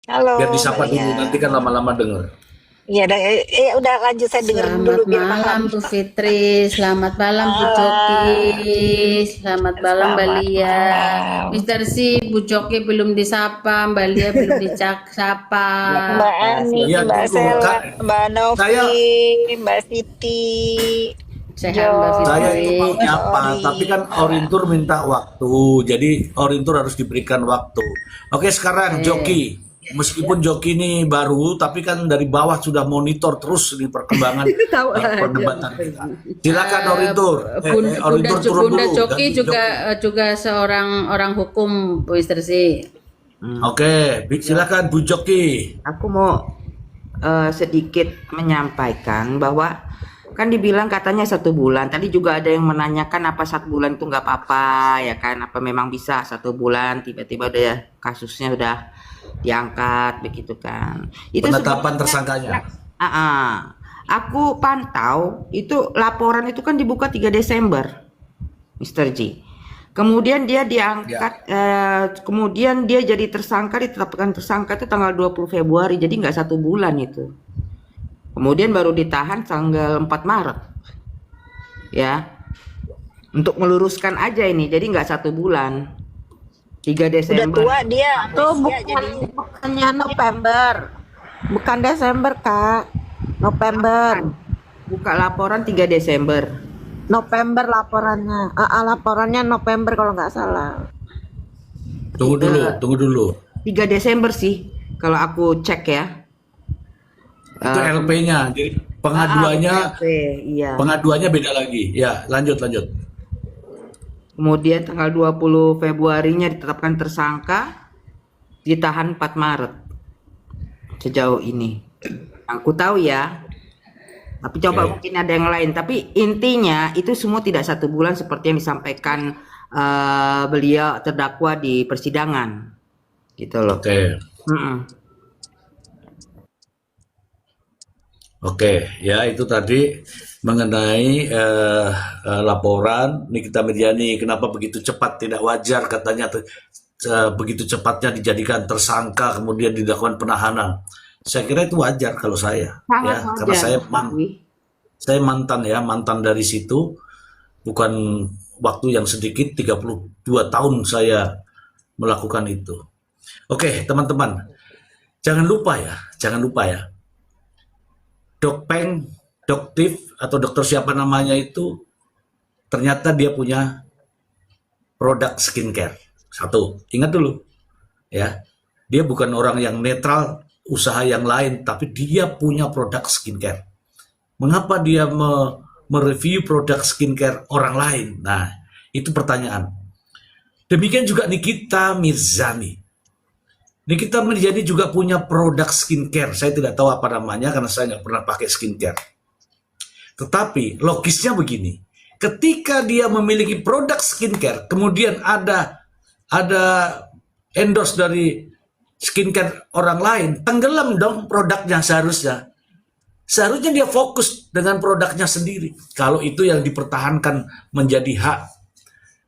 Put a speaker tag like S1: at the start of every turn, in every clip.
S1: Biar
S2: Halo, Mbak
S1: disapa dulu,
S2: Lia.
S1: nanti kan lama-lama denger.
S2: Iya, udah lanjut saya dengerin
S3: Selamat
S2: dulu biar
S3: malam
S2: paham.
S3: Bu Fitri, selamat malam Bu Joki,
S2: Malam,
S3: selamat malam Mbak
S2: selamat
S3: Lia.
S2: malam.
S3: Mister Si, Bu Joki belum disapa, Mbak Lia belum sapa.
S2: Mbak Ani,
S1: Ya
S2: Mbak
S1: tunggu,
S2: Sela,
S1: Kak.
S2: Mbak
S1: Saya
S2: Novi, Mbak Siti,
S3: Sehat Mbak
S1: saya
S2: John,
S1: itu
S3: Fitri.
S1: mau
S2: Mas
S1: nyapa, tapi
S2: Ori.
S1: kan Orintur minta waktu. Jadi Orintur harus diberikan waktu. Oke, sekarang Joki.
S3: Oke.
S1: Meskipun Joki ini baru, tapi kan dari bawah sudah monitor terus di perkembangan
S3: Tahu aja Bu
S1: perdebatan kita.
S3: Fitri.
S1: Silakan Orintur.
S3: Bunda,
S1: Orintur turun
S3: Bunda
S1: dulu,
S3: Joki
S1: ganti
S3: juga
S1: Joki.
S3: juga seorang orang hukum Bu Mister Si.
S1: Oke,
S4: Ya,
S1: silakan Bu Joki.
S4: aku mau sedikit menyampaikan bahwa kan dibilang katanya 1 bulan. Tadi juga ada yang menanyakan apa 1 bulan itu nggak apa-apa ya kan? Apa memang bisa 1 bulan tiba-tiba udah kasusnya udah diangkat begitu kan? Itu
S1: Penetapan
S4: sebenarnya,
S1: tersangkanya.
S4: ah, ah. Aku pantau itu laporan itu kan dibuka 3 Desember, Mister J. Kemudian dia
S1: Ya.
S4: diangkat, kemudian dia jadi tersangka, ditetapkan tersangka itu tanggal 20 Februari, jadi nggak 1 bulan itu. Kemudian baru ditahan tanggal 4 Maret, ya. Untuk meluruskan aja ini, jadi nggak 1 bulan, 3
S2: Udah
S4: Desember.
S2: tua dia,
S5: Itu
S2: amnesia jadinya.
S5: bukannya November, bukan Desember Kak. November,
S4: Buka laporan 3 Desember.
S5: November laporannya. Laporannya November kalau nggak salah.
S1: Tunggu dulu,
S4: Eh,
S1: tunggu dulu.
S4: 3 Desember sih, kalau aku cek ya.
S1: Itu
S4: Eh,
S1: LP-nya. Jadi pengaduannya
S4: LP, iya.
S1: pengaduannya beda lagi. Ya, lanjut lanjut.
S4: Kemudian tanggal 20 Februarinya ditetapkan tersangka, ditahan 4 Maret sejauh ini. Aku tahu ya, tapi coba
S1: Oke.
S4: mungkin ada yang lain. Tapi intinya itu semua tidak 1 bulan seperti yang disampaikan beliau terdakwa di persidangan, gitu loh.
S1: Oke.
S4: Mm-mm.
S1: Oke, ya itu tadi mengenai laporan Nikita Mirzani kenapa begitu cepat, tidak wajar katanya begitu cepatnya dijadikan tersangka kemudian dilakukan penahanan. Saya kira itu wajar kalau saya,
S4: Sangat
S1: ya, karena
S4: wajar, Pak.
S1: saya mantan ya, mantan dari situ, bukan waktu yang sedikit, 32 tahun saya melakukan itu. Oke, teman-teman, jangan lupa ya, Dokpeng, Doktif atau dokter siapa namanya itu ternyata dia punya produk skincare. Satu, ingat dulu ya. Dia bukan orang yang netral usaha yang lain, tapi dia punya produk skincare. Mengapa dia mereview produk skincare orang lain? Nah, itu pertanyaan. Demikian juga Nikita Mirzani. Nikita Mirzani juga punya produk skincare. Saya tidak tahu apa namanya karena saya nggak pernah pakai skincare. Tetapi logisnya begini, ketika dia memiliki produk skincare, kemudian ada endorse dari skincare orang lain, tenggelam dong produknya seharusnya. Seharusnya dia fokus dengan produknya sendiri. Kalau itu yang dipertahankan menjadi hak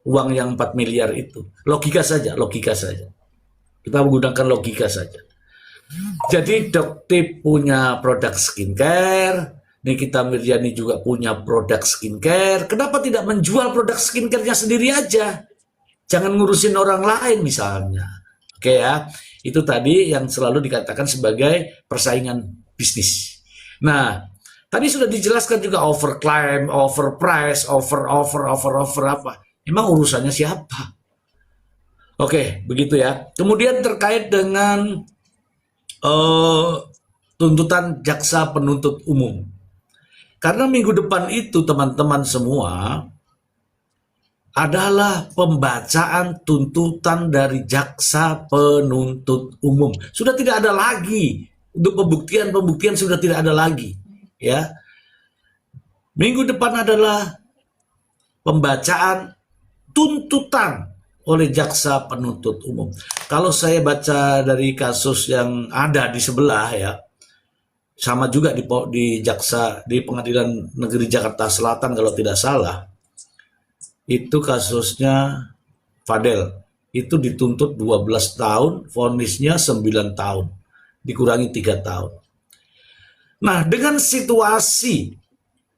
S1: uang yang 4 miliar itu. Logika saja, logika saja. Kita menggunakan logika saja. Jadi Dokter punya produk skincare, Nikita Mirzani juga punya produk skincare. Kenapa tidak menjual produk skincare-nya sendiri aja? Jangan ngurusin orang lain misalnya. Oke ya, itu tadi yang selalu dikatakan sebagai persaingan bisnis. Nah, tadi sudah dijelaskan juga overclaim, overprice, over apa. Emang urusannya siapa? Oke, begitu ya. Kemudian terkait dengan tuntutan jaksa penuntut umum. Karena minggu depan itu teman-teman semua adalah pembacaan tuntutan dari jaksa penuntut umum. Sudah tidak ada lagi untuk pembuktian sudah tidak ada lagi, ya. Minggu depan adalah pembacaan tuntutan oleh jaksa penuntut umum. Kalau saya baca dari kasus yang ada di sebelah ya, sama juga di jaksa di Pengadilan Negeri Jakarta Selatan kalau tidak salah, itu kasusnya Fadel itu dituntut 12 tahun, vonisnya 9 tahun. dikurangi 3 tahun. Nah, dengan situasi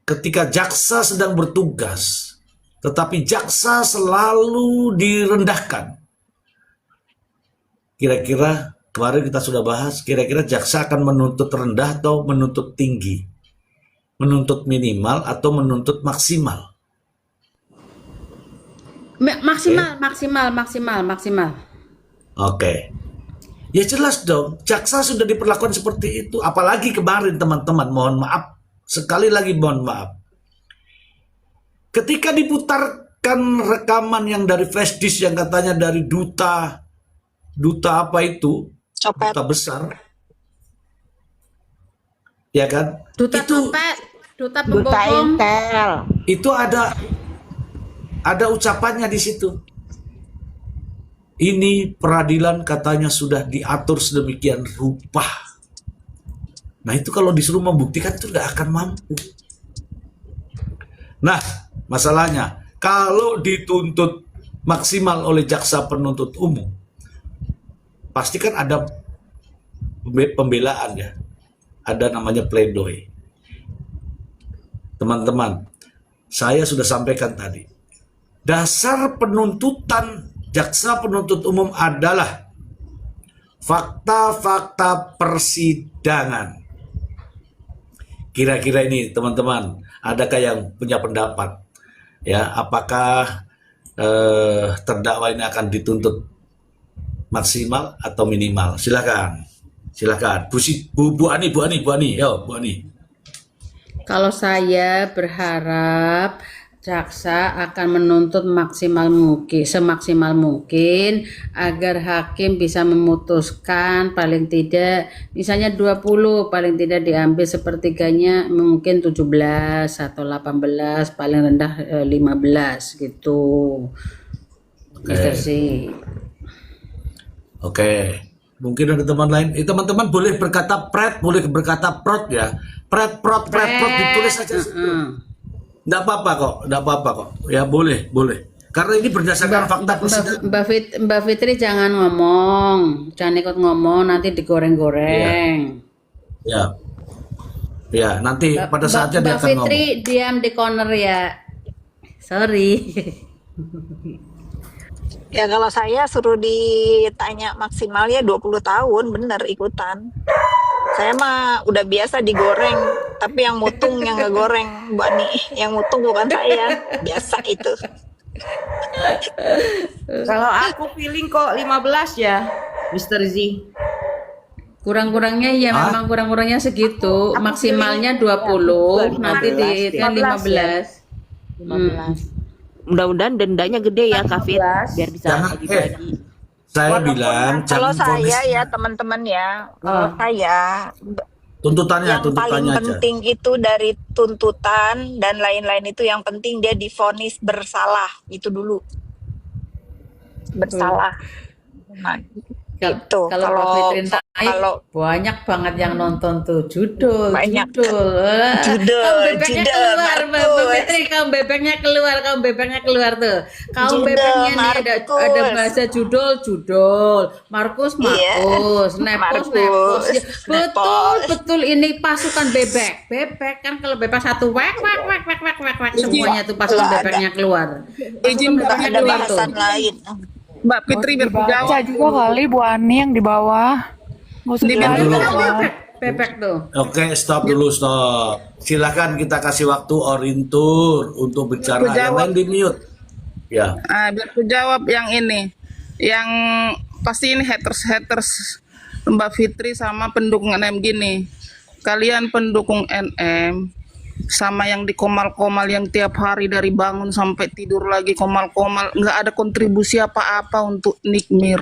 S1: ketika jaksa sedang bertugas, tetapi jaksa selalu direndahkan. Kira-kira kemarin kita sudah bahas, kira-kira jaksa akan menuntut rendah atau menuntut tinggi? Menuntut minimal atau menuntut maksimal?
S3: Maksimal.
S1: Oke. Ya jelas dong, jaksa sudah diperlakukan seperti itu. Apalagi kemarin teman-teman, mohon maaf. Sekali lagi mohon maaf. Ketika diputarkan rekaman yang dari flash disk yang katanya dari duta apa itu?
S2: Copet.
S1: Duta besar. Ya kan?
S3: Duta
S1: itu
S3: copet, duta
S5: Duta
S3: pembohong.
S5: Intel.
S1: itu ada ucapannya di situ. Ini peradilan katanya sudah diatur sedemikian rupa. Nah itu kalau disuruh membuktikan itu tidak akan mampu. Nah masalahnya kalau dituntut maksimal oleh jaksa penuntut umum, pasti kan ada pembelaan ya, ada namanya pledoi. Teman-teman, saya sudah sampaikan tadi, dasar penuntutan jaksa penuntut umum adalah fakta-fakta persidangan. Kira-kira ini teman-teman, adakah yang punya pendapat? Ya, apakah terdakwa ini akan dituntut maksimal atau minimal? Silakan. Bu Ani, yo Bu Ani.
S3: Kalau saya berharap jaksa akan menuntut semaksimal mungkin agar hakim bisa memutuskan paling tidak misalnya 20, paling tidak diambil sepertiganya mungkin 17 atau 18, paling rendah 15 gitu. Gitu sih.
S1: Oke. Mungkin ada teman lain. Teman-teman boleh berkata pret, boleh berkata prot ya. Pret, prot ditulis saja. Nggak apa-apa kok. Ya boleh. Karena ini berdasarkan fakta persidangan.
S3: Mbak Fitri jangan ngomong, jangan ikut ngomong, nanti digoreng-goreng.
S1: Ya, nanti pada saatnya dia
S3: Mbak
S1: akan
S3: Fitri
S1: ngomong.
S3: diam di corner ya. Sorry.
S2: Ya kalau saya suruh ditanya maksimalnya 20 tahun, bener ikutan. Saya mah udah biasa digoreng, tapi yang mutung yang nggak goreng, Mbak Ani. Yang mutung bukan saya, biasa itu.
S4: Kalau aku feeling kok 15 ya, Mr. Z.
S3: Kurang-kurangnya ya memang kurang-kurangnya segitu, maksimalnya 20, nanti di 15.
S5: 15.
S6: Mudah-mudahan dendanya gede ya, Kafir, biar bisa
S1: Jangan,
S6: bagi-bagi.
S1: saya bilang
S2: Kalau
S1: jangan vonis.
S2: saya ya teman-teman ya, kalau saya
S1: Tuntutannya
S2: yang paling
S1: aja.
S2: penting itu dari tuntutan dan lain-lain itu yang penting dia divonis bersalah itu dulu. Bersalah. Nah, itu
S3: Kalau Mbak Fitri naik,
S2: kalau
S3: banyak banget yang nonton tuh judul.
S2: Banyak.
S3: Wah,
S2: Judul,
S3: kaum bebeknya
S2: judul,
S3: keluar, Mbak
S2: Markus.
S3: Fitri, kaum bebeknya keluar tuh. Kaum
S2: Judul,
S3: bebeknya nih
S2: Markus.
S3: ada bahasa judul, Markus,
S2: Iya,
S3: Nepos.
S2: Markus,
S3: Ya,
S2: Nepos.
S3: betul ini pasukan bebek kan kalau bebek satu wek semuanya tuh pasukan
S2: Nggak ada.
S3: bebeknya keluar.
S7: Izin
S2: nggak
S3: Bebeknya
S2: ada
S3: keluar tuh.
S2: bahasan lain.
S7: Mbak Fitri
S8: Baca
S7: berjawab.
S8: juga kali Bu Ani yang di bawah. Nggak usah
S7: Dibaca
S8: dibahas.
S1: dulu.
S3: Bebek tuh.
S1: Oke, stop dulu, stop. Silakan kita kasih waktu Orintur untuk bicara. Yang lain di mute. Ya.
S7: Biar aku jawab yang ini. Yang pasti ini haters Mbak Fitri sama pendukung NM gini. Kalian pendukung NM sama yang di komal-komal yang tiap hari dari bangun sampai tidur lagi komal-komal, nggak ada kontribusi apa-apa untuk nikmir.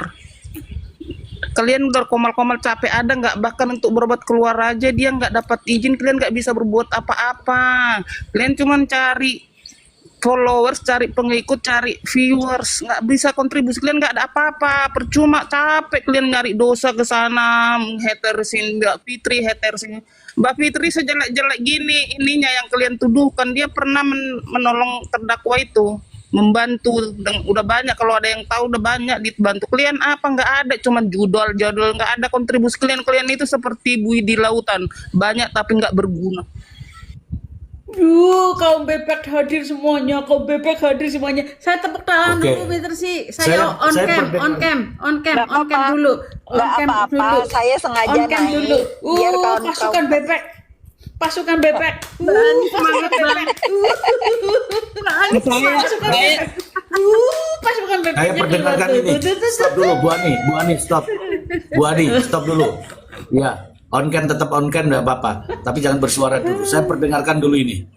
S7: Kalian udah komal-komal capek ada nggak, bahkan untuk berobat keluar aja dia nggak dapat izin, kalian nggak bisa berbuat apa-apa. Kalian cuman cari followers, cari pengikut, cari viewers, nggak bisa kontribusi, kalian nggak ada apa-apa, percuma, capek kalian nyari dosa ke sana, hatersin Mbak Fitri, hatersin Mbak Fitri sejelek-jelek gini ininya yang kalian tuduhkan, dia pernah menolong terdakwa itu, membantu. Udah banyak, kalau ada yang tahu udah banyak dibantu. Kalian apa nggak ada, cuma judul-judul, nggak ada kontribusi. Kalian itu seperti buih di lautan, banyak tapi nggak berguna.
S3: Kaum bebek hadir semuanya, kaum bebek hadir semuanya. Saya tepuk tangan
S1: Oke.
S3: dulu, Mr. Si. Saya on
S1: saya
S3: cam,
S1: berdengar.
S3: on cam
S2: Nggak apa-apa.
S3: dulu, on
S2: Nggak
S3: cam
S2: apa-apa,
S3: dulu,
S2: saya sengaja
S3: on cam
S2: naik
S3: dulu.
S2: biar kawan-kawan
S3: Pasukan bebek, pasukan bebek. Semangat banget. Pasukan bebek. Pasukan bebek.
S1: Saya perdengarkan ini. Stop dulu, Bu Ani, stop. Bu Ani, stop dulu. Ya, on cam tetap on cam nggak apa-apa. Tapi jangan bersuara dulu. Saya perdengarkan dulu ini.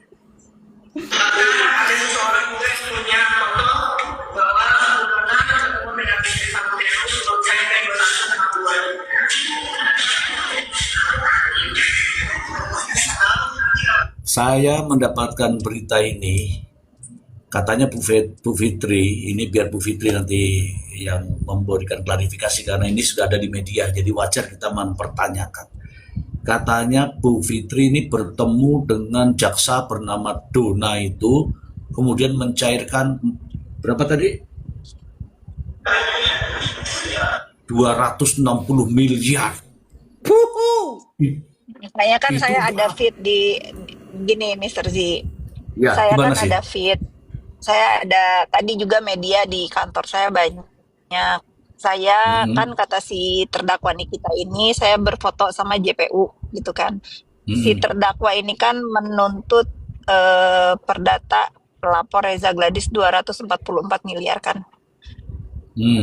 S1: Saya mendapatkan berita ini, katanya Bu Fitri, ini biar Bu Fitri nanti yang memberikan klarifikasi karena ini sudah ada di media, jadi wajar kita mempertanyakan. Katanya Bu Fitri ini bertemu dengan jaksa bernama Dona itu, kemudian mencairkan berapa tadi? 260 miliar.
S2: Makanya kan
S1: Itu
S2: saya ada
S1: apa?
S2: feed di gini, Mr. Z.
S1: Ya,
S2: Saya
S1: gimana
S2: kan
S1: sih?
S2: ada feed. Saya ada tadi juga media di kantor saya banyak. Saya kan kata si terdakwa Nikita ini, saya berfoto sama JPU gitu kan. Si terdakwa ini kan menuntut perdata pelapor Reza Gladys 244 miliar kan.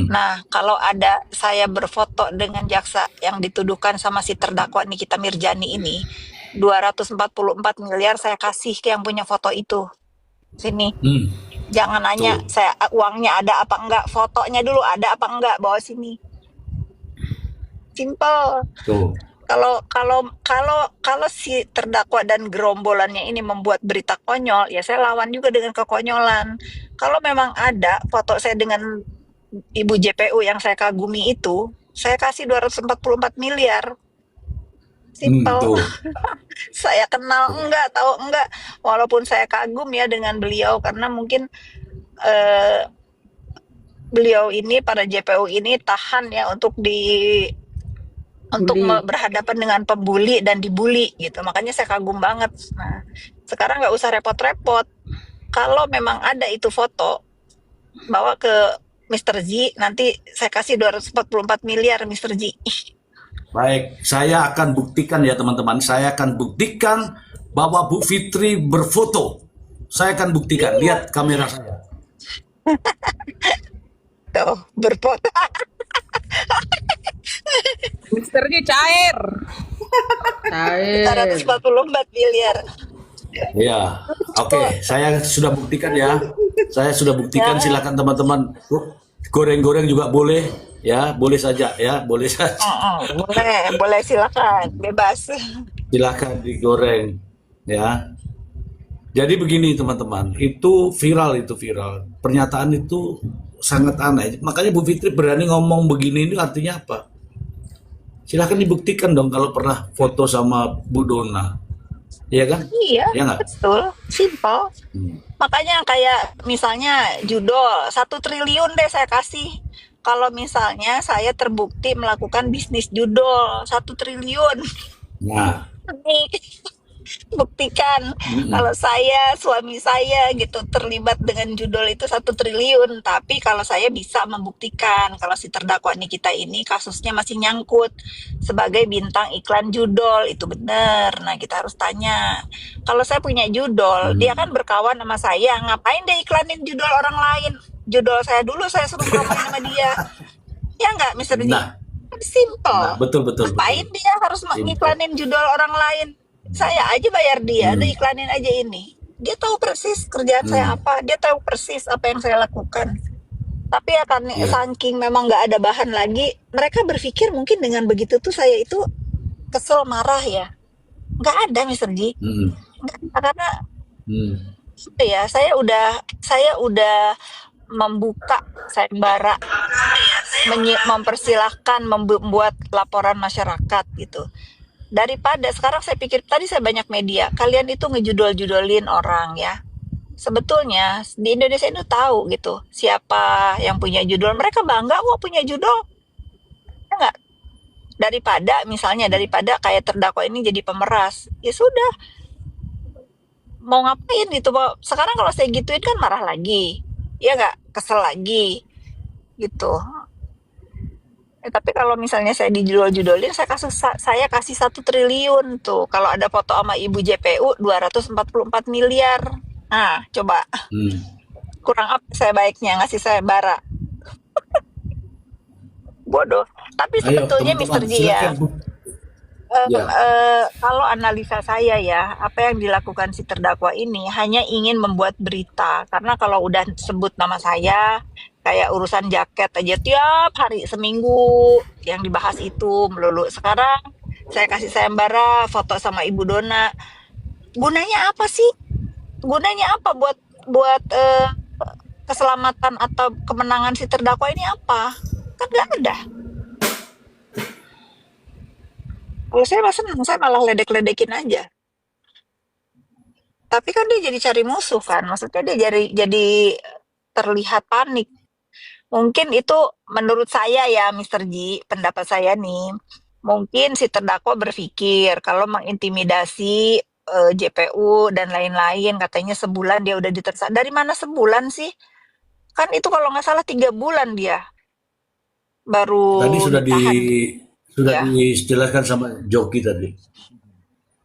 S2: Nah, kalau ada saya berfoto dengan jaksa yang dituduhkan sama si terdakwa Nikita Mirjani ini, 244 miliar saya kasih ke yang punya foto itu. Sini. Jangan nanya
S1: Tuh.
S2: saya uangnya ada apa enggak, fotonya dulu ada apa enggak, bawa sini. Simple.
S1: Tuh.
S2: Kalau si terdakwa dan gerombolannya ini membuat berita konyol, ya saya lawan juga dengan kekonyolan. Kalau memang ada foto saya dengan Ibu JPU yang saya kagumi itu, saya kasih 244 miliar. Simple.
S1: Tuh.
S2: Saya kenal enggak, tahu enggak, walaupun saya kagum ya dengan beliau karena mungkin beliau ini, para JPU ini tahan ya untuk berhadapan dengan pembuli dan dibully gitu. Makanya saya kagum banget. Nah, sekarang nggak usah repot-repot. Kalau memang ada itu foto, bawa ke Mr. Z, nanti saya kasih 244 miliar Mr. Z.
S1: Baik, saya akan buktikan ya teman-teman. Saya akan buktikan bahwa Bu Fitri berfoto. Saya akan buktikan. Lihat kamera saya.
S2: Tuh, berfoto.
S7: Mister Ji cair.
S2: 244 miliar.
S1: Ya, oke. Saya sudah buktikan ya. Saya sudah buktikan. Silakan teman-teman. Goreng-goreng juga boleh. Ya, boleh saja ya, boleh saja.
S2: Boleh silakan, bebas.
S1: Silakan digoreng ya. Jadi begini teman-teman, itu viral. Pernyataan itu sangat aneh. Makanya Bu Fitri berani ngomong begini ini artinya apa? Silakan dibuktikan dong kalau pernah foto sama Bu Dona. Iya kan?
S2: Iya,
S1: Ya nggak?
S2: betul, simple. Makanya kayak misalnya judul 1 triliun deh saya kasih. Kalau misalnya saya terbukti melakukan bisnis judul 1 triliun.
S1: Nah,
S2: Nih, buktikan kalau saya, suami saya gitu terlibat dengan judul itu 1 triliun. Tapi kalau saya bisa membuktikan kalau si terdakwa Nikita ini kasusnya masih nyangkut sebagai bintang iklan judul, itu benar. Nah, kita harus tanya. Kalau saya punya judul, dia kan berkawan sama saya, ngapain dia iklanin judul orang lain? Judul saya dulu saya suruh promoin sama dia. Ya enggak, Mr. Ji?
S1: Nah.
S2: Simple.
S1: nah betul.
S2: Ngapain dia harus ngiklanin judul orang lain? Saya aja bayar dia, udah iklanin aja ini. Dia tahu persis kerjaan saya apa, dia tahu persis apa yang saya lakukan. Tapi ya kan saking memang nggak ada bahan lagi, mereka berpikir mungkin dengan begitu tuh saya itu kesel, marah ya. Nggak ada, Mr. Ji. Nggak ada, karena ya saya udah membuka sayembara, mempersilahkan membuat laporan masyarakat gitu. Daripada sekarang saya pikir, tadi saya banyak media, kalian itu ngejudol-judolin orang ya, sebetulnya di Indonesia itu tahu gitu siapa yang punya judul. Mereka bangga kok punya judul, ya nggak? Daripada kayak terdakwa ini jadi pemeras, ya sudah, mau ngapain gitu. Sekarang kalau saya gituin kan marah lagi, ya nggak, kesel lagi gitu. Tapi kalau misalnya saya dijudol-judolin, saya kasih 1 triliun tuh. Kalau ada foto sama ibu JPU 244 miliar. Nah, coba
S1: Hmm.
S2: kurang apa saya baiknya ngasih saya bara. Bodoh. Tapi
S1: Ayo
S2: sebetulnya
S1: teman-teman,
S2: Mr. Ji ya,
S1: silakan Bu. Ya,
S2: kalau analisa saya ya, apa yang dilakukan si terdakwa ini hanya ingin membuat berita. Karena kalau udah sebut nama saya, kayak urusan jaket aja tiap hari seminggu yang dibahas itu melulu. Sekarang saya kasih sayembara foto sama Ibu Dona. Gunanya apa sih? Gunanya apa buat buat keselamatan atau kemenangan si terdakwa ini apa? Kan nggak ada. Kalau saya mah senang, saya malah ledek-ledekin aja. Tapi kan dia jadi cari musuh kan, maksudnya dia jadi terlihat panik. Mungkin itu menurut saya ya, Mr. Ji, pendapat saya nih. Mungkin si terdakwa berpikir kalau mengintimidasi JPU dan lain-lain, katanya sebulan dia udah ditersangka. Dari mana sebulan sih? Kan itu kalau nggak salah 3 bulan dia
S1: tadi
S2: baru ditahan.
S1: sudah
S2: Ya,
S1: dijelaskan sama Joki tadi.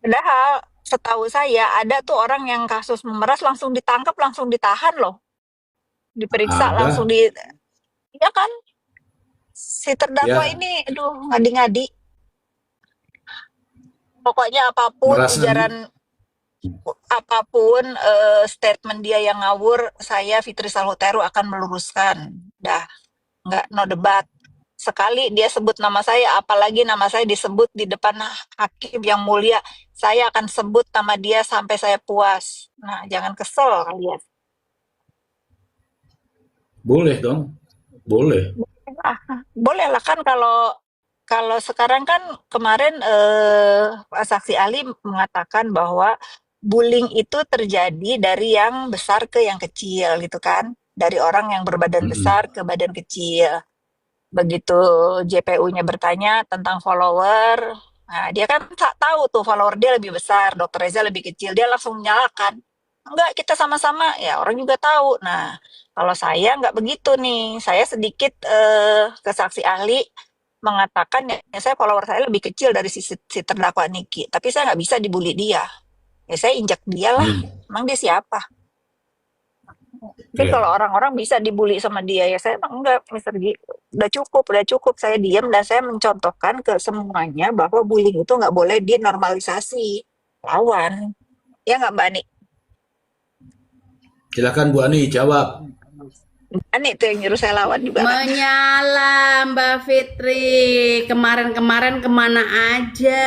S2: padahal setahu saya ada tuh orang yang kasus memeras langsung ditangkap, langsung ditahan loh, diperiksa langsung
S1: Ada,
S2: di, ya kan? Si terdakwa
S1: ya,
S2: ini, aduh, ngadi-ngadi. Pokoknya apapun
S1: merasa
S2: ujaran, apapun statement dia yang ngawur, saya Fitri Salhuteru akan meluruskan. Dah, nggak, no debat. Sekali dia sebut nama saya, apalagi nama saya disebut di depan hakim yang mulia, saya akan sebut nama dia sampai saya puas. Nah, jangan kesel kalian.
S1: boleh dong, boleh.
S2: Boleh lah kan, kalau kalau sekarang kan kemarin Pak Saksi ahli mengatakan bahwa bullying itu terjadi dari yang besar ke yang kecil gitu kan. Dari orang yang berbadan besar
S1: Mm-mm.
S2: ke badan kecil. Begitu JPU-nya bertanya tentang follower, nah dia kan tahu tuh follower dia lebih besar, Dokter Reza lebih kecil, dia langsung menyalahkan. Enggak, kita sama-sama, ya orang juga tahu. Nah, kalau saya nggak begitu nih, saya sedikit ke saksi ahli mengatakan ya saya follower saya lebih kecil dari si terdakwa Niki, tapi saya nggak bisa dibully dia. Ya saya injak dia lah,
S1: Hmm.
S2: emang dia siapa? Tapi
S1: Ya,
S2: kalau orang-orang bisa dibully sama dia, ya saya emang enggak, Mister G. Udah cukup. Saya diam dan saya mencontohkan ke semuanya bahwa bullying itu nggak boleh dinormalisasi. Lawan. Ya nggak, Mbak Ani?
S1: silakan Bu Ani jawab.
S2: Ani tuh yang nyuruh saya lawan juga kan.
S3: Menyala Mbak Fitri, kemarin-kemarin kemana aja?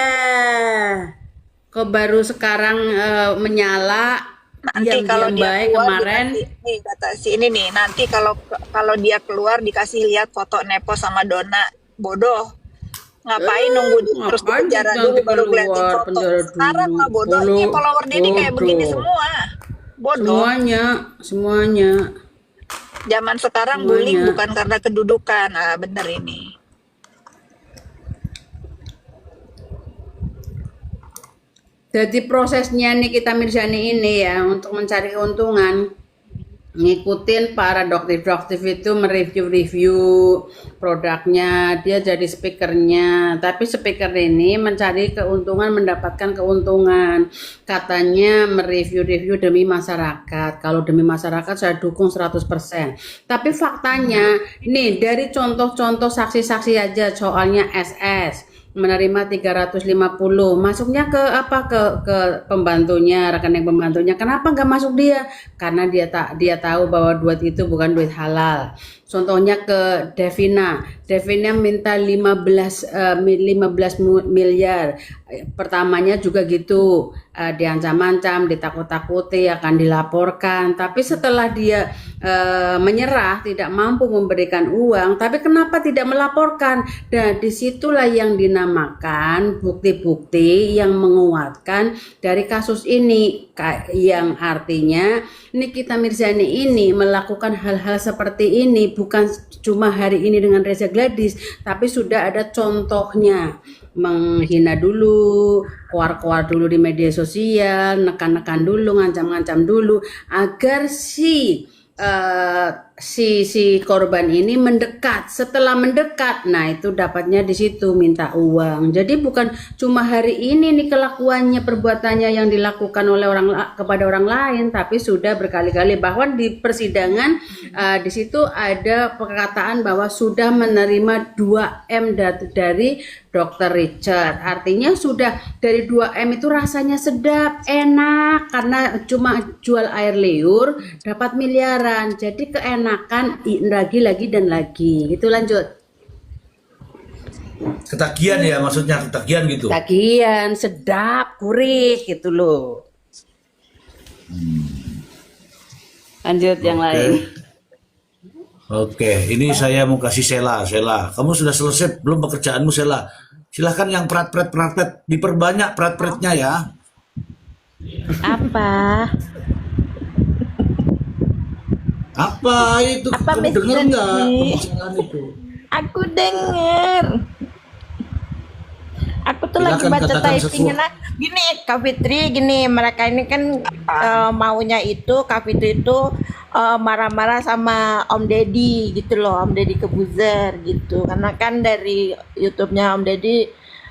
S3: Kok baru sekarang menyala?
S2: Nanti kalau
S3: Diam-diam
S2: dia
S3: baik
S2: keluar
S3: kemarin.
S2: dikasih, nih kata si ini nih, nanti kalau kalau dia keluar dikasih lihat foto Nepo sama Dona. Bodoh. Ngapain nunggu terus di
S3: Ngapain
S2: penjara
S3: nanti
S2: dulu baru ngeliatin
S3: keluar
S2: foto?
S3: penjara
S2: Sekarang
S3: dulu?
S2: mah bodoh.
S3: Kalau
S2: Ini follower dia ini kayak begini
S3: bodoh.
S2: semua. Bodoh.
S3: Semuanya.
S2: Zaman sekarang bullying
S3: Semuanya.
S2: bukan karena kedudukan. Ah, bener ini.
S3: Jadi prosesnya Nikita Mirzani ini ya untuk mencari keuntungan, ngikutin para dokter-dokter itu mereview-review produknya, dia jadi speakernya. Tapi speaker ini mencari keuntungan, mendapatkan keuntungan. Katanya mereview-review demi masyarakat. Kalau demi masyarakat saya dukung 100%. Tapi faktanya, nih dari contoh-contoh saksi-saksi aja, soalnya SS menerima 350, masuknya ke apa, ke pembantunya, rekening pembantunya. Kenapa nggak masuk dia? Karena dia tahu bahwa duit itu bukan duit halal. Contohnya ke Devina. Devina minta 15 miliar. Pertamanya juga gitu, diancam-ancam, ditakut-takuti akan dilaporkan. Tapi setelah dia menyerah, tidak mampu memberikan uang, tapi kenapa tidak melaporkan? Dan disitulah yang dinamakan bukti-bukti yang menguatkan dari kasus ini, yang artinya Nikita Mirzani ini melakukan hal-hal seperti ini bukan cuma hari ini dengan Reza Gladys, tapi sudah ada contohnya. Menghina dulu, keluar-keluar dulu di media sosial, nekan-nekan dulu, ngancam-ngancam dulu, agar si korban ini mendekat. Setelah mendekat, nah itu dapatnya di situ minta uang. Jadi bukan cuma hari ini nih kelakuannya, perbuatannya yang dilakukan oleh kepada orang lain, tapi sudah berkali-kali. Bahkan di persidangan di situ ada perkataan bahwa sudah menerima 2M dari Dr. Richard. Artinya sudah dari 2M itu rasanya sedap, enak, karena cuma jual air liur dapat miliaran. Jadi keenakan lagi dan lagi. Gitu, lanjut.
S1: Ketagihan ya, maksudnya ketagihan gitu.
S3: Tagihan, sedap, gurih gitu loh. Lanjut yang lain.
S1: Oke, ini saya mau kasih Sela. Kamu sudah selesai belum pekerjaanmu, Sela? Silahkan yang prat-pret diperbanyak prat-pretnya ya.
S6: Apa?
S1: Apa itu?
S5: Apa
S1: Kamu dengar
S5: Mister
S1: nggak
S5: Ji?
S1: pembicaraan itu?
S5: Aku denger. Aku tuh lagi
S1: Silakan
S5: baca
S1: katakan
S5: typingnya.
S1: sesuatu.
S5: Nah, gini Kak Fitri, gini mereka ini kan maunya itu Kak Fitri itu marah-marah sama Om Deddy gitu loh, Om Deddy Kebuzer gitu. Karena kan dari YouTube-nya Om Deddy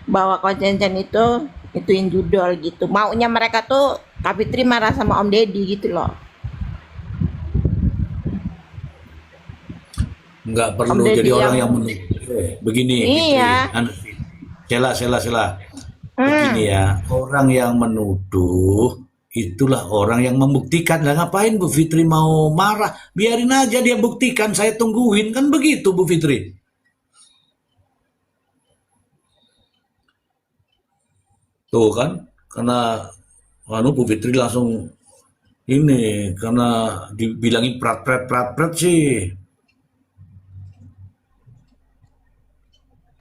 S5: bawa konten ituin judul gitu. Maunya mereka tuh Kak Fitri marah sama Om Deddy gitu loh.
S1: Nggak perlu
S5: Om Deddy
S1: jadi orang
S5: yang-
S1: yang menuduh. Begini,
S5: Iya.
S1: Sela. Begini ya, orang yang menuduh itulah orang yang membuktikan. Lah ngapain Bu Fitri mau marah? Biarin aja dia buktikan, saya tungguin. Kan begitu Bu Fitri. Tuh kan, karena Bu Fitri langsung ini, karena dibilangin prat-pret sih.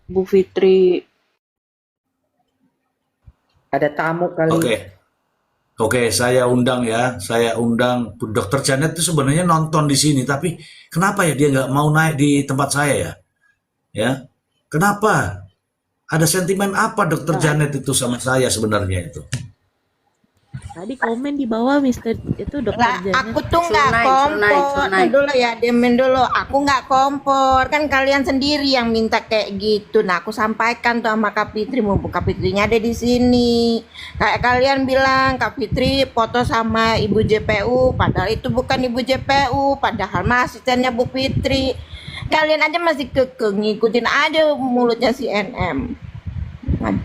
S6: Bu Fitri.
S4: Ada tamu kali.
S1: Oke, saya undang ya. Saya undang Bu Dokter Janet itu sebenarnya nonton di sini, tapi kenapa ya dia nggak mau naik di tempat saya ya? Ya, kenapa? Ada sentimen apa Dokter Janet itu sama saya sebenarnya itu?
S6: Tadi komen di bawah Mister itu Dokter
S5: Lah,
S6: Janet.
S5: aku tuh nggak kompor. Dulu ya, diemin dulu. Aku nggak kompor. Kan kalian sendiri yang minta kayak gitu. Nah, aku sampaikan tuh sama Kak Fitri. Mumpung Kak Fitrinya ada di sini. Kayak kalian bilang Kak Fitri foto sama Ibu JPU. Padahal itu bukan Ibu JPU. Padahal mah asistennya Bu Fitri. Kalian aja masih kekeh ngikutin aja mulutnya si NM.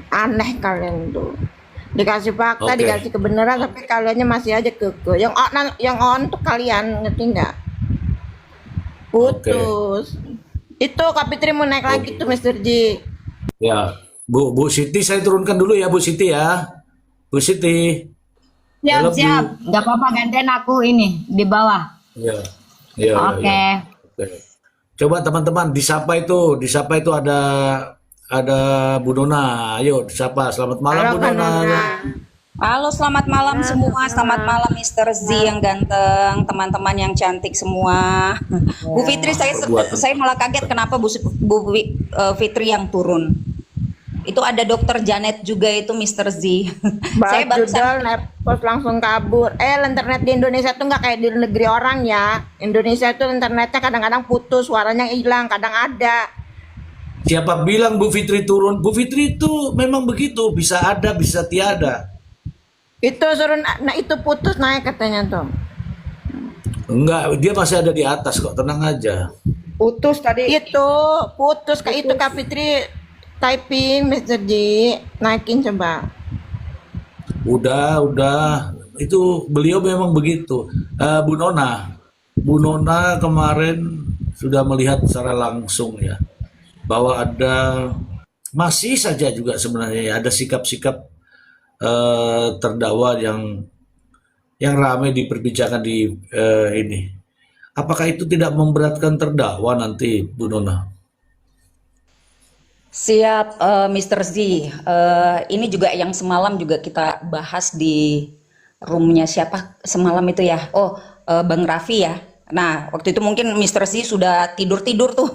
S5: Aneh kalian tuh. Dikasih fakta,
S1: Oke.
S5: dikasih kebenaran, tapi kaliannya masih aja keke. Yang on tuh kalian, ngerti nggak? Putus. Itu Kak Fitri mau naik lagi tuh Mr. Ji.
S1: Ya, Bu Siti saya turunkan dulu ya Bu Siti ya. Bu Siti. I love you.
S9: Siap, nggak apa-apa gantian aku ini di bawah.
S1: Ya.
S9: Oke.
S1: Ya. Oke. Coba teman-teman disapa itu ada Bu Dona. Ayo disapa. Selamat malam
S5: Halo,
S1: Bu
S5: Kak
S1: Dona.
S5: Nona.
S10: Halo, selamat malam semua. Selamat malam Mr. Z yang ganteng, teman-teman yang cantik semua. Bu Fitri, saya malah kaget kenapa Fitri yang turun. Itu ada Dokter Janet juga itu Mr. Z. Saya
S5: Baju
S10: barusan
S5: dal, nepos langsung kabur. Internet di Indonesia tuh nggak kayak di negeri orang ya. Indonesia tuh internetnya kadang-kadang putus, suaranya hilang, kadang ada.
S1: Siapa bilang Bu Fitri turun? Bu Fitri itu memang begitu, bisa ada, bisa tiada.
S5: Itu suruh, nah itu putus naik katanya tuh.
S1: Enggak, dia masih ada di atas kok, tenang aja.
S4: Putus tadi.
S5: Itu putus kayak itu Kak Fitri typing Mr. Ji, naikin coba.
S1: Udah. Itu beliau memang begitu. Bu Nona kemarin sudah melihat secara langsung ya bahwa ada masih saja juga sebenarnya ya, ada sikap-sikap terdakwa yang ramai diperbincangkan di ini. Apakah itu tidak memberatkan terdakwa nanti, Bu Nona?
S10: Siap, Mr. Z. Ini juga yang semalam juga kita bahas di roomnya siapa semalam itu ya? Oh, Bang Raffi ya. Nah, waktu itu mungkin Mr. Z sudah tidur-tidur tuh.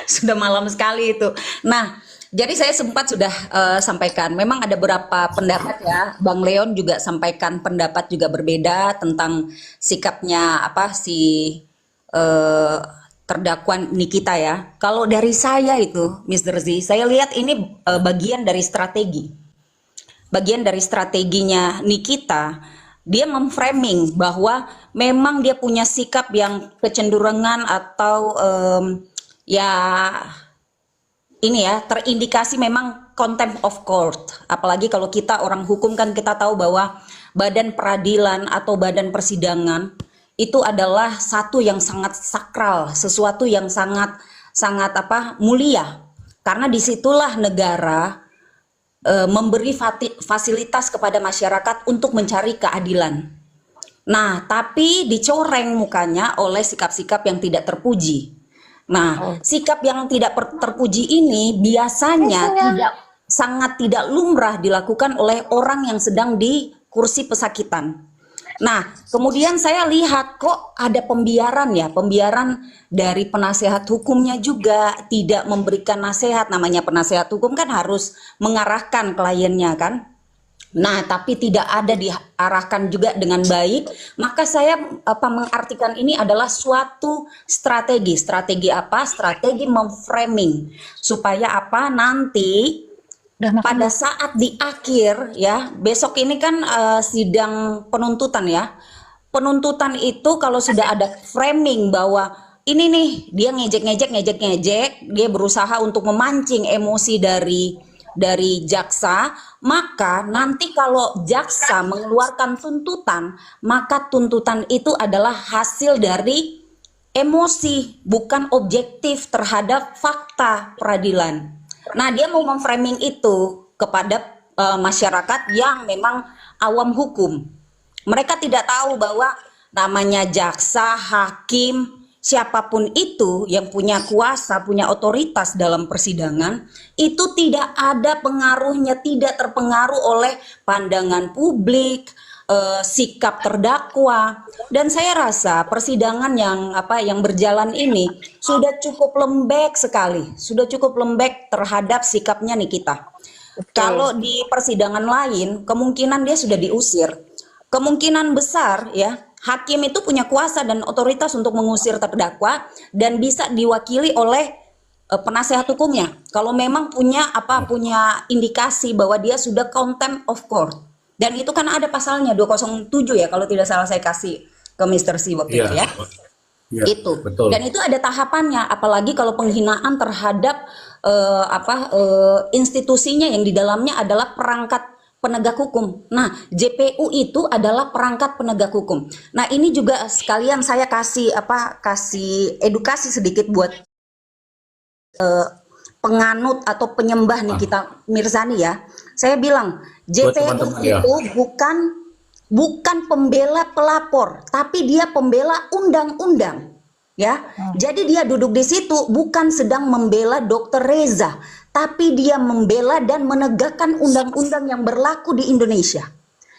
S10: Sudah malam sekali itu. Nah, jadi saya sempat sudah sampaikan, memang ada beberapa pendapat ya. Bang Leon juga sampaikan pendapat juga berbeda tentang sikapnya apa si terdakwa Nikita ya. Kalau dari saya itu, Mr. Z, saya lihat ini bagian dari strategi. Bagian dari strateginya Nikita, dia memframing bahwa memang dia punya sikap yang kecenderungan atau ya ini ya terindikasi memang contempt of court. Apalagi kalau kita orang hukum kan kita tahu bahwa badan peradilan atau badan persidangan itu adalah satu yang sangat sakral, sesuatu yang sangat apa mulia. Karena disitulah negara memberi fasilitas kepada masyarakat untuk mencari keadilan. Nah, tapi dicoreng mukanya oleh sikap-sikap yang tidak terpuji. Nah, sikap yang tidak terpuji ini biasanya sangat tidak lumrah dilakukan oleh orang yang sedang di kursi pesakitan. Nah, kemudian saya lihat kok ada pembiaran ya, pembiaran dari penasehat hukumnya juga tidak memberikan nasihat. Namanya penasehat hukum kan harus mengarahkan kliennya kan. Nah, tapi tidak ada diarahkan juga dengan baik, maka saya mengartikan ini adalah suatu strategi. Strategi apa? Strategi memframing supaya apa nanti pada saat di akhir ya, besok ini kan sidang penuntutan ya. Penuntutan itu kalau sudah ada framing bahwa ini nih dia ngejek, dia berusaha untuk memancing emosi dari jaksa, maka nanti kalau jaksa mengeluarkan tuntutan, maka tuntutan itu adalah hasil dari emosi, bukan objektif terhadap fakta peradilan. Nah, dia mau memframing itu kepada masyarakat yang memang awam hukum. Mereka tidak tahu bahwa namanya jaksa, hakim, siapapun itu yang punya kuasa, punya otoritas dalam persidangan, itu tidak ada pengaruhnya, tidak terpengaruh oleh pandangan publik, sikap terdakwa. Dan saya rasa persidangan yang berjalan ini sudah cukup lembek sekali, sudah cukup lembek terhadap sikapnya Nikita. Kalau di persidangan lain, kemungkinan dia sudah diusir. Kemungkinan besar ya, hakim itu punya kuasa dan otoritas untuk mengusir terdakwa dan bisa diwakili oleh penasehat hukumnya. Kalau memang punya indikasi bahwa dia sudah contempt of court. Dan itu kan ada pasalnya 207 ya kalau tidak salah saya kasih ke Mr. C waktu itu ya. Ya, itu. Betul. Dan itu ada tahapannya, apalagi kalau penghinaan terhadap institusinya yang di dalamnya adalah perangkat penegak hukum. Nah, JPU itu adalah perangkat penegak hukum. Nah, ini juga sekalian saya kasih edukasi sedikit buat penganut atau penyembah Nikita Mirzani ya. Saya bilang JPU itu bukan pembela pelapor, tapi dia pembela undang-undang. Ya, jadi dia duduk di situ bukan sedang membela Dr. Reza, tapi dia membela dan menegakkan undang-undang yang berlaku di Indonesia.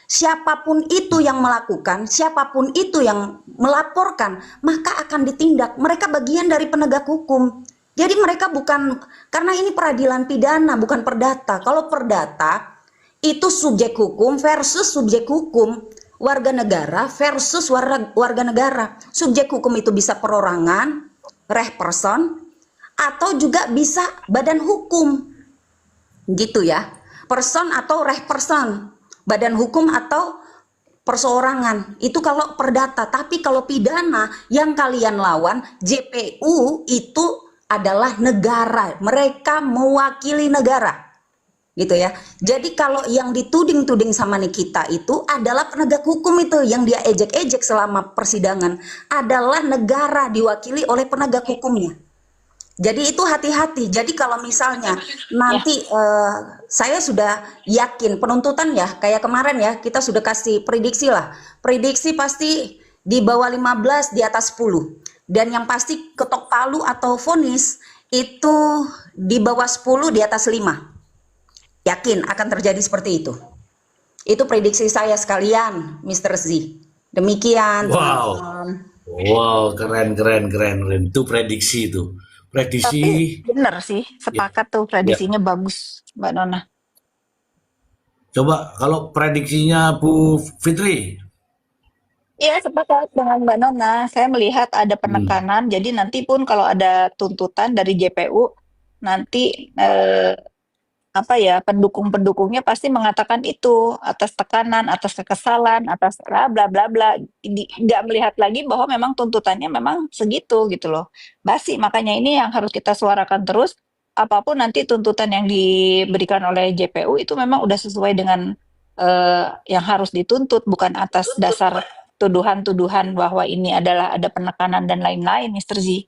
S10: Siapapun itu yang melakukan, siapapun itu yang melaporkan, maka akan ditindak. Mereka bagian dari penegak hukum. Jadi mereka bukan, karena ini peradilan pidana, bukan perdata. Kalau perdata itu subjek hukum versus subjek hukum. Warga negara versus warga negara. Subjek hukum itu bisa perorangan, reh person, atau juga bisa badan hukum. Gitu ya. Person atau reh person. Badan hukum atau perseorangan. Itu kalau perdata. Tapi kalau pidana yang kalian lawan, JPU itu adalah negara. Mereka mewakili negara. gitu ya. Jadi kalau yang dituding-tuding sama Nikita itu adalah penegak hukum, itu yang dia ejek-ejek selama persidangan adalah negara diwakili oleh penegak hukumnya. Jadi itu hati-hati. Jadi kalau misalnya nanti saya sudah yakin penuntutan ya, kayak kemarin ya, kita sudah kasih prediksi lah. Prediksi pasti di bawah 15, di atas 10. Dan yang pasti ketok palu atau vonis itu di bawah 10, di atas 5. Yakin akan terjadi seperti itu. Itu prediksi saya sekalian, Mr. Z. Demikian.
S1: Wow.
S10: teman-teman.
S1: Wow, keren. Itu prediksi itu. Prediksi.
S2: Tapi bener sih,
S1: Ya,
S2: sepakat tuh
S1: ya.
S2: prediksinya bagus, Mbak Nona.
S1: Coba kalau prediksinya Bu Fitri.
S2: Iya, sepakat dengan Mbak Nona. Saya melihat ada
S1: Hmm.
S2: penekanan, jadi nanti pun kalau ada tuntutan dari JPU, nanti pendukung-pendukungnya pasti mengatakan itu atas tekanan, atas kekesalan, atas bla bla bla bla. Nggak melihat lagi bahwa memang tuntutannya memang segitu gitu loh. Basi, makanya ini yang harus kita suarakan terus. Apapun nanti tuntutan yang diberikan oleh JPU itu memang udah sesuai dengan yang harus dituntut, bukan atas dasar tuduhan-tuduhan bahwa ini adalah ada penekanan dan lain-lain, Mr. Z.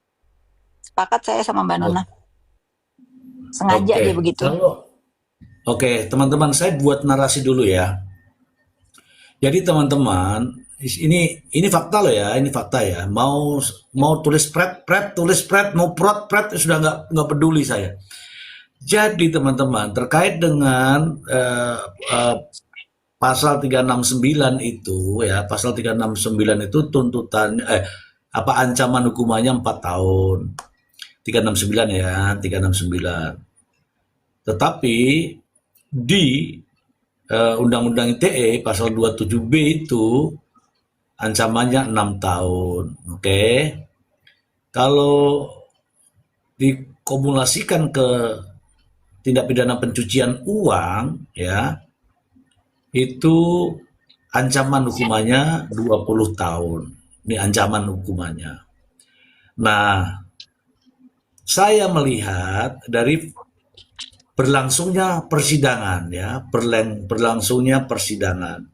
S2: Sepakat saya sama Mbak Nona. Sengaja
S1: Oke,
S2: dia begitu.
S1: Oke, teman-teman, saya buat narasi dulu ya. Jadi teman-teman, ini fakta loh ya, ini fakta ya. Mau tulis pret, tulis pret, mau pret, sudah nggak peduli saya. Jadi teman-teman, terkait dengan pasal 369 itu ya, pasal 369 itu tuntutan ancaman hukumannya 4 tahun. 369 ya, 369. Tetapi di Undang-Undang ITE pasal 27B itu ancamannya 6 tahun. Oke. Kalau dikumulasikan ke tindak pidana pencucian uang ya, itu ancaman hukumannya 20 tahun. Ini ancaman hukumannya. Nah, saya melihat dari berlangsungnya persidangan ya, berlangsungnya persidangan.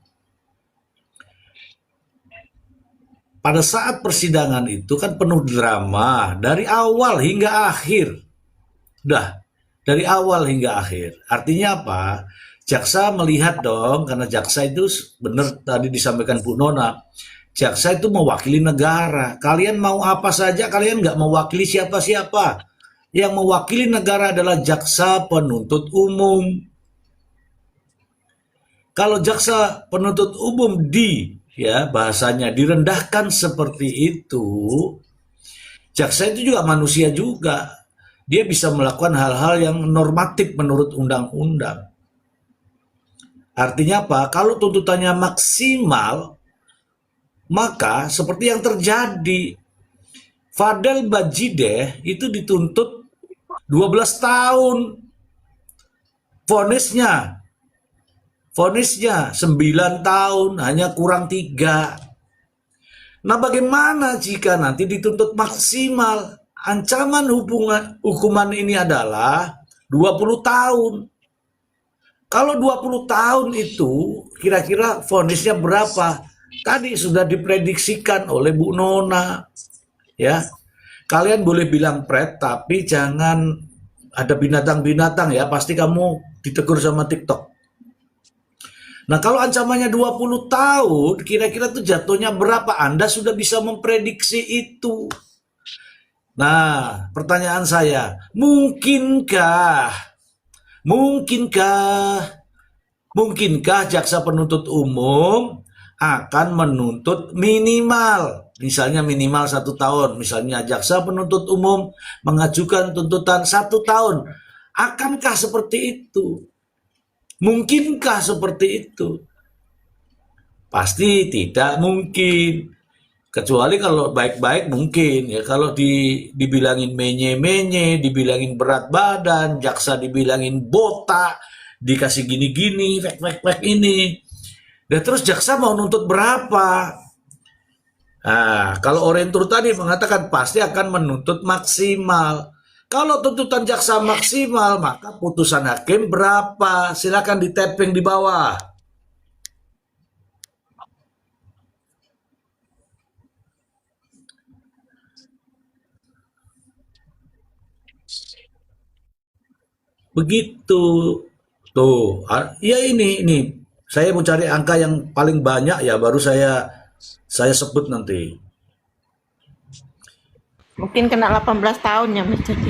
S1: Pada saat persidangan itu kan penuh drama dari awal hingga akhir. Dari awal hingga akhir. Artinya apa? Jaksa melihat dong, karena jaksa itu benar tadi disampaikan Bu Nona, jaksa itu mewakili negara. Kalian mau apa saja, kalian nggak mewakili siapa-siapa. Yang mewakili negara adalah jaksa penuntut umum. Kalau jaksa penuntut umum bahasanya direndahkan seperti itu, jaksa itu juga manusia juga. Dia bisa melakukan hal-hal yang normatif menurut undang-undang. Artinya apa? Kalau tuntutannya maksimal, maka seperti yang terjadi, Fadel Bajideh itu dituntut 12 tahun. Vonisnya 9 tahun, hanya kurang 3. Nah, bagaimana jika nanti dituntut maksimal? Ancaman hukuman ini adalah 20 tahun. Kalau 20 tahun itu kira-kira vonisnya berapa? Tadi sudah diprediksikan oleh Bu Nona. Ya. Kalian boleh bilang pret, tapi jangan ada binatang-binatang ya, pasti kamu ditegur sama TikTok. Nah, kalau ancamannya 20 tahun, kira-kira tuh jatuhnya berapa? Anda sudah bisa memprediksi itu. Nah, pertanyaan saya, mungkinkah jaksa penuntut umum akan menuntut minimal, misalnya minimal 1 tahun, misalnya jaksa penuntut umum mengajukan tuntutan 1 tahun, akankah seperti itu? Mungkinkah seperti itu? Pasti tidak mungkin. Kecuali kalau baik-baik mungkin ya, kalau dibilangin menye-menye, dibilangin berat badan, jaksa dibilangin botak, dikasih gini-gini, fake ini. Dan terus jaksa mau nuntut berapa? Nah, kalau Orentur tadi mengatakan pasti akan menuntut maksimal. Kalau tuntutan jaksa maksimal, maka putusan hakim berapa? Silakan di tapping di bawah. Begitu. Tuh, ya ini. Saya mau cari angka yang paling banyak ya, baru saya sebut nanti.
S5: Mungkin kena 18 tahun ya Mr. J.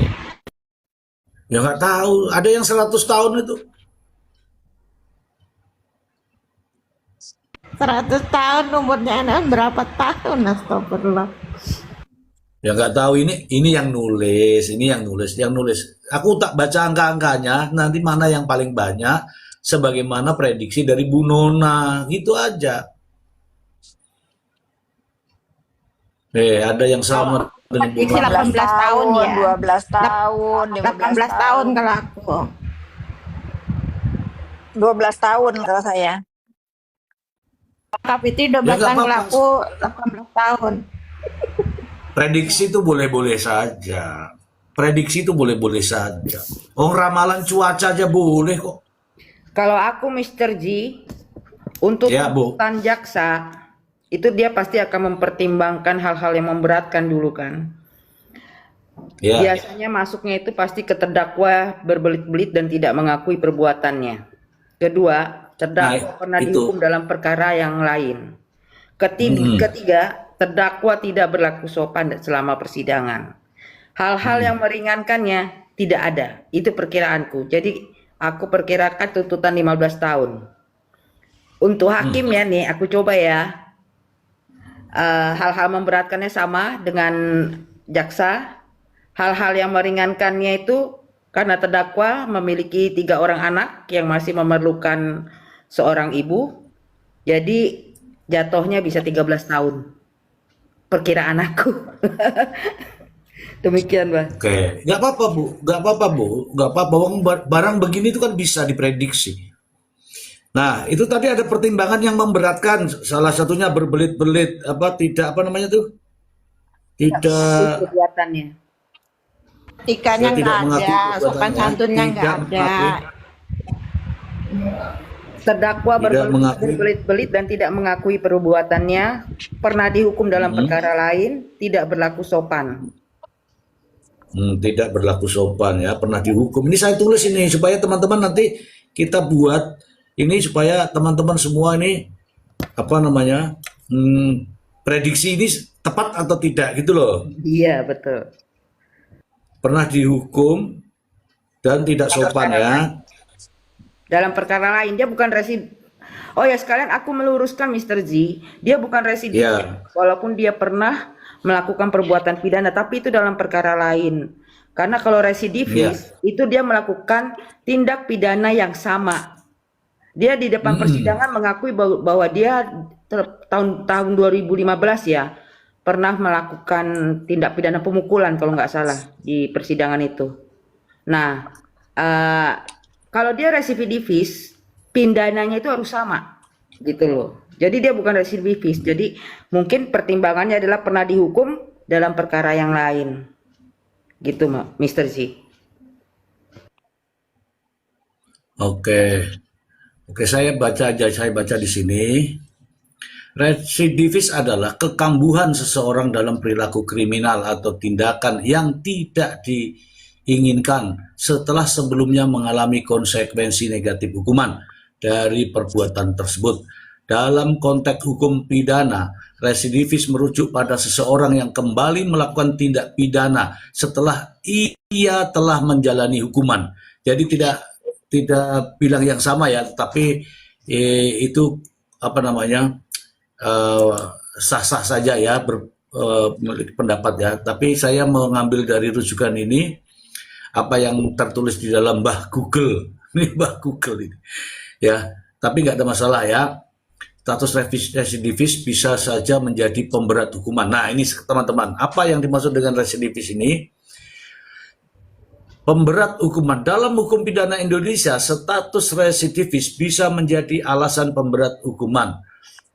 S1: Ya nggak tahu, ada yang 100 tahun itu.
S5: 100 tahun umurnya NM berapa tahun? Astagfirullah.
S1: Ya nggak tahu, ini yang nulis, yang nulis. Aku tak baca angka-angkanya, nanti mana yang paling banyak, sebagaimana prediksi dari Bu Nona, gitu aja. Ada yang sama dengan Bu
S5: Prediksi
S1: Nona.
S5: 18 tahun ya.
S2: 12 tahun,
S5: 18 tahun kalau aku.
S2: 12 tahun kalau saya.
S5: Kak Fitri 12
S1: Ya nggak
S5: tahun kalau
S1: apa-apa.
S5: aku 18 tahun.
S1: Prediksi itu boleh-boleh saja. Prediksi itu boleh-boleh saja. Oh, ramalan cuaca aja boleh kok.
S4: Kalau aku Mr. G, untuk
S1: Ya, Bu.
S4: tuntutan jaksa, itu dia pasti akan mempertimbangkan hal-hal yang memberatkan dulu kan.
S1: Ya.
S4: Biasanya masuknya itu pasti ke terdakwa berbelit-belit dan tidak mengakui perbuatannya. Kedua, terdakwa pernah
S1: itu.
S4: dihukum dalam perkara yang lain. Ketiga, terdakwa tidak berlaku sopan selama persidangan. Hal-hal yang meringankannya tidak ada. Itu perkiraanku. Jadi aku perkirakan tuntutan 15 tahun. Untuk hakim ya nih, aku coba ya. Hal-hal memberatkannya sama dengan jaksa. Hal-hal yang meringankannya itu karena terdakwa memiliki 3 orang anak yang masih memerlukan seorang ibu. Jadi jatuhnya bisa 13 tahun. Perkiraan aku. Demikian, Pak.
S1: Oke, nggak apa-apa Bu, nggak apa-apa. Barang begini itu kan bisa diprediksi. Nah, itu tadi ada pertimbangan yang memberatkan. Salah satunya berbelit-belit, tidak
S4: Perbuatannya.
S5: Etikanya
S1: tidak
S5: nggak
S1: mengakui
S5: ada, sopan
S1: perbuatannya,
S5: santunnya nggak
S1: tidak
S5: ada.
S1: mengakui.
S4: Terdakwa
S1: Tidak mengakui.
S4: berbelit-belit dan tidak mengakui perbuatannya, pernah dihukum dalam perkara lain, tidak berlaku sopan.
S1: Tidak berlaku sopan ya, pernah dihukum. Ini saya tulis ini supaya teman-teman nanti kita buat ini supaya teman-teman semua ini prediksi ini tepat atau tidak gitu loh.
S4: Iya, betul.
S1: Pernah dihukum dan tidak sopan ya.
S4: Dalam perkara lain, dia bukan residivis. Oh ya, sekalian aku meluruskan Mr. Z, dia bukan residivis.
S1: Ya.
S4: Walaupun dia pernah melakukan perbuatan pidana, tapi itu dalam perkara lain. Karena kalau residivis, itu dia melakukan tindak pidana yang sama. Dia di depan persidangan mengakui bahwa dia tahun 2015 ya, pernah melakukan tindak pidana pemukulan kalau nggak salah di persidangan itu. Nah, kalau dia residivis, pindahannya itu harus sama, gitu loh. Jadi dia bukan residivis. Jadi mungkin pertimbangannya adalah pernah dihukum dalam perkara yang lain, gitu, Mr. Z.
S1: Oke, saya baca di sini. Residivis adalah kekambuhan seseorang dalam perilaku kriminal atau tindakan yang tidak diinginkan setelah sebelumnya mengalami konsekuensi negatif hukuman dari perbuatan tersebut. Dalam konteks hukum pidana, residivis merujuk pada seseorang yang kembali melakukan tindak pidana setelah ia telah menjalani hukuman. Jadi tidak bilang yang sama ya, tapi itu sah-sah saja ya memiliki pendapat ya. Tapi saya mengambil dari rujukan ini apa yang tertulis di dalam Mbah Google. Ini Mbah Google ini. Ya, tapi nggak ada masalah ya. Status residivis bisa saja menjadi pemberat hukuman. Nah, ini teman-teman, apa yang dimaksud dengan residivis ini? Pemberat hukuman dalam hukum pidana Indonesia, status residivis bisa menjadi alasan pemberat hukuman,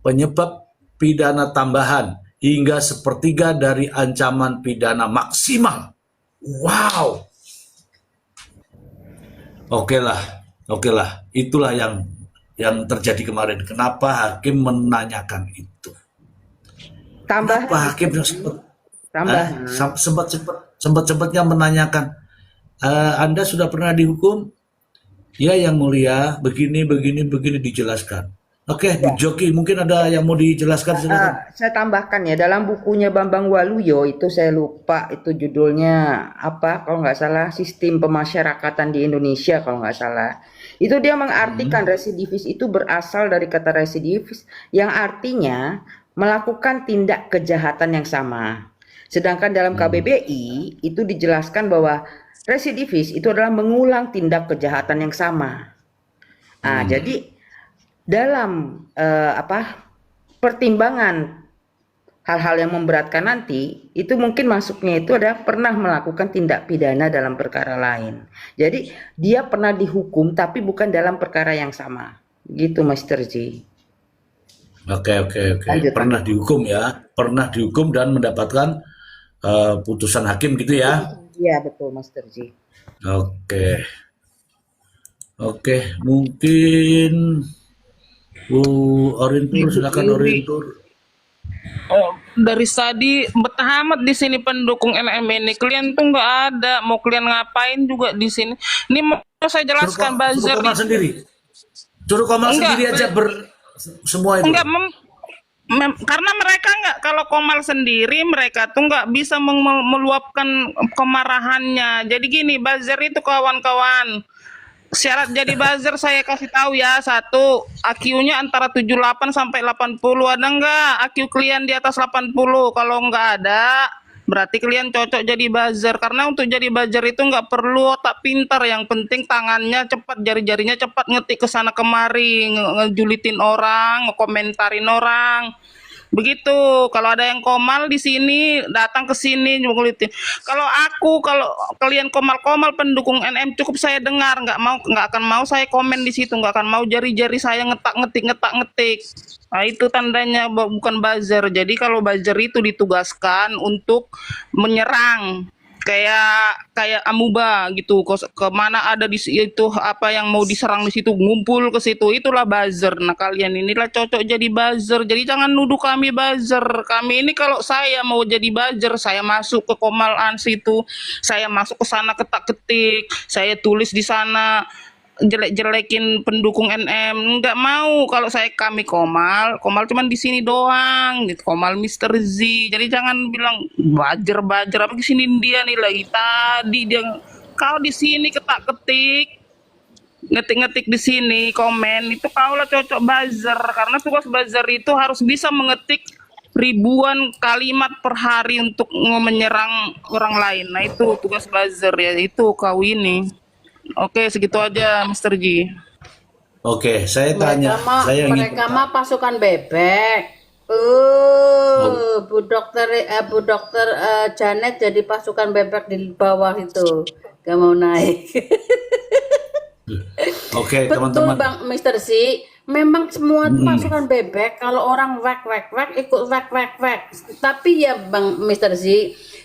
S1: penyebab pidana tambahan hingga 1/3 dari ancaman pidana maksimal. Wow, Oke lah, oke lah. Itulah yang terjadi kemarin. Kenapa hakim menanyakan itu?
S4: Tambah
S1: Kenapa hakim sempat
S4: tambah.
S1: sempatnya menanyakan, Anda sudah pernah dihukum? Ya, yang mulia, begini dijelaskan. Oke, Bu Joki, mungkin ada yang mau dijelaskan, silakan.
S4: Saya tambahkan ya, dalam bukunya Bambang Waluyo itu saya lupa itu judulnya apa, kalau nggak salah Sistem Pemasyarakatan di Indonesia kalau nggak salah. Itu dia mengartikan residivis itu berasal dari kata residivis yang artinya melakukan tindak kejahatan yang sama. Sedangkan dalam KBBI itu dijelaskan bahwa residivis itu adalah mengulang tindak kejahatan yang sama. Jadi dalam pertimbangan hal-hal yang memberatkan nanti itu mungkin masuknya itu adalah pernah melakukan tindak pidana dalam perkara lain. Jadi dia pernah dihukum tapi bukan dalam perkara yang sama. Gitu Master J.
S1: Oke. Pernah dihukum ya, pernah dihukum dan mendapatkan putusan hakim gitu ya.
S4: Iya betul Master J.
S1: Oke, mungkin Bu Orintur, silakan Orintur.
S7: Dari tadi betah amat di sini pendukung NM ini. Kalian tuh nggak ada, mau kalian ngapain juga di sini. Ini mau saya jelaskan buzzer.
S1: Suruh Komal sendiri. Suruh Komal sendiri aja semua itu.
S7: Enggak, karena mereka nggak, kalau Komal sendiri mereka tuh nggak bisa meluapkan kemarahannya. Jadi gini, buzzer itu kawan-kawan. Syarat jadi buzzer saya kasih tahu ya. 1, AQ-nya antara 78 sampai 80. Ada nggak AQ kalian di atas 80? Kalau nggak ada, berarti kalian cocok jadi buzzer. Karena untuk jadi buzzer itu nggak perlu otak pintar. Yang penting tangannya cepat, jari-jarinya cepat ngetik ke sana kemari, ngejulitin orang, ngekomentarin orang. Begitu. Kalau ada yang Komal di sini, datang ke sini ngulitin. Kalau kalian Komal pendukung NM, cukup saya dengar, nggak akan mau saya komen di situ, nggak akan mau jari-jari saya ngetik. Nah, itu tandanya bukan buzzer. Jadi kalau buzzer itu ditugaskan untuk menyerang, kayak amuba gitu, kemana ada di situ apa yang mau diserang di situ, ngumpul ke situ, itulah buzzer. Nah, kalian inilah cocok jadi buzzer. Jadi jangan nuduh kami buzzer. Kami ini kalau saya mau jadi buzzer, saya masuk ke Komalan situ, saya masuk ke sana ketak-ketik, saya tulis di sana jelek-jelekin pendukung NM. Nggak mau. Kalau kami Komal cuman di sini doang gitu, Komal Mr. Z. Jadi jangan bilang bajer apa di sini dia nih lagi tadi dia. Kau di sini ketak-ketik, ngetik-ngetik di sini komen, itu kau lah cocok buzzer. Karena tugas buzzer itu harus bisa mengetik ribuan kalimat per hari untuk menyerang orang lain. Nah, itu tugas buzzer ya, itu kau ini. Oke, segitu aja Mr. G.
S1: Oke, saya tanya.
S3: Mereka mah pasukan bebek. Bu dokter Janet jadi pasukan bebek di bawah itu, gak mau naik.
S1: Oke,
S3: Betul
S1: teman-teman.
S3: Bang Mr. Z, memang semua pasukan bebek. Kalau orang wek ikut wek. Tapi ya Bang Mr. Z,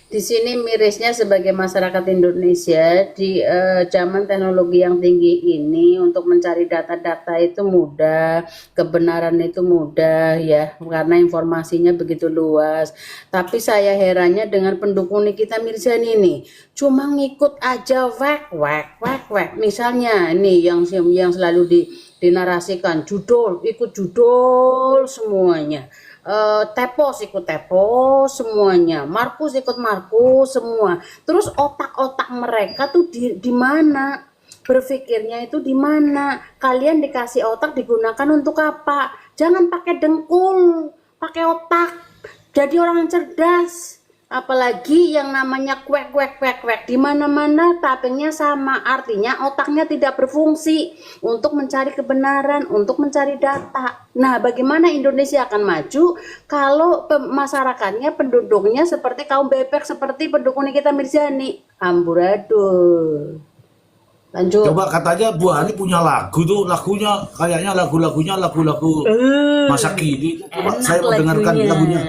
S3: di sini mirisnya sebagai masyarakat Indonesia di zaman teknologi yang tinggi ini, untuk mencari data-data itu mudah, kebenaran itu mudah ya, karena informasinya begitu luas. Tapi saya herannya dengan pendukung Nikita Mirzani ini, cuma ngikut aja wek. Misalnya ini yang selalu dinarasikan judul, ikut judul semuanya. Tepos ikut tepos semuanya, Markus ikut Markus semua. Terus otak-otak mereka tuh di mana? Berpikirnya itu di mana? Kalian dikasih otak digunakan untuk apa? Jangan pakai dengkul, pakai otak. Jadi orang yang cerdas. Apalagi yang namanya kwek. Di mana-mana tappingnya sama, artinya otaknya tidak berfungsi untuk mencari kebenaran, untuk mencari data. Nah, bagaimana Indonesia akan maju kalau masyarakatnya, penduduknya seperti kaum bebek, seperti pendukung Nikita Mirzani? Amburadul. Lanjut.
S1: Coba katanya Bu Ani punya lagu tuh, lagunya kayaknya lagu masa kini. Coba saya mau dengarkan lagunya.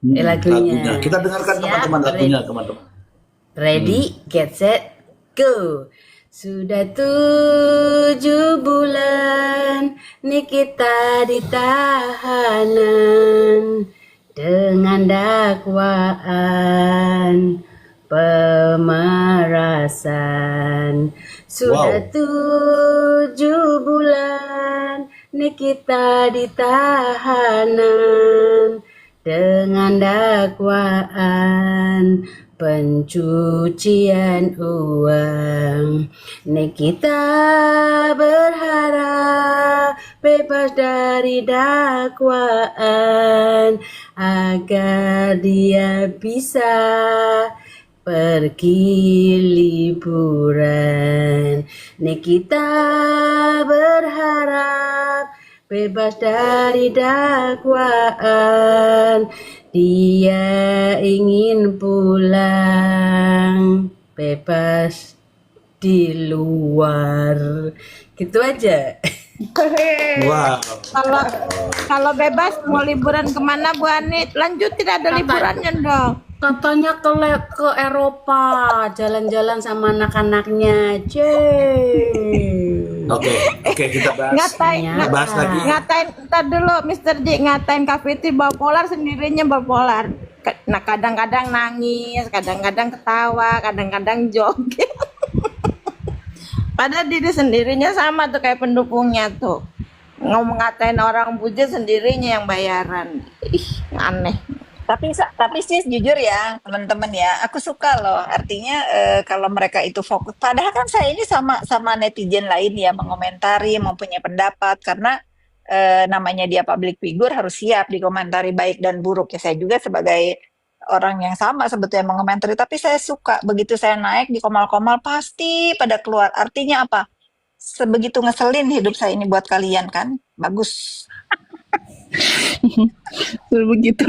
S3: Lagunya.
S1: Kita dengarkan teman-teman lagunya, teman-teman.
S3: Ready, get set, go. Sudah 7 bulan nih kita ditahanan dengan dakwaan pemerasan. Sudah
S1: Wow.
S3: 7 bulan nih kita ditahanan dengan dakwaan pencucian uang. Nih kita berharap bebas dari dakwaan agar dia bisa pergi liburan. Nih kita berharap bebas dari dakwaan, dia ingin pulang bebas di luar. Gitu aja.
S1: Wow.
S5: Kalau kalau bebas mau liburan kemana Bu Ani? Lanjutin, ada liburannya dong.
S3: Katanya ke Eropa, jalan-jalan sama anak-anaknya. Cey.
S1: Oke, kita bahas. Kita bahas lagi.
S5: Ngatain, ntar dulu Mr. J, ngatain Kak Fitri bipolar, sendirinya bipolar. Nah, kadang-kadang nangis, kadang-kadang ketawa, kadang-kadang joget. Padahal diri sendirinya sama tuh kayak pendukungnya tuh. Ngomong ngatain orang puja sendirinya yang bayaran. Ih, aneh.
S2: Tapi sih jujur ya teman-teman ya, aku suka loh. Artinya kalau mereka itu fokus. Padahal kan saya ini sama netizen lain ya mengomentari, mempunyai pendapat karena namanya dia public figure harus siap dikomentari baik dan buruk ya. Saya juga sebagai orang yang sama sebetulnya mengomentari. Tapi saya suka begitu saya naik di komal-komal pasti pada keluar. Artinya apa? Sebegitu ngeselin hidup saya ini buat kalian kan? Bagus.
S7: Begitu.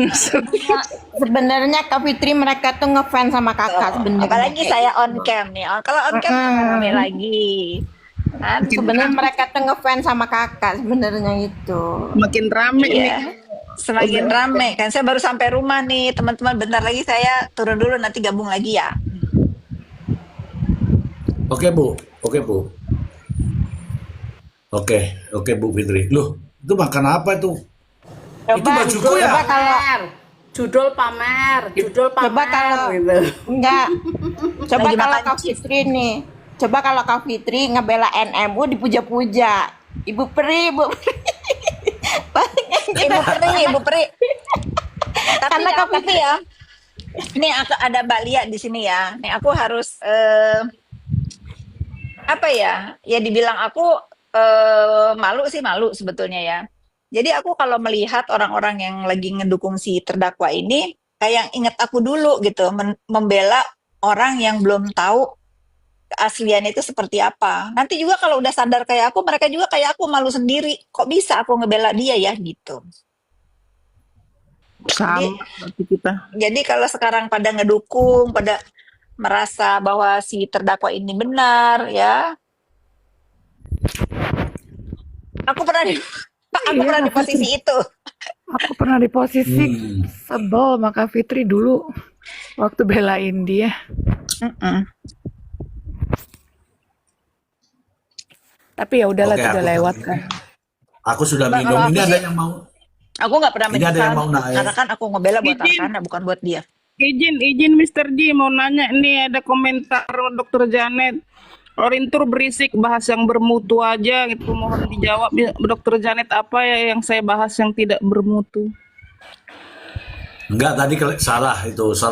S5: Sebenarnya Kak Fitri mereka tuh ngefans sama kakak sebenarnya.
S2: Apalagi saya on cam nih. Kalau on cam rame lagi. Kan?
S5: Sebenarnya mereka tuh ngefans sama kakak sebenarnya itu.
S7: Makin rame nih.
S2: Iya. Semakin rame kan. Saya baru sampai rumah nih teman-teman. Bentar lagi saya turun dulu nanti gabung lagi ya.
S1: Oke Bu. Oke Bu Fitri. Loh, itu makan apa itu? Itu bajuku ya?
S5: Coba kalau
S3: Judul pamer.
S5: Coba kalau
S3: gitu.
S5: enggak. Coba
S2: Lagi
S5: kalau
S2: makan
S5: Kak Fitri nih. Coba kalau Kak Fitri ngebela NMU dipuja-puja. Ibu Peri, Bu.
S2: Ibu Peri.
S5: Karena Kak
S2: Tapi ya, ini aku ada Mbak Lia di sini ya. Nih aku harus apa ya? Ya dibilang aku malu sebetulnya ya. Jadi aku kalau melihat orang-orang yang lagi ngedukung si terdakwa ini, kayak inget aku dulu gitu, membela orang yang belum tahu keasliannya itu seperti apa. Nanti juga kalau udah sadar kayak aku, mereka juga kayak aku malu sendiri. Kok bisa aku ngebela dia ya gitu.
S7: Sama seperti kita.
S2: Jadi kalau sekarang pada ngedukung, pada merasa bahwa si terdakwa ini benar ya. Aku pernah di posisi itu.
S8: Aku pernah di posisi sebel sama Kak Fitri dulu waktu belain dia. Tapi ya udahlah,
S1: Oke,
S8: itu udah
S1: aku-
S8: lewat kan.
S1: Aku sudah
S2: Mbak,
S1: minum.
S2: kalau
S1: Ini
S2: aku
S1: ada
S2: sih-
S1: yang mau.
S2: Aku nggak pernah
S1: Ini ada yang
S2: menyesal
S1: mau naik.
S2: karena kan aku ngebela buat
S7: Izin.
S2: Arkana bukan buat dia.
S7: Izin Mr. J mau nanya, ini ada komentar Dr. Janet. Orintur berisik, bahas yang bermutu aja gitu, mohon dijawab Dr. Janet, apa ya yang saya bahas yang tidak bermutu?
S1: Enggak, tadi salah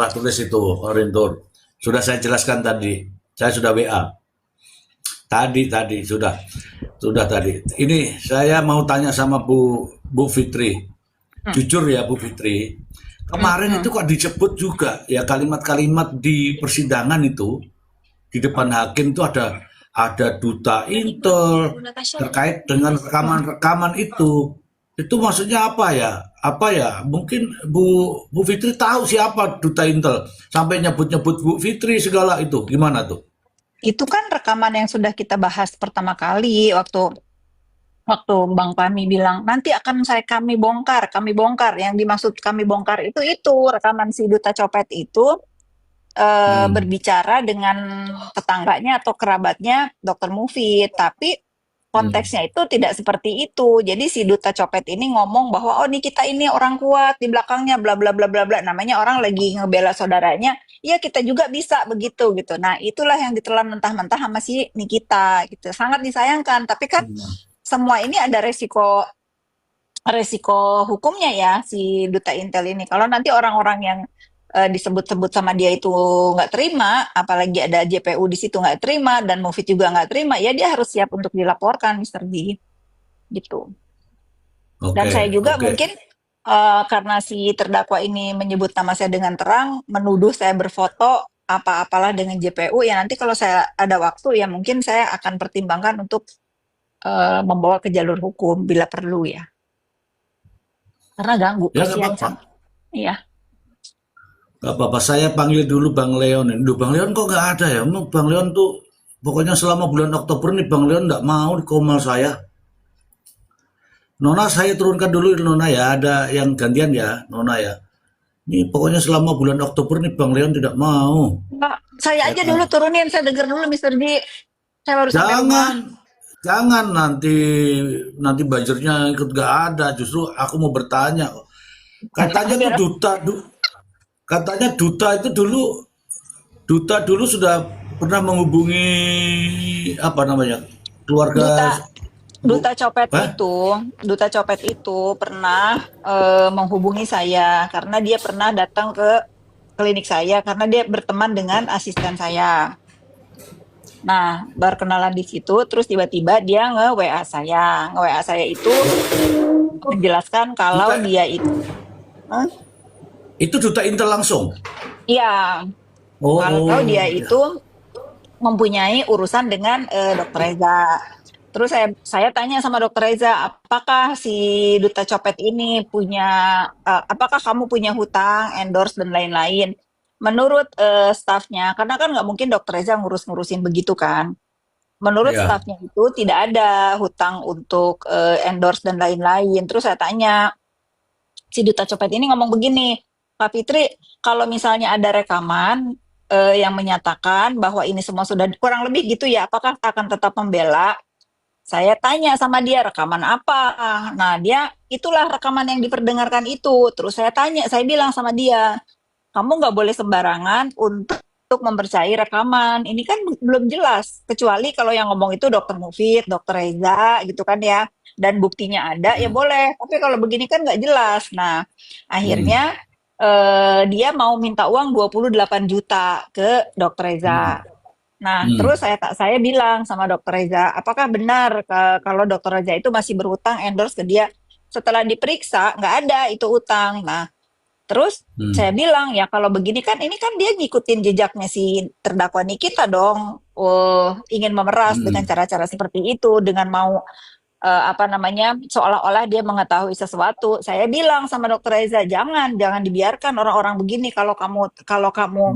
S1: tulis itu Orintur. Sudah saya jelaskan tadi. Saya sudah WA. Tadi sudah tadi. Ini saya mau tanya sama Bu Fitri. Jujur ya Bu Fitri. Kemarin itu kok disebut juga ya kalimat-kalimat di persidangan itu di depan hakim itu ada duta Intel terkait dengan rekaman itu. Itu maksudnya apa ya? Mungkin Bu Fitri tahu siapa duta Intel sampai nyebut-nyebut Bu Fitri segala itu. Gimana tuh?
S2: Itu kan rekaman yang sudah kita bahas pertama kali waktu Bang Fahmi bilang nanti akan kami bongkar. Yang dimaksud kami bongkar itu rekaman si duta copet itu berbicara dengan tetangganya atau kerabatnya Dokter Mufid, tapi konteksnya itu tidak seperti itu. Jadi si duta copet ini ngomong bahwa oh nih kita ini orang kuat di belakangnya bla bla bla bla bla. Namanya orang lagi ngebela saudaranya, ya kita juga bisa begitu gitu. Nah, itulah yang ditelan mentah-mentah sama si Nikita gitu. Sangat disayangkan, tapi kan semua ini ada resiko hukumnya ya si duta intel ini. Kalau nanti orang-orang yang disebut-sebut sama dia itu nggak terima, apalagi ada JPU di situ nggak terima dan Mufid juga nggak terima, ya dia harus siap untuk dilaporkan, Mr. D. Gitu. Dan saya juga mungkin karena si terdakwa ini menyebut nama saya dengan terang, menuduh saya berfoto apa-apalah dengan JPU, ya nanti kalau saya ada waktu ya mungkin saya akan pertimbangkan untuk membawa ke jalur hukum bila perlu ya. Karena ganggu,
S1: Ya nggak
S2: kasihan
S1: apa-apa.
S2: Iya.
S1: Gak apa-apa, saya panggil dulu Bang Leon. Duh, Bang Leon kok nggak ada ya? Emang Bang Leon tuh pokoknya selama bulan Oktober nih Bang Leon nggak mau di komal saya. Nona saya turunkan dulu Nona ya, ada yang gantian ya Nona ya. Ini pokoknya selama bulan Oktober nih Bang Leon tidak mau.
S2: Mbak, saya aja dulu turunin, saya denger dulu Mr. D. Saya baru sampai rumah.
S1: Jangan, jangan nanti buzzernya ikut gak ada. Justru aku mau bertanya. Katanya tuh katanya duta dulu sudah pernah menghubungi apa namanya keluarga.
S2: Duta copet itu pernah menghubungi saya karena dia pernah datang ke klinik saya karena dia berteman dengan asisten saya. Nah, berkenalan di situ, terus tiba-tiba dia nge-WA saya. Nge-WA saya itu menjelaskan kalau
S1: Duta-
S2: dia itu,
S1: Itu duta intel langsung.
S2: iya, kalau dia itu mempunyai urusan dengan Dokter Reza. Terus saya tanya sama Dokter Reza, apakah si duta copet ini punya, apakah kamu punya hutang, endorse dan lain-lain? Menurut stafnya, karena kan nggak mungkin Dokter Reza ngurus-ngurusin begitu kan. Menurut
S1: Iya.
S2: stafnya itu tidak ada hutang untuk endorse dan lain-lain. Terus saya tanya, si duta copet ini ngomong begini, Kak Fitri, kalau misalnya ada rekaman yang menyatakan bahwa ini semua sudah kurang lebih gitu ya, apakah akan tetap membela? Saya tanya sama dia rekaman apa? Nah dia itulah rekaman yang diperdengarkan itu. Terus saya tanya, saya bilang sama dia, kamu nggak boleh sembarangan untuk mempercayai rekaman. Ini kan belum jelas, kecuali kalau yang ngomong itu Dokter Mufid, Dokter Reza gitu kan ya. Dan buktinya ada ya boleh. Tapi kalau begini kan nggak jelas. Nah akhirnya dia mau minta uang 28 juta ke Dokter Reza. Nah, terus saya bilang sama Dokter Reza, apakah benar kalau Dokter Reza itu masih berhutang endorse ke dia? Setelah diperiksa, nggak ada itu utang. Nah, terus saya bilang, ya kalau begini kan, ini kan dia ngikutin jejaknya si terdakwa Nikita dong. Ingin memeras dengan cara-cara seperti itu, dengan mau apa namanya, seolah-olah dia mengetahui sesuatu. Saya bilang sama Dokter Reza, jangan dibiarkan orang-orang begini. Kalau kamu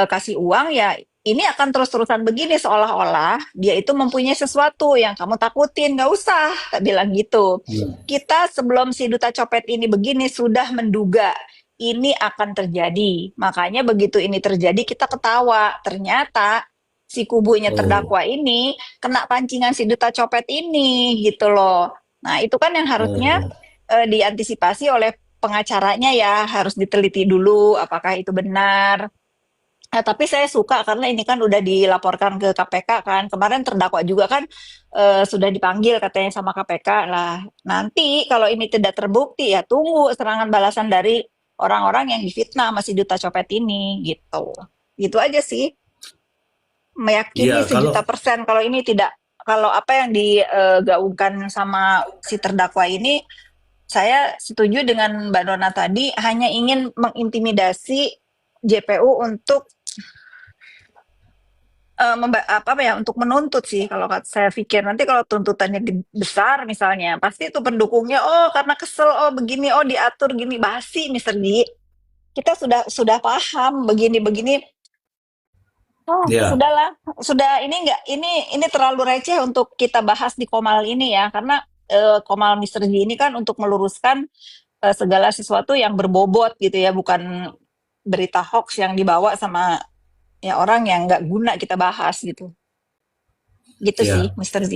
S2: kasih uang ya ini akan terus-terusan begini seolah-olah dia itu mempunyai sesuatu yang kamu takutin, nggak usah, tak bilang gitu. Kita sebelum si duta copet ini begini sudah menduga ini akan terjadi. Makanya begitu ini terjadi kita ketawa. Ternyata si kubunya terdakwa ini kena pancingan si duta copet ini gitu loh. Nah itu kan yang harusnya diantisipasi oleh pengacaranya ya, harus diteliti dulu apakah itu benar. Nah, tapi saya suka karena ini kan udah dilaporkan ke KPK kan. Kemarin terdakwa juga kan sudah dipanggil katanya sama KPK. Lah, nanti kalau ini tidak terbukti ya tunggu serangan balasan dari orang-orang yang difitnah masih duta copet ini gitu. Gitu aja sih. Meyakini sejuta persen kalau ini tidak, kalau apa yang digaungkan sama si terdakwa ini, saya setuju dengan Mbak Nona tadi, hanya ingin mengintimidasi JPU untuk untuk menuntut sih. Kalau saya pikir nanti kalau tuntutannya besar misalnya, pasti itu pendukungnya karena kesel, begini, diatur gini, basi Mr. D. Kita sudah paham begini. Sudahlah, ini terlalu receh untuk kita bahas di Komal ini ya, karena Komal Mr. D ini kan untuk meluruskan segala sesuatu yang berbobot gitu ya, bukan berita hoax yang dibawa sama ya orang yang nggak guna kita bahas gitu. Gitu sih,
S1: Ya,
S2: Mr. Z.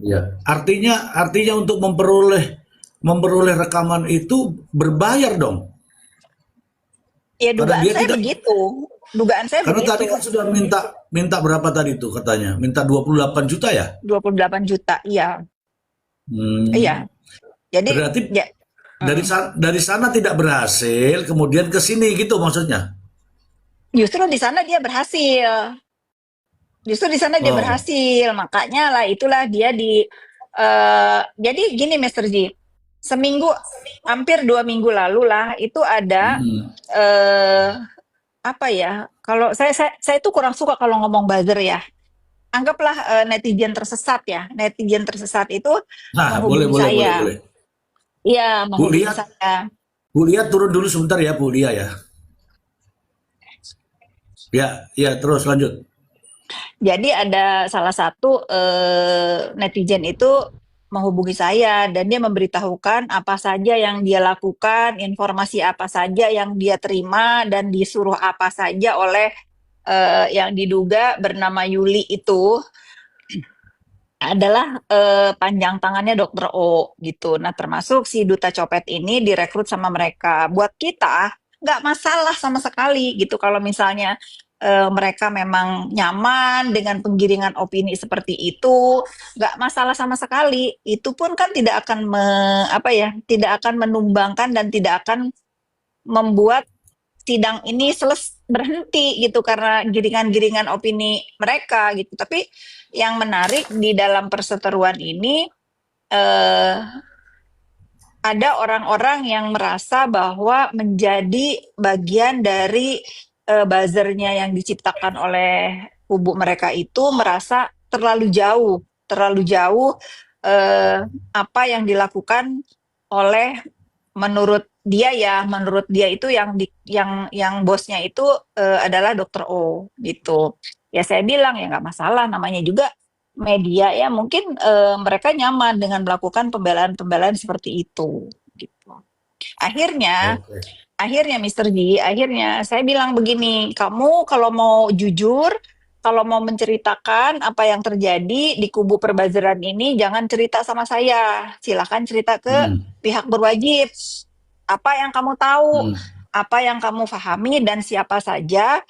S1: ya. Artinya untuk memperoleh rekaman itu berbayar dong.
S2: Ya
S1: Karena
S2: dugaan
S1: dia
S2: saya
S1: tidak
S2: begitu. Dugaan saya
S1: karena
S2: begitu.
S1: tadi kan sudah minta berapa tadi tuh katanya? Minta 28 juta ya?
S2: 28 juta, iya.
S1: Hmm.
S2: Iya. Jadi
S1: Berarti
S2: ya
S1: dari sana tidak berhasil, kemudian ke sini gitu maksudnya.
S2: justru di sana dia berhasil. Justru di sana dia
S1: Oh.
S2: berhasil. Makanya lah itulah dia jadi gini Mr. Ji. Hampir 2 minggu lalu lah itu ada
S1: Hmm.
S2: eh apa ya? Kalau saya itu kurang suka kalau ngomong buzzer ya. Anggaplah netizen tersesat ya. Netizen tersesat itu
S1: Nah, boleh,
S2: menghubungi
S1: boleh, boleh,
S2: saya.
S1: boleh.
S2: Iya,
S1: Bu
S2: menghubungi
S1: lihat,
S2: saya.
S1: Bu lihat turun dulu sebentar ya, Bu Lia ya. Ya, terus lanjut.
S2: Jadi ada salah satu netizen itu menghubungi saya dan dia memberitahukan apa saja yang dia lakukan, informasi apa saja yang dia terima dan disuruh apa saja oleh yang diduga bernama Yuli itu adalah panjang tangannya Dokter O gitu. Nah, termasuk si duta copet ini direkrut sama mereka. Buat kita nggak masalah sama sekali gitu kalau misalnya mereka memang nyaman dengan penggiringan opini seperti itu, nggak masalah sama sekali. Itu pun kan tidak akan tidak akan menumbangkan dan tidak akan membuat sidang ini berhenti gitu karena giringan-giringan opini mereka gitu. Tapi yang menarik di dalam perseteruan ini eh, ada orang-orang yang merasa bahwa menjadi bagian dari buzzernya yang diciptakan oleh kubu mereka itu merasa terlalu jauh apa yang dilakukan oleh menurut dia itu yang bosnya itu adalah Dokter O gitu. Ya saya bilang ya nggak masalah, namanya juga media ya mungkin mereka nyaman dengan melakukan pembelaan-pembelaan seperti itu gitu. Akhirnya
S1: Oke.
S2: Mr. G, akhirnya saya bilang begini, kamu kalau mau jujur, kalau mau menceritakan apa yang terjadi di kubu perbazeran ini, jangan cerita sama saya. Silakan cerita ke
S1: Hmm.
S2: pihak berwajib. Apa yang kamu tahu,
S1: Hmm.
S2: apa yang kamu pahami, dan siapa saja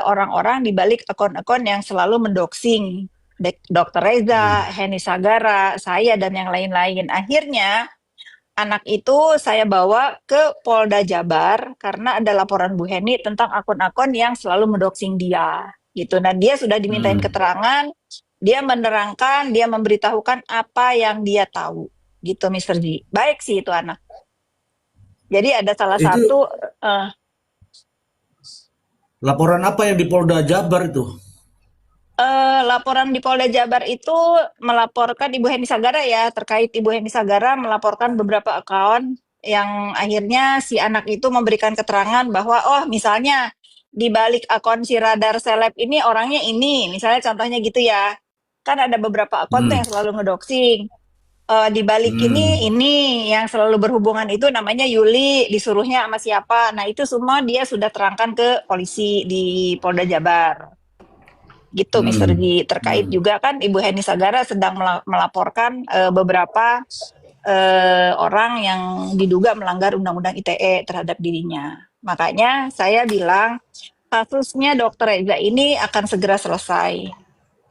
S2: orang-orang di balik akun-akun yang selalu mendoxing Dr. Reza, Heni Sagara, saya, dan yang lain-lain. Akhirnya anak itu saya bawa ke Polda Jabar karena ada laporan Bu Heni tentang akun-akun yang selalu mendoxing dia. Gitu. Nah, dia sudah dimintain
S1: Hmm.
S2: keterangan, dia menerangkan, dia memberitahukan apa yang dia tahu. Gitu, Mr. G. Baik sih itu anak. Jadi ada salah
S1: Itu
S2: satu
S1: laporan apa yang di Polda Jabar itu?
S2: laporan di Polda Jabar itu melaporkan Ibu Heni Sagara ya, terkait Ibu Heni Sagara melaporkan beberapa akun yang akhirnya si anak itu memberikan keterangan bahwa oh misalnya di balik akun si Radar Seleb ini orangnya ini, misalnya contohnya gitu ya. Kan ada beberapa akun tuh yang selalu ngedoxing. Di balik ini yang selalu berhubungan itu namanya Yuli, disuruhnya sama siapa. Nah, itu semua dia sudah terangkan ke polisi di Polda Jabar. Gitu Mr. G. Terkait juga kan Ibu Heni Sagara sedang melaporkan beberapa orang yang diduga melanggar Undang-Undang ITE terhadap dirinya. Makanya saya bilang kasusnya Dr. Reza ini akan segera selesai.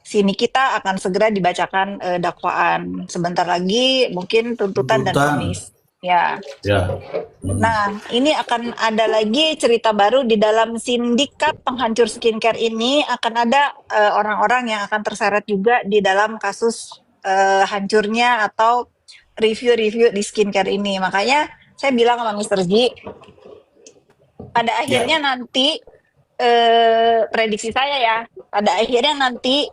S2: Sini kita akan segera dibacakan dakwaan. Sebentar lagi mungkin tuntutan dan vonis. Ya. Nah, ini akan ada lagi cerita baru di dalam sindikat penghancur skincare ini akan ada orang-orang yang akan terseret juga di dalam kasus hancurnya atau review-review di skincare ini. Makanya saya bilang sama Mr. G, pada akhirnya nanti prediksi saya ya, pada akhirnya nanti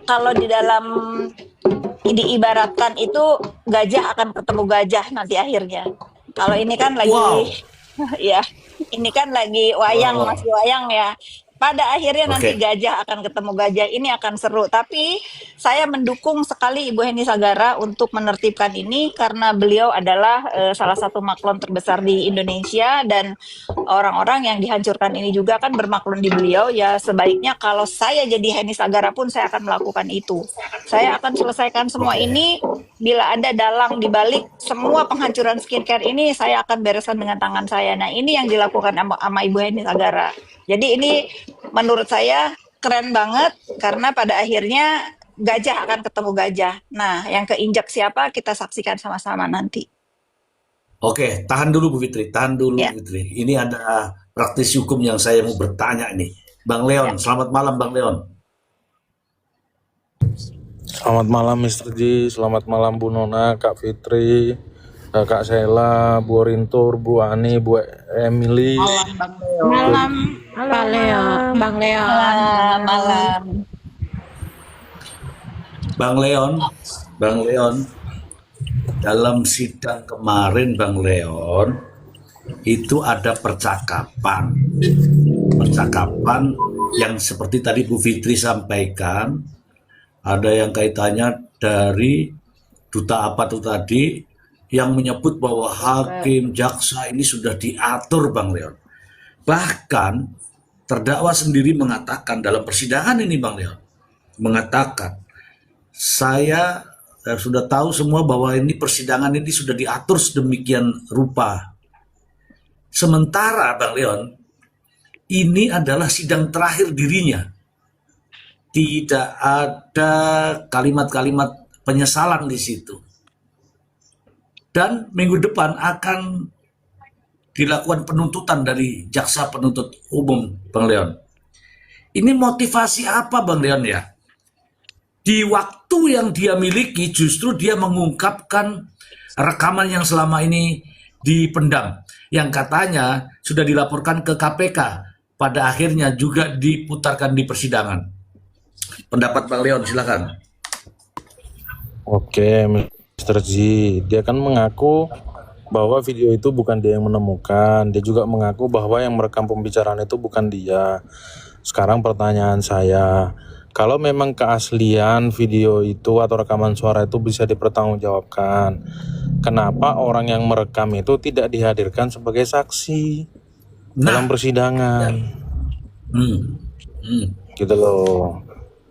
S2: kalau di dalam diibaratkan itu gajah akan ketemu gajah nanti akhirnya. Kalau ini kan lagi ya, ini kan lagi wayang, masih wayang ya. Pada akhirnya nanti
S1: Oke.
S2: gajah akan ketemu gajah, ini akan seru. Tapi saya mendukung sekali Ibu Heni Sagara untuk menertibkan ini karena beliau adalah salah satu maklon terbesar di Indonesia, dan orang-orang yang dihancurkan ini juga kan bermaklon di beliau. Ya sebaiknya kalau saya jadi Heni Sagara pun saya akan melakukan itu. Saya akan selesaikan semua
S1: Oke.
S2: ini. Bila ada dalang di balik semua penghancuran skincare ini, saya akan bereskan dengan tangan saya. Nah, ini yang dilakukan sama Ibu Heni Sagara. Jadi ini menurut saya keren banget karena pada akhirnya gajah akan ketemu gajah. Nah, yang keinjak siapa kita saksikan sama-sama nanti.
S1: Oke, tahan dulu Bu Fitri, tahan dulu
S2: Ya,
S1: Bu Fitri. Ini ada praktisi hukum yang saya mau bertanya nih. Bang
S2: ya.
S1: Leon, selamat malam Bang Leon.
S11: Selamat malam Mr. Ji, selamat malam Bu Nona, Kak Fitri, Kak Sela, Bu Rintur, Bu Ani, Bu Emily.
S3: Malam Bang Leo.
S5: Malam,
S6: Halo,
S5: Pak Leo,
S6: malam.
S5: Bang Leo.
S2: Malam.
S1: Bang Leon, Bang Leon, dalam sidang kemarin Bang Leon, itu ada percakapan yang seperti tadi Bu Fitri sampaikan, ada yang kaitannya dari duta apa tuh tadi, yang menyebut bahwa hakim, jaksa ini sudah diatur Bang Leon. Bahkan terdakwa sendiri mengatakan dalam persidangan ini Bang Leon, mengatakan saya sudah tahu semua bahwa ini persidangan ini sudah diatur sedemikian rupa. Sementara Bang Leon, ini adalah sidang terakhir dirinya. Tidak ada kalimat-kalimat penyesalan di situ. Dan minggu depan akan dilakukan penuntutan dari jaksa penuntut umum Bang Leon. Ini motivasi apa Bang Leon ya? Di waktu yang dia miliki justru dia mengungkapkan rekaman yang selama ini dipendam, yang katanya sudah dilaporkan ke KPK, pada akhirnya juga diputarkan di persidangan. Pendapat Bang Leon, silakan.
S11: Oke, Mr. Ji, dia kan mengaku bahwa video itu bukan dia yang menemukan. Dia juga mengaku bahwa yang merekam pembicaraan itu bukan dia. Sekarang pertanyaan saya, kalau memang keaslian video itu atau rekaman suara itu bisa dipertanggungjawabkan, kenapa orang yang merekam itu tidak dihadirkan sebagai saksi dalam
S1: Nah,
S11: persidangan?
S1: hmm, hmm,
S11: Gitu loh.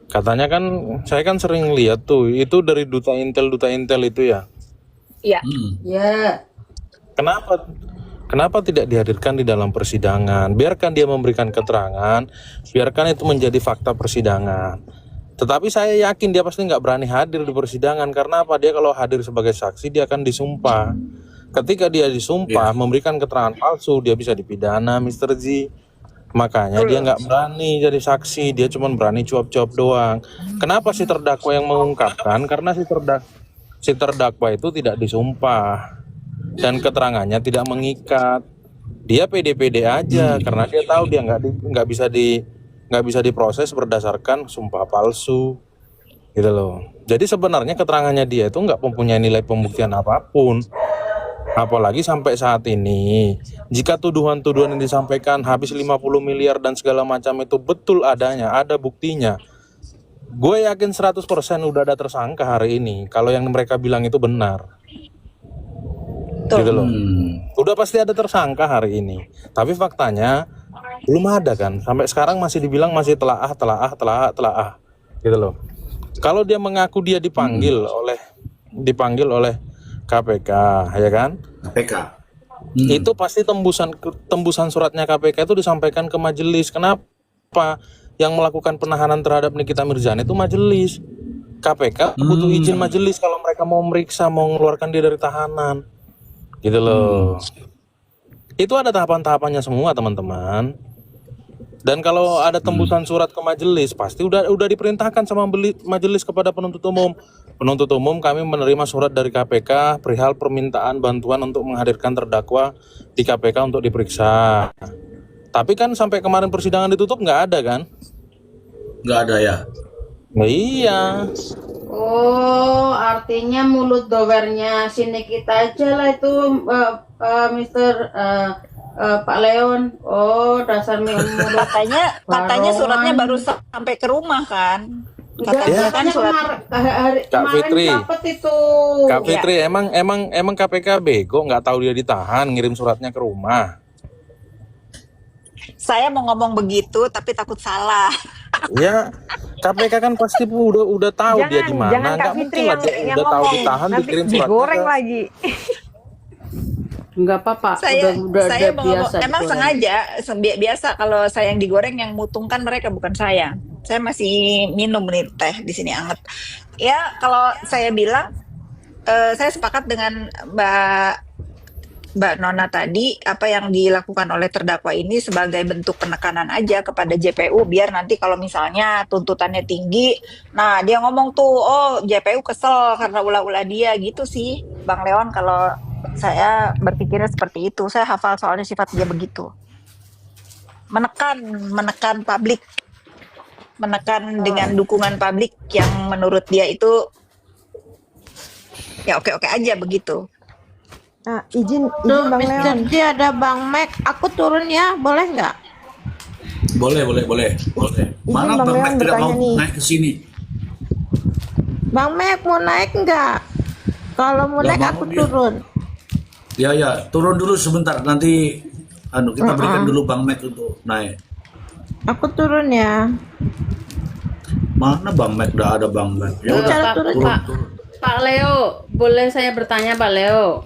S11: Katanya kan, saya kan sering lihat tuh, itu dari duta intel itu ya.
S2: Ya.
S1: hmm.
S3: Ya.
S11: Kenapa tidak dihadirkan di dalam persidangan? Biarkan dia memberikan keterangan, biarkan itu menjadi fakta persidangan. Tetapi saya yakin dia pasti nggak berani hadir di persidangan. Karena apa? Dia kalau hadir sebagai saksi, dia akan disumpah. Ketika dia disumpah, memberikan keterangan palsu, dia bisa dipidana, Mr. Ji. Makanya dia nggak berani jadi saksi, dia cuma berani cuap-cuap doang. Kenapa si terdakwa yang mengungkapkan? Karena si terdakwa itu tidak disumpah dan keterangannya tidak mengikat. Dia pede-pede aja karena dia tahu dia nggak bisa diproses berdasarkan sumpah palsu, gitu loh. Jadi sebenarnya keterangannya dia itu nggak mempunyai nilai pembuktian apapun. Apalagi sampai saat ini, jika tuduhan-tuduhan yang disampaikan habis 50 miliar dan segala macam itu betul adanya, ada buktinya, gue yakin 100% udah ada tersangka hari ini kalau yang mereka bilang itu benar. Gitu loh. Udah pasti ada tersangka hari ini. Tapi faktanya belum ada kan. Sampai sekarang masih dibilang masih telaah. Gitu loh. Kalau dia mengaku dia dipanggil oleh KPK, ya kan?
S1: KPK.
S11: Itu pasti tembusan suratnya KPK itu disampaikan ke majelis. Kenapa? Yang melakukan penahanan terhadap Nikita Mirzani itu majelis. KPK butuh izin majelis kalau mereka mau meriksa, mau mengeluarkan dia dari tahanan. Gitu loh. Itu ada tahapan-tahapannya semua, teman-teman. Dan kalau ada tembusan surat ke majelis, pasti udah diperintahkan sama majelis kepada penuntut umum. Penuntut umum, kami menerima surat dari KPK perihal permintaan bantuan untuk menghadirkan terdakwa di KPK untuk diperiksa. Tapi kan sampai kemarin persidangan ditutup nggak ada kan?
S1: Nggak ada ya?
S11: Nah, iya.
S3: Oh, artinya mulut dowernya si Nikita aja lah itu, Mr. Pak Leon. Oh, dasar muda
S2: Katanya suratnya
S3: barongan.
S2: baru sampai ke rumah kan?
S3: Enggak,
S2: Katanya kan
S3: katanya
S2: surat.
S11: Kak
S3: kemarin
S11: Fitri,
S3: dapat itu.
S11: Kak
S2: Ya,
S11: Fitri, emang KPK bego nggak tahu dia ditahan, ngirim suratnya ke rumah.
S2: saya mau ngomong begitu tapi takut salah.
S11: Ya, KPK kan pasti udah tahu dia di mana.
S5: Jangan Kak
S11: Nggak mungkin
S5: Fitri
S11: lah
S5: yang
S11: dia udah tahu
S5: ngomong,
S11: ditahan
S5: nanti
S11: dikirim suratnya
S5: digoreng
S11: ke.
S5: lagi.
S3: Enggak apa-apa,
S2: Saya
S3: udah
S2: saya mau ngomong,
S3: biasa
S2: emang
S3: digoreng.
S2: sengaja biasa kalau saya yang digoreng yang mutungkan mereka bukan saya. Saya masih minum nih teh di sini anget. Ya kalau saya bilang saya sepakat dengan Mbak Nona tadi apa yang dilakukan oleh terdakwa ini sebagai bentuk penekanan aja kepada JPU biar nanti kalau misalnya tuntutannya tinggi, nah dia ngomong tuh, oh JPU kesel karena ulah-ulah dia gitu sih, Bang Leon. Kalau saya berpikirnya seperti itu, saya hafal soalnya sifat dia begitu, menekan publik, menekan dengan dukungan publik yang menurut dia itu ya oke-oke aja begitu.
S5: Nah, izin
S3: Tuh,
S5: Bang
S3: Mister
S5: Leon. Jadi ada Bang Mac, aku turun ya, boleh nggak?
S1: Boleh. Mana
S5: Bang
S1: Bang
S5: Leon
S1: Mac tidak mau
S5: bertanya nih.
S1: naik ke sini?
S5: Bang Mac mau naik nggak? Kalau mau
S1: Nggak
S5: naik
S1: mau
S5: aku
S1: dia.
S5: turun.
S1: Ya, turun dulu sebentar. Nanti kita berikan dulu Bang Mac untuk naik.
S5: Aku turun ya.
S1: Mana Bang Mac? Udah ada Bang Mac. Ya udah,
S5: Cara turun.
S3: Pak Leo, boleh saya bertanya Pak Leo?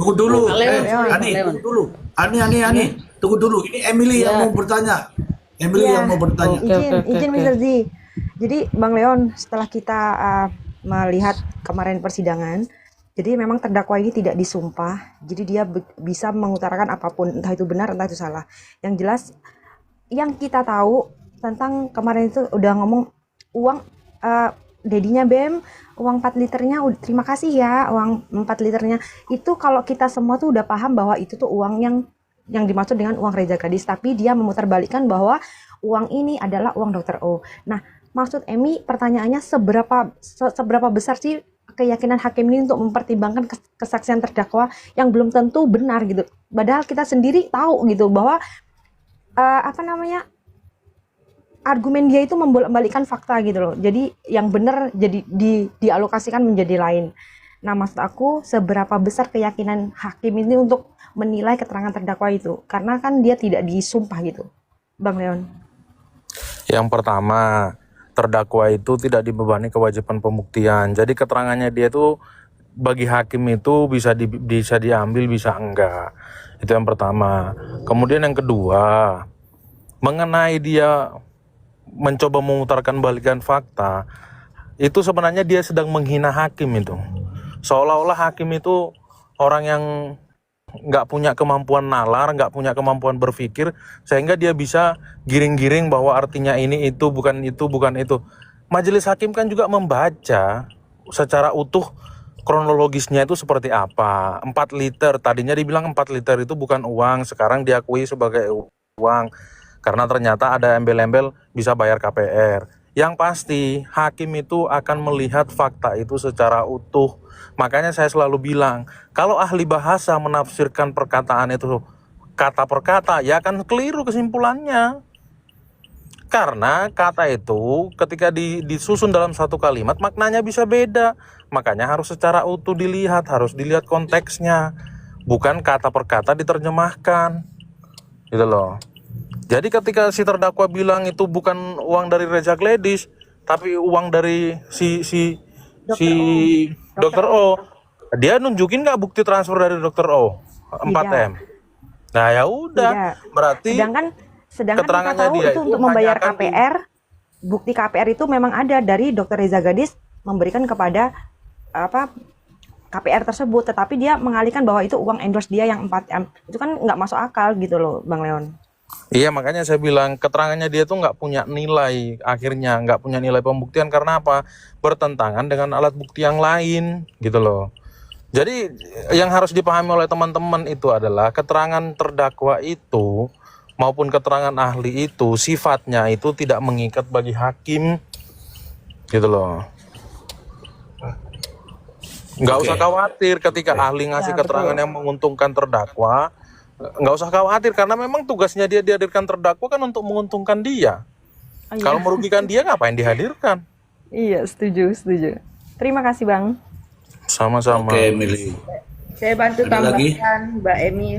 S1: tunggu dulu.
S3: Pak Leon,
S1: Ani,
S3: Pak Leon.
S1: tunggu dulu. Ani, tunggu dulu. Ini Emily yang mau bertanya. Emily
S5: Iya.
S1: yang mau bertanya.
S5: Izin Mr. Z. Jadi Bang Leon, setelah kita melihat kemarin persidangan, jadi memang terdakwa ini tidak disumpah, jadi dia bisa mengutarakan apapun, entah itu benar, entah itu salah. Yang jelas, yang kita tahu tentang kemarin itu udah ngomong uang dedinya BEM, uang 4 liternya, terima kasih ya, uang 4 liternya. Itu kalau kita semua tuh udah paham bahwa itu tuh uang yang dimaksud dengan uang Reza Gadis, tapi dia memutarbalikkan bahwa uang ini adalah uang Dr. O. Nah, maksud Emi pertanyaannya seberapa besar sih keyakinan hakim ini untuk mempertimbangkan kesaksian terdakwa yang belum tentu benar gitu. Padahal kita sendiri tahu gitu bahwa argumen dia itu membolak-balikkan fakta gitu loh. Jadi yang benar jadi dialokasikan menjadi lain. Nah, maksud aku seberapa besar keyakinan hakim ini untuk menilai keterangan terdakwa itu, karena kan dia tidak disumpah gitu, Bang Leon.
S11: Yang pertama, terdakwa itu tidak dibebani kewajiban pembuktian. Jadi keterangannya dia itu bagi hakim itu bisa diambil, bisa enggak. Itu yang pertama. Kemudian yang kedua, mengenai dia mencoba memutarkan balikan fakta, itu sebenarnya dia sedang menghina hakim itu. Seolah-olah hakim itu orang yang nggak punya kemampuan nalar, nggak punya kemampuan berpikir, sehingga dia bisa giring-giring bahwa artinya ini itu, bukan itu, bukan itu. Majelis hakim kan juga membaca secara utuh kronologisnya itu seperti apa. 4 liter, tadinya dibilang 4 liter itu bukan uang, sekarang diakui sebagai uang. Karena ternyata ada embel-embel bisa bayar KPR. Yang pasti hakim itu akan melihat fakta itu secara utuh. Makanya saya selalu bilang, kalau ahli bahasa menafsirkan perkataan itu kata per kata, ya akan keliru kesimpulannya. Karena kata itu ketika disusun dalam satu kalimat, maknanya bisa beda. Makanya harus secara utuh dilihat, harus dilihat konteksnya. Bukan kata per kata diterjemahkan. Gitu loh. Jadi ketika si terdakwa bilang itu bukan uang dari Reza Gladys, tapi uang dari si Dr. O, dia nunjukin nggak bukti transfer dari Dr. O 4M? Nah ya udah, berarti
S5: Sedangkan kita
S11: keterangannya
S5: tahu
S11: dia
S5: itu
S11: itu
S5: untuk membayar
S11: hanya akan
S5: KPR, bukti KPR itu memang ada dari Dr. Reza Gadis memberikan kepada KPR tersebut, tetapi dia mengalihkan bahwa itu uang endorse dia yang 4M. Itu kan nggak masuk akal gitu loh, Bang Leon.
S11: Iya, makanya saya bilang keterangannya dia tuh nggak punya nilai, akhirnya nggak punya nilai pembuktian. Karena apa? Bertentangan dengan alat bukti yang lain gitu loh. Jadi yang harus dipahami oleh teman-teman itu adalah keterangan terdakwa itu maupun keterangan ahli itu sifatnya itu tidak mengikat bagi hakim gitu loh. Nggak usah khawatir ketika ahli ngasih keterangan yang menguntungkan terdakwa, nggak usah khawatir karena memang tugasnya dia dihadirkan terdakwa kan untuk menguntungkan dia.
S12: Oh, iya.
S11: Kalau merugikan dia ngapain dihadirkan?
S12: Iya, setuju. Terima kasih, Bang.
S11: Sama-sama.
S1: Oke, Mili.
S4: Saya bantu
S1: Ada lagi?
S4: tambahkan, Mbak Emi.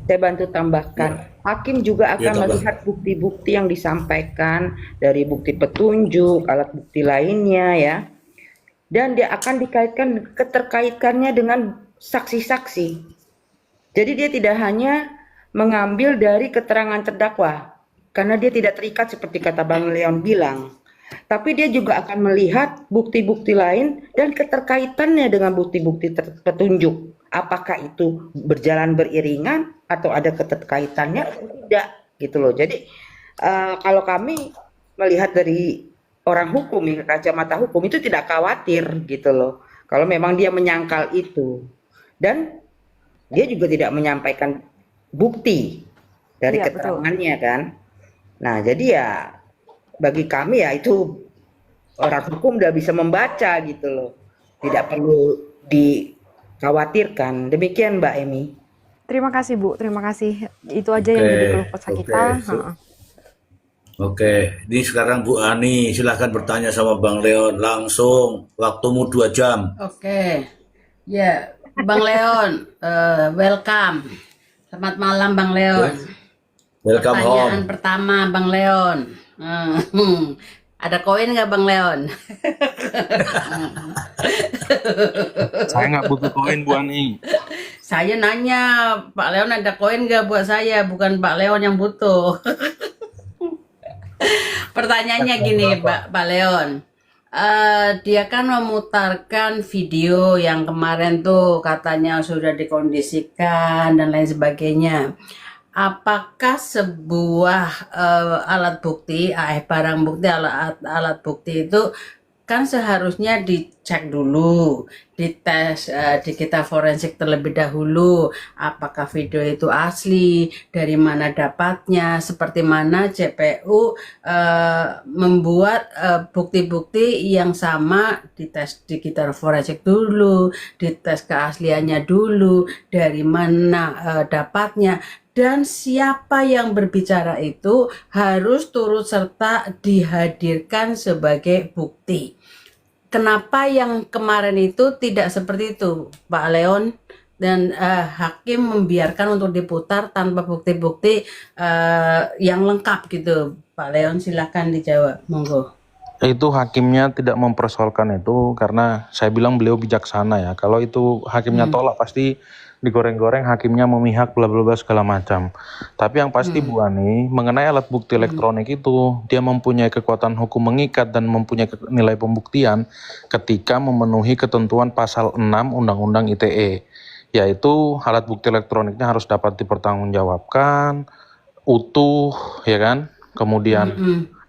S4: Saya bantu tambahkan. Hakim juga
S1: Ya,
S4: akan
S1: tambah.
S4: melihat bukti-bukti yang disampaikan dari bukti petunjuk, alat bukti lainnya ya. Dan dia akan dikaitkan keterkaitannya dengan saksi-saksi. Jadi dia tidak hanya mengambil dari keterangan terdakwa, karena dia tidak terikat seperti kata Bang Leon bilang. Tapi dia juga akan melihat bukti-bukti lain dan keterkaitannya dengan bukti-bukti petunjuk. Apakah itu berjalan beriringan atau ada keterkaitannya atau tidak gitu loh. Jadi kalau kami melihat dari orang hukum, kacamata hukum itu tidak khawatir gitu loh. Kalau memang dia menyangkal itu. Dan dia juga tidak menyampaikan bukti dari
S12: Iya, betul.
S4: keterangannya kan. Nah, jadi ya bagi kami ya itu orang hukum udah bisa membaca gitu loh. Tidak perlu dikhawatirkan. Demikian Mbak Emi.
S12: Terima kasih, Bu. Terima kasih. Itu aja yang
S1: Oke,
S12: jadi keluh kesah kita.
S1: oke. Oke, ini sekarang Bu Ani, silahkan bertanya sama Bang Leon langsung. Waktumu 2 jam.
S3: Oke, ya Bang Leon, welcome. Selamat malam Bang Leon.
S1: Welcome
S3: Pertanyaan
S1: home.
S3: pertama Bang Leon. Ada koin nggak Bang Leon?
S11: Saya nggak butuh koin Bu Ani.
S3: Saya nanya Pak Leon ada koin nggak buat saya, bukan Pak Leon yang butuh. Pertanyaannya gini Pak Leon. Dia kan memutarkan video yang kemarin tuh katanya sudah dikondisikan dan lain sebagainya. Apakah sebuah alat bukti, barang bukti, alat bukti itu kan seharusnya dicek dulu, dites, kita forensik terlebih dahulu, apakah video itu asli, dari mana dapatnya, seperti mana CPU membuat bukti-bukti yang sama, dites digital forensik dulu, dites keasliannya dulu, dari mana dapatnya. Dan siapa yang berbicara itu harus turut serta dihadirkan sebagai bukti. Kenapa yang kemarin itu tidak seperti itu, Pak Leon? Dan hakim membiarkan untuk diputar tanpa bukti-bukti yang lengkap gitu. Pak Leon silahkan dijawab, monggo.
S11: Itu hakimnya tidak mempersoalkan itu karena saya bilang beliau bijaksana ya. Kalau itu hakimnya tolak pasti digoreng-goreng, hakimnya memihak bla bla bla segala macam. Tapi yang pasti Bu Ani, mengenai alat bukti elektronik itu dia mempunyai kekuatan hukum mengikat dan mempunyai nilai pembuktian ketika memenuhi ketentuan pasal 6 Undang-Undang ITE, yaitu alat bukti elektroniknya harus dapat dipertanggungjawabkan, utuh, ya kan? Kemudian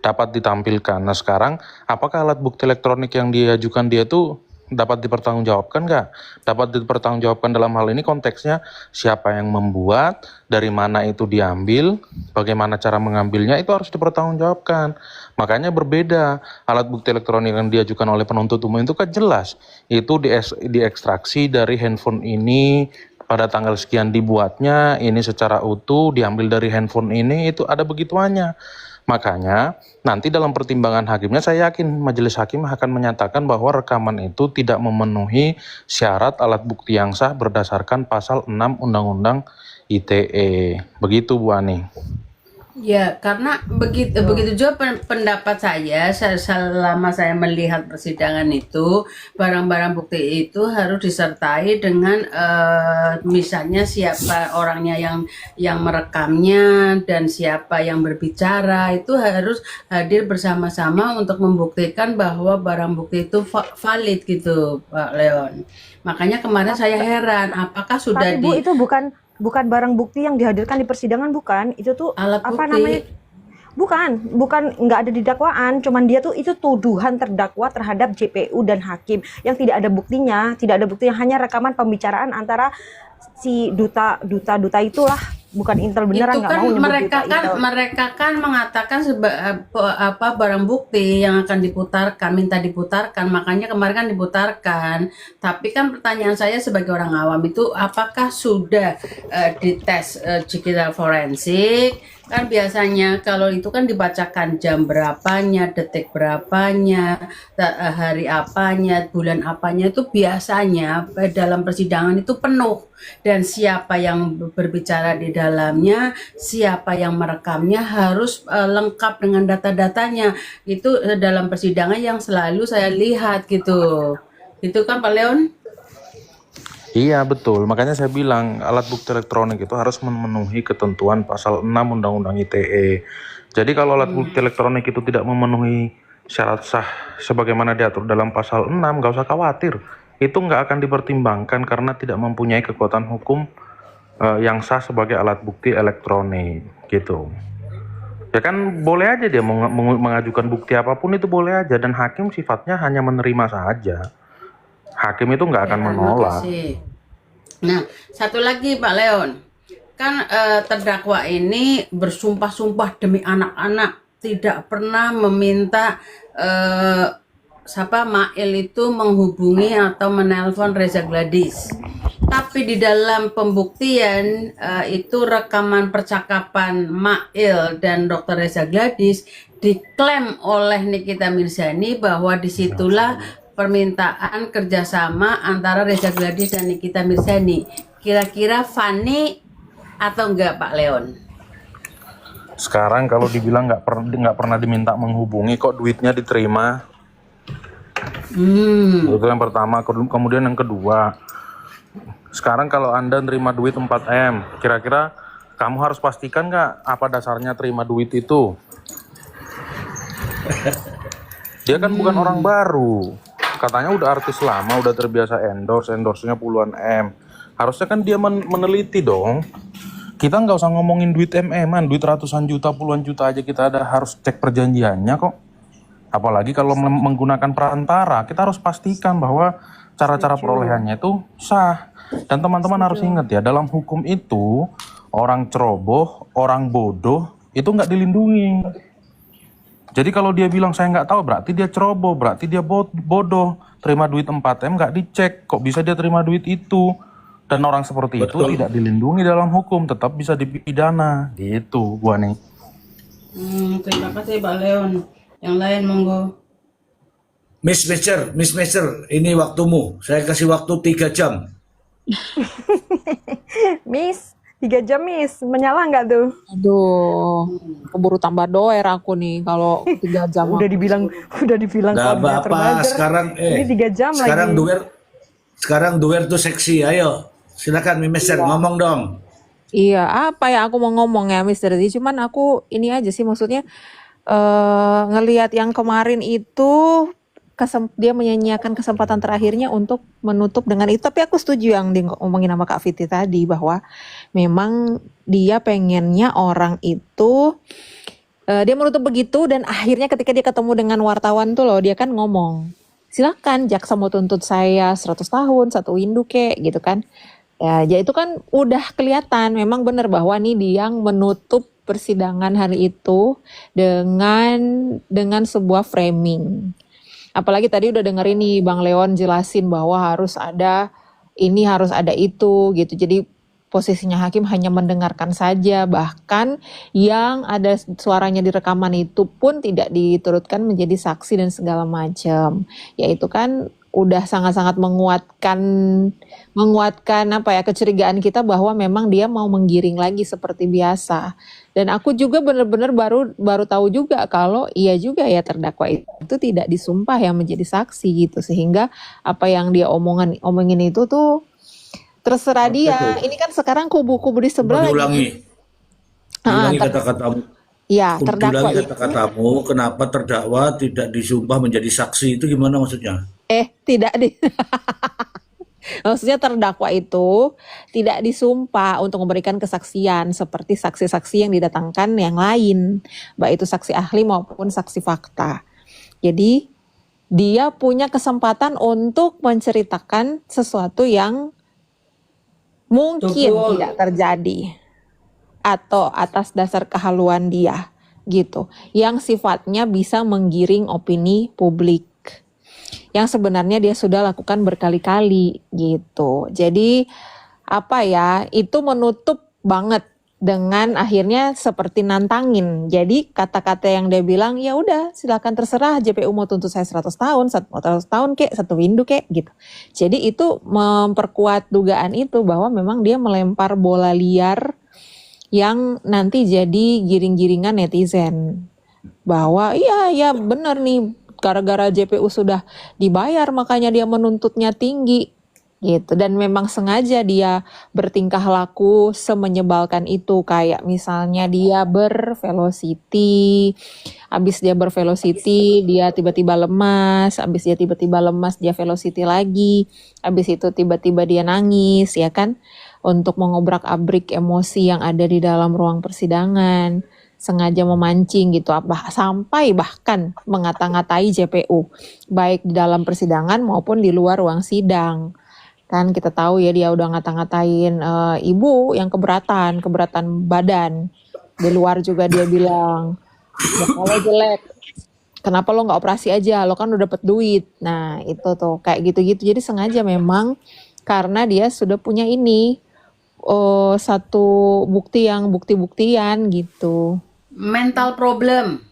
S11: dapat ditampilkan. Nah sekarang, apakah alat bukti elektronik yang diajukan dia itu dapat dipertanggungjawabkan nggak? Dapat dipertanggungjawabkan dalam hal ini konteksnya siapa yang membuat, dari mana itu diambil, bagaimana cara mengambilnya, itu harus dipertanggungjawabkan. Makanya berbeda, alat bukti elektronik yang diajukan oleh penuntut umum itu kan jelas, itu diekstraksi dari handphone ini, pada tanggal sekian dibuatnya, ini secara utuh, diambil dari handphone ini, itu ada begituannya. Makanya nanti dalam pertimbangan hakimnya saya yakin majelis hakim akan menyatakan bahwa rekaman itu tidak memenuhi syarat alat bukti yang sah berdasarkan pasal 6 Undang-Undang ITE. Begitu Bu Ani.
S3: Ya, karena begitu juga pendapat saya selama saya melihat persidangan itu, barang-barang bukti itu harus disertai dengan misalnya siapa orangnya yang merekamnya dan siapa yang berbicara, itu harus hadir bersama-sama untuk membuktikan bahwa barang bukti itu valid gitu, Pak Leon. Makanya kemarin saya heran apakah sudah
S12: Tapi Bu, itu bukan barang bukti yang dihadirkan di persidangan, bukan? Itu tuh
S3: alat
S12: apa
S3: bukti.
S12: namanya? Bukan nggak ada di dakwaan, cuman dia tuh itu tuduhan terdakwa terhadap JPU dan hakim yang tidak ada buktinya, hanya rekaman pembicaraan antara si duta itulah bukan intel beneran,
S3: Itu
S12: nggak
S3: kan
S12: mau nyebut
S3: mereka
S12: berita intel.
S3: mereka kan mengatakan barang bukti yang akan diputarkan, minta diputarkan, makanya kemarin kan diputarkan. Tapi kan pertanyaan saya sebagai orang awam itu, apakah sudah dites digital forensik? Kan biasanya kalau itu kan dibacakan jam berapanya, detik berapanya, hari apanya, bulan apanya, itu biasanya dalam persidangan itu penuh. Dan siapa yang berbicara di dalamnya, siapa yang merekamnya harus lengkap dengan data-datanya. Itu dalam persidangan yang selalu saya lihat gitu. Itu kan Pak Leon?
S11: Iya betul, makanya saya bilang alat bukti elektronik itu harus memenuhi ketentuan pasal 6 Undang-Undang ITE. Jadi kalau alat bukti elektronik itu tidak memenuhi syarat sah sebagaimana diatur dalam pasal 6, nggak usah khawatir. Itu nggak akan dipertimbangkan karena tidak mempunyai kekuatan hukum yang sah sebagai alat bukti elektronik gitu. Ya kan boleh aja dia mengajukan bukti apapun, itu boleh aja, dan hakim sifatnya hanya menerima saja. Hakim itu nggak akan menolak.
S3: Makasih. Nah, satu lagi Pak Leon, kan terdakwa ini bersumpah-sumpah demi anak-anak tidak pernah meminta Mail itu menghubungi atau menelpon Reza Gladys. Tapi di dalam pembuktian itu rekaman percakapan Mail dan Dr. Reza Gladys diklaim oleh Nikita Mirzani bahwa disitulah permintaan kerjasama antara Reza Gladys dan Nikita Mirzani. Kira-kira funny atau enggak Pak Leon?
S11: Sekarang kalau dibilang nggak pernah diminta menghubungi, kok duitnya diterima? Itu yang pertama. Kemudian yang kedua, sekarang kalau Anda nerima duit 4M, kira-kira kamu harus pastikan nggak apa dasarnya terima duit itu? Dia kan bukan orang baru. Katanya udah artis lama, udah terbiasa endorse-nya puluhan M. Harusnya kan dia meneliti dong. Kita nggak usah ngomongin duit MM-an, duit ratusan juta, puluhan juta aja kita harus cek perjanjiannya kok. Apalagi kalau menggunakan perantara, kita harus pastikan bahwa cara-cara perolehannya itu sah. Dan teman-teman harus ingat ya, dalam hukum itu orang ceroboh, orang bodoh itu nggak dilindungi. Jadi kalau dia bilang saya nggak tahu, berarti dia ceroboh, berarti dia bodoh. Terima duit 4M nggak dicek, kok bisa dia terima duit itu? Dan orang seperti itu tidak dilindungi dalam hukum, tetap bisa dipidana. Gitu gua nih.
S3: Terima kasih Pak Leon. Yang lain monggo.
S1: Miss Matcher, ini waktumu. Saya kasih waktu 3 jam.
S12: Miss, 3 jam Miss, menyala nggak tuh?
S6: Aduh, keburu tambah doer aku nih kalau 3 jam.
S12: Udah dibilang
S1: Nggak apa-apa, sekarang
S12: ini 3 jam
S1: sekarang
S12: lagi.
S1: Sekarang duer tuh seksi. Ayo, silakan Miss Matcher, ngomong dong.
S6: Iya, apa ya aku mau ngomong ya Mr. Z, cuman aku ini aja sih, maksudnya ngelihat yang kemarin itu dia menyanyiakan kesempatan terakhirnya untuk menutup dengan itu. Tapi aku setuju yang diomongin sama Kak Fitri tadi, bahwa memang dia pengennya orang itu dia menutup begitu, dan akhirnya ketika dia ketemu dengan wartawan tuh loh, dia kan ngomong, silakan jaksa mau tuntut saya 100 tahun, 1 windu kek gitu kan. Ya itu kan udah kelihatan memang benar bahwa nih dia yang menutup persidangan hari itu dengan sebuah framing. Apalagi tadi udah dengerin nih Bang Leon jelasin bahwa harus ada ini, harus ada itu gitu. Jadi posisinya hakim hanya mendengarkan saja, bahkan yang ada suaranya di rekaman itu pun tidak diturutkan menjadi saksi dan segala macam. Ya itu kan udah sangat-sangat menguatkan apa ya, kecurigaan kita bahwa memang dia mau menggiring lagi seperti biasa. Dan aku juga benar-benar baru tahu juga kalau iya juga ya terdakwa itu tidak disumpah yang menjadi saksi gitu, sehingga apa yang dia omongin itu tuh terserah dia. Ini kan sekarang kubu-kubu di sebelah
S1: Ulangi kata-katamu.
S6: Ya, terdakwa
S1: Ulangi kata-katamu, kenapa terdakwa tidak disumpah menjadi saksi, itu gimana maksudnya?
S6: Tidak maksudnya terdakwa itu tidak disumpah untuk memberikan kesaksian seperti saksi-saksi yang didatangkan yang lain, baik itu saksi ahli maupun saksi fakta. Jadi dia punya kesempatan untuk menceritakan sesuatu yang mungkin tidak terjadi. atau atas dasar kehaluan dia gitu, yang sifatnya bisa menggiring opini publik, yang sebenarnya dia sudah lakukan berkali-kali gitu. Jadi apa ya, itu menutup banget dengan akhirnya seperti nantangin. Jadi kata-kata yang dia bilang, ya udah silakan terserah, JPU mau tuntut saya 100 tahun, 100 tahun kek, 1 windu kek gitu. Jadi itu memperkuat dugaan itu bahwa memang dia melempar bola liar yang nanti jadi giring-giringan netizen. Bahwa iya benar nih, gara-gara JPU sudah dibayar makanya dia menuntutnya tinggi gitu, dan memang sengaja dia bertingkah laku semenyebalkan itu, kayak misalnya dia bervelocity, habis dia bervelocity dia tiba-tiba lemas, habis dia tiba-tiba lemas dia velocity lagi, habis itu tiba-tiba dia nangis ya kan, untuk mengobrak-abrik emosi yang ada di dalam ruang persidangan, sengaja memancing gitu, sampai bahkan mengata-ngatai JPU baik di dalam persidangan maupun di luar ruang sidang. Kan kita tahu ya, dia udah ngata-ngatain ibu yang keberatan badan. Di luar juga dia bilang, ya kalau jelek, kenapa lo nggak operasi aja, lo kan udah dapet duit. Nah itu tuh kayak gitu-gitu. Jadi sengaja memang karena dia sudah punya ini satu bukti-buktian gitu.
S3: Mental problem.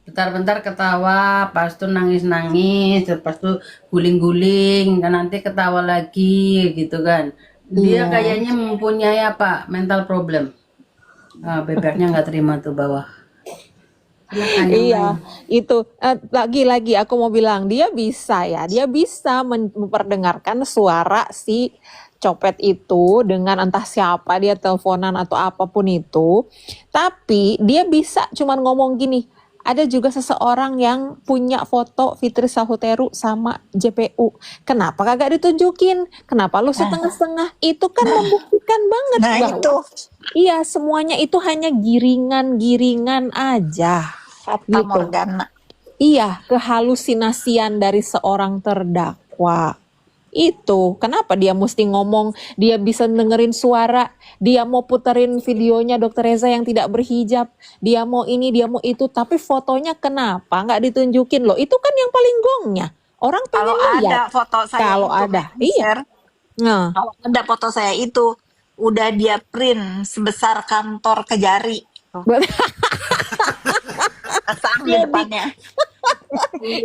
S3: Bentar-bentar ketawa, pas itu nangis-nangis, pas itu guling-guling, dan nanti ketawa lagi gitu kan. Dia
S6: Iya.
S3: kayaknya mempunyai apa? Mental problem. Bebeknya nggak terima tuh bawah. Silakan yang
S6: Iya,
S3: lain.
S6: itu lagi-lagi aku mau bilang dia bisa memperdengarkan suara si copet itu dengan entah siapa dia teleponan atau apapun itu, tapi dia bisa cuman ngomong gini, ada juga seseorang yang punya foto Fitri Sahuteru sama JPU. Kenapa kagak ditunjukin? Kenapa lu setengah-setengah? Itu kan membuktikan banget
S2: Nah
S6: bahwa
S2: itu
S6: iya, semuanya itu hanya giringan-giringan aja
S2: Fata
S6: gitu.
S2: Morgana.
S6: Iya, kehalusinasian dari seorang terdakwa. Itu kenapa dia mesti ngomong, dia bisa dengerin suara, dia mau puterin videonya Dr. Reza yang tidak berhijab, dia mau ini, dia mau itu, tapi fotonya kenapa nggak ditunjukin loh? Itu kan yang paling gongnya. Orang
S2: Kalau
S6: pengen
S2: ada
S6: lihat.
S2: foto saya
S6: Kalau
S2: itu,
S6: ada, iya.
S2: share,
S6: Nah,
S2: kalau ada foto saya itu udah dia print sebesar kantor Kejari, pasang di
S6: dia
S2: depannya.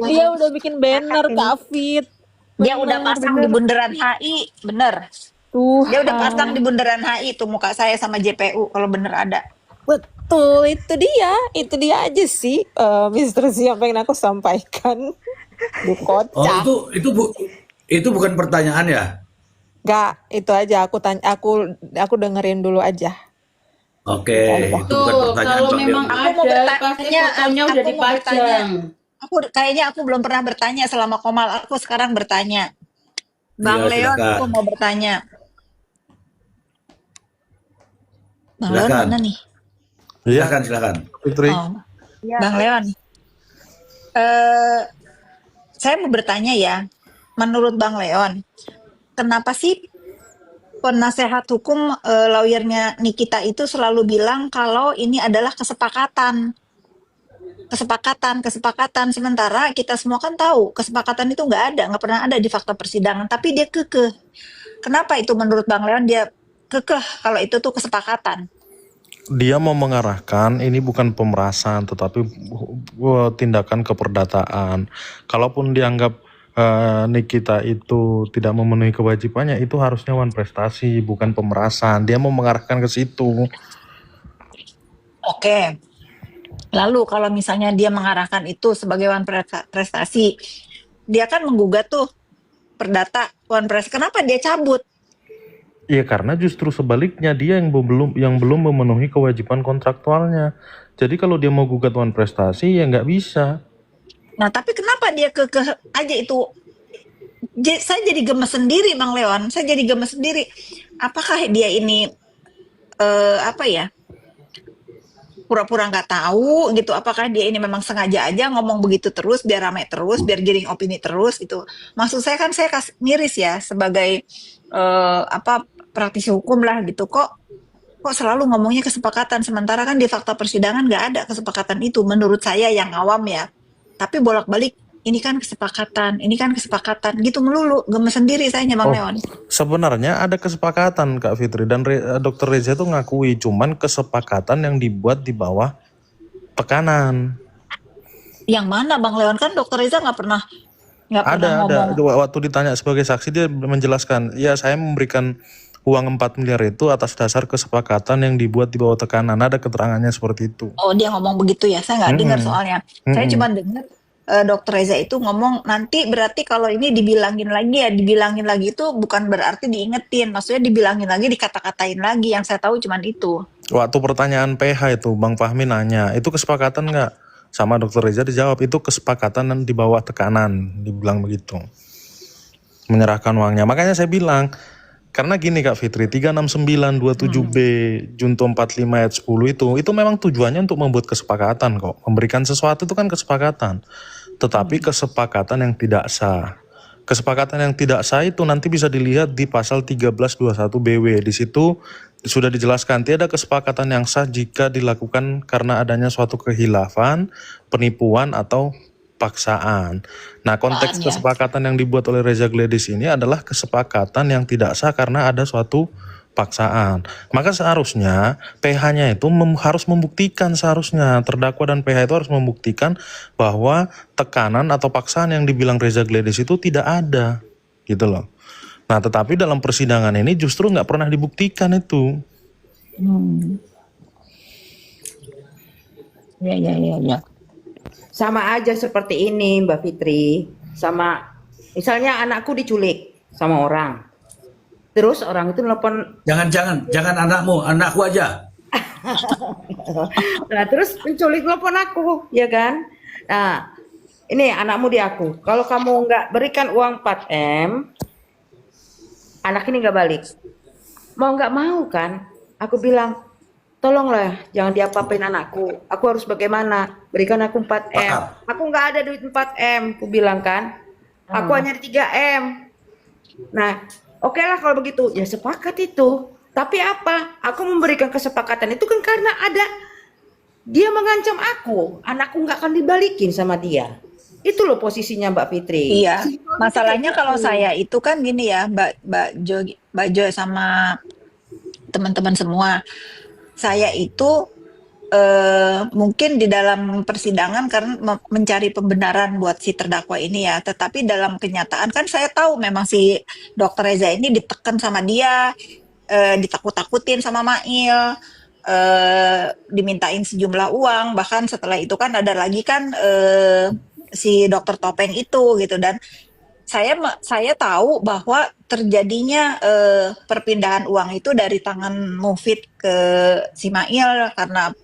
S6: dia udah bikin banner Kak Fit.
S2: Dia udah pasang di bundaran HI, bener. Dia udah pasang di bundaran HI tuh muka saya sama JPU kalau bener ada.
S6: Betul, itu dia aja sih, Mr. Z yang pengen aku sampaikan.
S1: Oh,
S6: Kocak.
S1: itu bukan pertanyaan ya?
S6: Gak, itu aja aku dengerin dulu aja.
S1: Oke, itu bukan
S3: Tuh,
S1: pertanyaan
S3: kalau
S1: Bang
S3: memang
S1: Leon.
S2: Aku mau
S3: ada,
S2: bertanya,
S3: pasti fotonya udah
S2: aku mau bertanya.
S3: dipajang.
S2: Kayaknya aku belum pernah bertanya selama Komal. Aku sekarang bertanya. Bang
S1: Iya,
S2: Leon,
S1: silakan.
S2: aku mau bertanya. Bang Leon
S1: Silakan.
S2: mana nih?
S1: Silakan.
S11: Fitri.
S2: Oh, Bang Leon. Saya mau bertanya ya. Menurut Bang Leon, kenapa sih penasehat hukum lawyernya Nikita itu selalu bilang kalau ini adalah kesepakatan, sementara kita semua kan tahu kesepakatan itu nggak pernah ada di fakta persidangan, tapi dia kekeh. Kenapa itu menurut Bang Leon dia kekeh kalau itu tuh kesepakatan?
S11: Dia mau mengarahkan ini bukan pemerasan tetapi tindakan keperdataan. Kalaupun dianggap Nikita itu tidak memenuhi kewajibannya, itu harusnya wan prestasi bukan pemerasan. Dia mau mengarahkan ke situ.
S2: Oke. Lalu kalau misalnya dia mengarahkan itu sebagai wan prestasi, dia kan menggugat tuh perdata wan prestasi. Kenapa dia cabut?
S11: Ya karena justru sebaliknya dia yang belum memenuhi kewajiban kontraktualnya. Jadi kalau dia mau gugat wan prestasi ya nggak bisa.
S2: Nah, tapi kenapa dia kekeh aja itu? Saya jadi gemes sendiri, Bang Leon. Saya jadi gemes sendiri. Apakah dia ini pura-pura nggak tahu gitu? Apakah dia ini memang sengaja aja ngomong begitu terus biar ramai terus, biar giring opini terus gitu? Maksud saya kan saya miris ya sebagai praktisi hukum lah gitu. Kok kok selalu ngomongnya kesepakatan, sementara kan di fakta persidangan nggak ada kesepakatan itu, menurut saya yang awam ya. Tapi bolak-balik, ini kan kesepakatan, ini kan kesepakatan, gitu melulu, gemes sendiri saya Bang
S11: Oh,
S2: Leon.
S11: sebenarnya ada kesepakatan Kak Fitri dan Dokter Reza tuh ngakui, cuman kesepakatan yang dibuat di bawah tekanan.
S2: Yang mana Bang Leon? Kan Dokter Reza nggak pernah
S11: Ada.
S2: ngomong.
S11: Waktu ditanya sebagai saksi dia menjelaskan, ya saya memberikan uang 4 miliar itu atas dasar kesepakatan yang dibuat di bawah tekanan. Ada keterangannya seperti itu.
S2: Oh, dia ngomong begitu ya, saya nggak dengar
S11: Mm-mm.
S2: soalnya. Saya cuma dengar Dokter Reza itu ngomong, nanti berarti kalau ini dibilangin lagi itu bukan berarti diingetin, maksudnya dibilangin lagi, dikata-katain lagi, yang saya tahu cuman itu.
S11: Waktu pertanyaan PH itu Bang Fahmi nanya, itu kesepakatan nggak? Sama Dokter Reza dijawab, itu kesepakatan dan di bawah tekanan, dibilang begitu. Menyerahkan uangnya. Makanya saya bilang, karena gini Kak Fitri, 369 27B Junto 45 ayat 10 itu memang tujuannya untuk membuat kesepakatan kok. Memberikan sesuatu itu kan kesepakatan. Tetapi kesepakatan yang tidak sah. Kesepakatan yang tidak sah itu nanti bisa dilihat di pasal 1321 BW. Di situ sudah dijelaskan tiada kesepakatan yang sah jika dilakukan karena adanya suatu kehilafan, penipuan atau paksaan. Nah, konteks
S2: Ya.
S11: kesepakatan yang dibuat oleh Reza Gladys ini adalah kesepakatan yang tidak sah karena ada suatu paksaan. Maka seharusnya PH-nya itu harus membuktikan, seharusnya terdakwa dan PH itu harus membuktikan bahwa tekanan atau paksaan yang dibilang Reza Gladys itu tidak ada, gitu loh. Nah, tetapi dalam persidangan ini justru nggak pernah dibuktikan itu.
S2: Ya.
S4: Sama aja seperti ini Mbak Fitri. Sama misalnya anakku diculik sama orang. Terus orang itu nelpon,
S1: Jangan anakku aja.
S4: nah terus penculik nelpon aku, ya kan? Nah, ini anakmu di aku. Kalau kamu nggak berikan uang 4M, anak ini nggak balik. Mau nggak mau kan? Aku bilang, tolonglah jangan diapa-apain anakku. Aku harus bagaimana? Berikan aku 4M. Aku nggak ada duit 4M, aku bilang kan. Aku hanya 3M. Nah, oke lah kalau begitu. Ya sepakat itu. Tapi apa? Aku memberikan kesepakatan itu kan karena ada dia mengancam aku. Anakku nggak akan dibalikin sama dia. Itu loh posisinya Mbak Fitri.
S2: Iya, masalahnya kalau saya itu kan gini ya, Mbak Jo sama teman-teman semua. Saya itu mungkin di dalam persidangan karena mencari pembenaran buat si terdakwa ini ya, tetapi dalam kenyataan kan saya tahu memang si Dokter Reza ini ditekan sama dia, ditakut-takutin sama Mail, dimintain sejumlah uang, bahkan setelah itu kan ada lagi kan si Dokter Topeng itu gitu, dan saya tahu bahwa terjadinya perpindahan uang itu dari tangan Mufid ke si Mail karena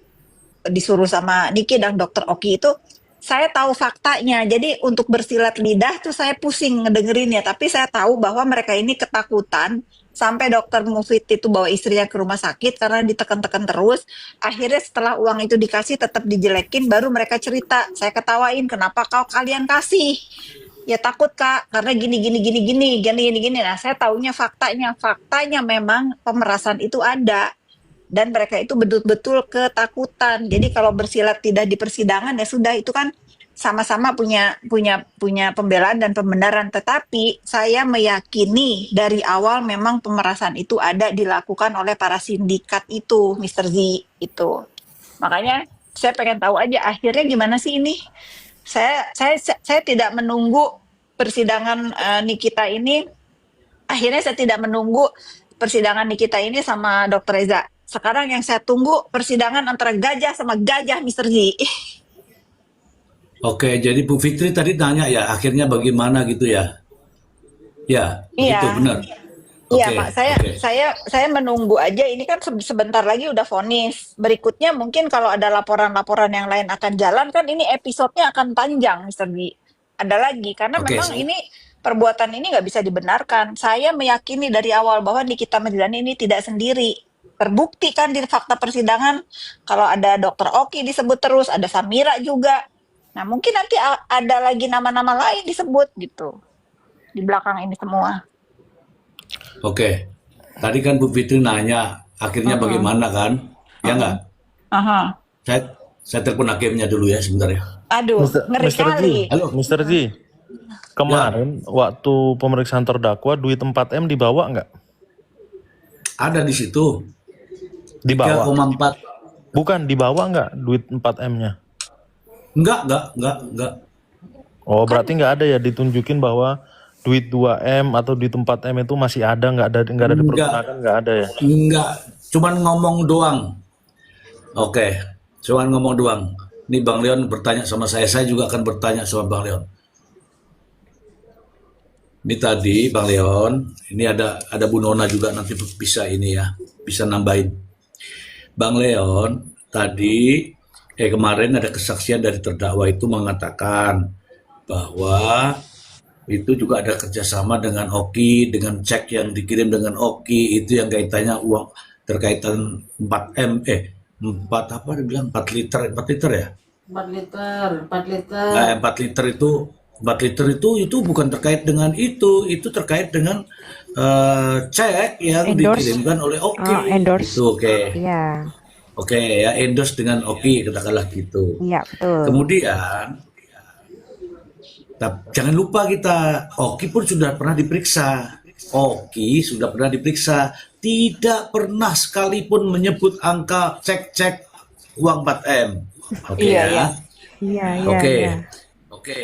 S2: disuruh sama Niki dan Dokter Oki itu. Saya tahu faktanya, jadi untuk bersilat lidah tuh saya pusing ngedengerinnya, tapi saya tahu bahwa mereka ini ketakutan sampai Dokter Mufid itu bawa istrinya ke rumah sakit karena ditekan-tekan terus. Akhirnya setelah uang itu dikasih tetap dijelekin, baru mereka cerita. Saya ketawain, kenapa kalian kasih? Ya takut Kak, karena gini. Nah, saya taunya faktanya memang pemerasan itu ada. Dan mereka itu betul-betul ketakutan. Jadi kalau bersilat tidak di persidangan ya sudah, itu kan sama-sama punya pembelaan dan pembenaran. Tetapi saya meyakini dari awal memang pemerasan itu ada dilakukan oleh para sindikat itu, Mr. Z itu. Makanya saya pengen tahu aja akhirnya gimana sih ini. Saya tidak menunggu persidangan Nikita ini. Akhirnya saya tidak menunggu persidangan Nikita ini sama Dokter Reza. Sekarang yang saya tunggu persidangan antara gajah sama gajah, Mr. Z.
S1: Oke, jadi Bu Fitri tadi tanya ya, akhirnya bagaimana gitu ya? Ya,
S2: Iya.
S1: begitu benar.
S2: Iya,
S1: Oke,
S2: Pak.
S1: oke.
S2: Saya menunggu aja. Ini kan sebentar lagi udah vonis. Berikutnya mungkin kalau ada laporan-laporan yang lain akan jalan, kan ini episodenya akan panjang, Mr. B. Ada lagi karena
S1: Oke,
S2: memang ini perbuatan ini nggak bisa dibenarkan. Saya meyakini dari awal bahwa Nikita Mirzani ini tidak sendiri. Terbukti kan di fakta persidangan kalau ada Dokter Oki disebut terus, ada Samira juga. Nah, mungkin nanti ada lagi nama-nama lain disebut gitu di belakang ini semua.
S1: Oke. Tadi kan Bu Fitri nanya akhirnya bagaimana kan? Ya nggak?
S2: Aha.
S1: Saya telepon hakimnya dulu ya sebentar ya.
S2: Aduh, ngeri
S11: Mr. G,
S2: kali.
S1: Halo.
S11: Mr. G, kemarin waktu pemeriksaan terdakwa duit 4M dibawa nggak?
S1: Ada di situ
S11: Dibawa.
S1: 3,4.
S11: Bukan, dibawa nggak duit 4M-nya?
S1: Enggak.
S11: Oh, berarti nggak ada ya ditunjukin bahwa duit 2M atau duit 4M itu masih ada, nggak ada
S1: Enggak.
S11: dipergunakan, nggak ada ya?
S1: Enggak, cuman ngomong doang. Oke, cuman ngomong doang. Ini Bang Leon bertanya sama saya juga akan bertanya sama Bang Leon. Ini tadi Bang Leon, ini ada Bu Nona juga nanti bisa ini ya, bisa nambahin. Bang Leon, tadi kemarin ada kesaksian dari terdakwa itu mengatakan bahwa itu juga ada kerjasama dengan Oki, dengan cek yang dikirim dengan Oki, itu yang kaitannya uang terkaitan 4M, 4 apa dia bilang 4 liter ya?
S3: 4 liter.
S1: Nah, 4 liter itu bukan terkait dengan itu terkait dengan cek yang
S12: Endorse.
S1: dikirimkan oleh Oki.
S12: Oh, endorse.
S1: Itu oke.
S12: Iya,
S1: Oke ya, endorse dengan Oki, katakanlah gitu.
S12: iya betul.
S1: Kemudian jangan lupa kita, Oki pun sudah pernah diperiksa. Tidak pernah sekalipun menyebut angka cek uang 4M. Oke
S2: Iya,
S1: ya.
S12: Iya,
S1: Oke.
S12: iya.
S1: Oke.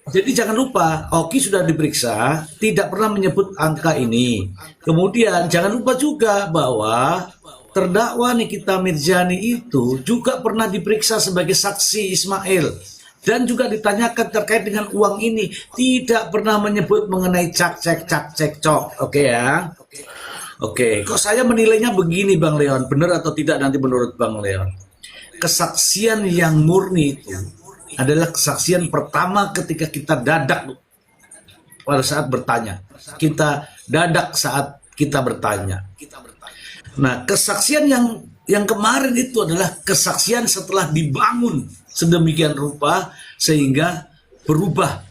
S1: Jadi jangan lupa, Oki sudah diperiksa, tidak pernah menyebut angka ini. Kemudian jangan lupa juga bahwa terdakwa Nikita Mirzani itu juga pernah diperiksa sebagai saksi Ismail dan juga ditanyakan terkait dengan uang ini, tidak pernah menyebut mengenai cek. Oke ya. Oke, kok saya menilainya begini Bang Leon, benar atau tidak nanti menurut Bang Leon? Kesaksian yang murni itu adalah kesaksian pertama ketika kita dadak pada saat bertanya. Kita dadak saat kita bertanya. Nah, kesaksian yang kemarin itu adalah kesaksian setelah dibangun sedemikian rupa sehingga berubah.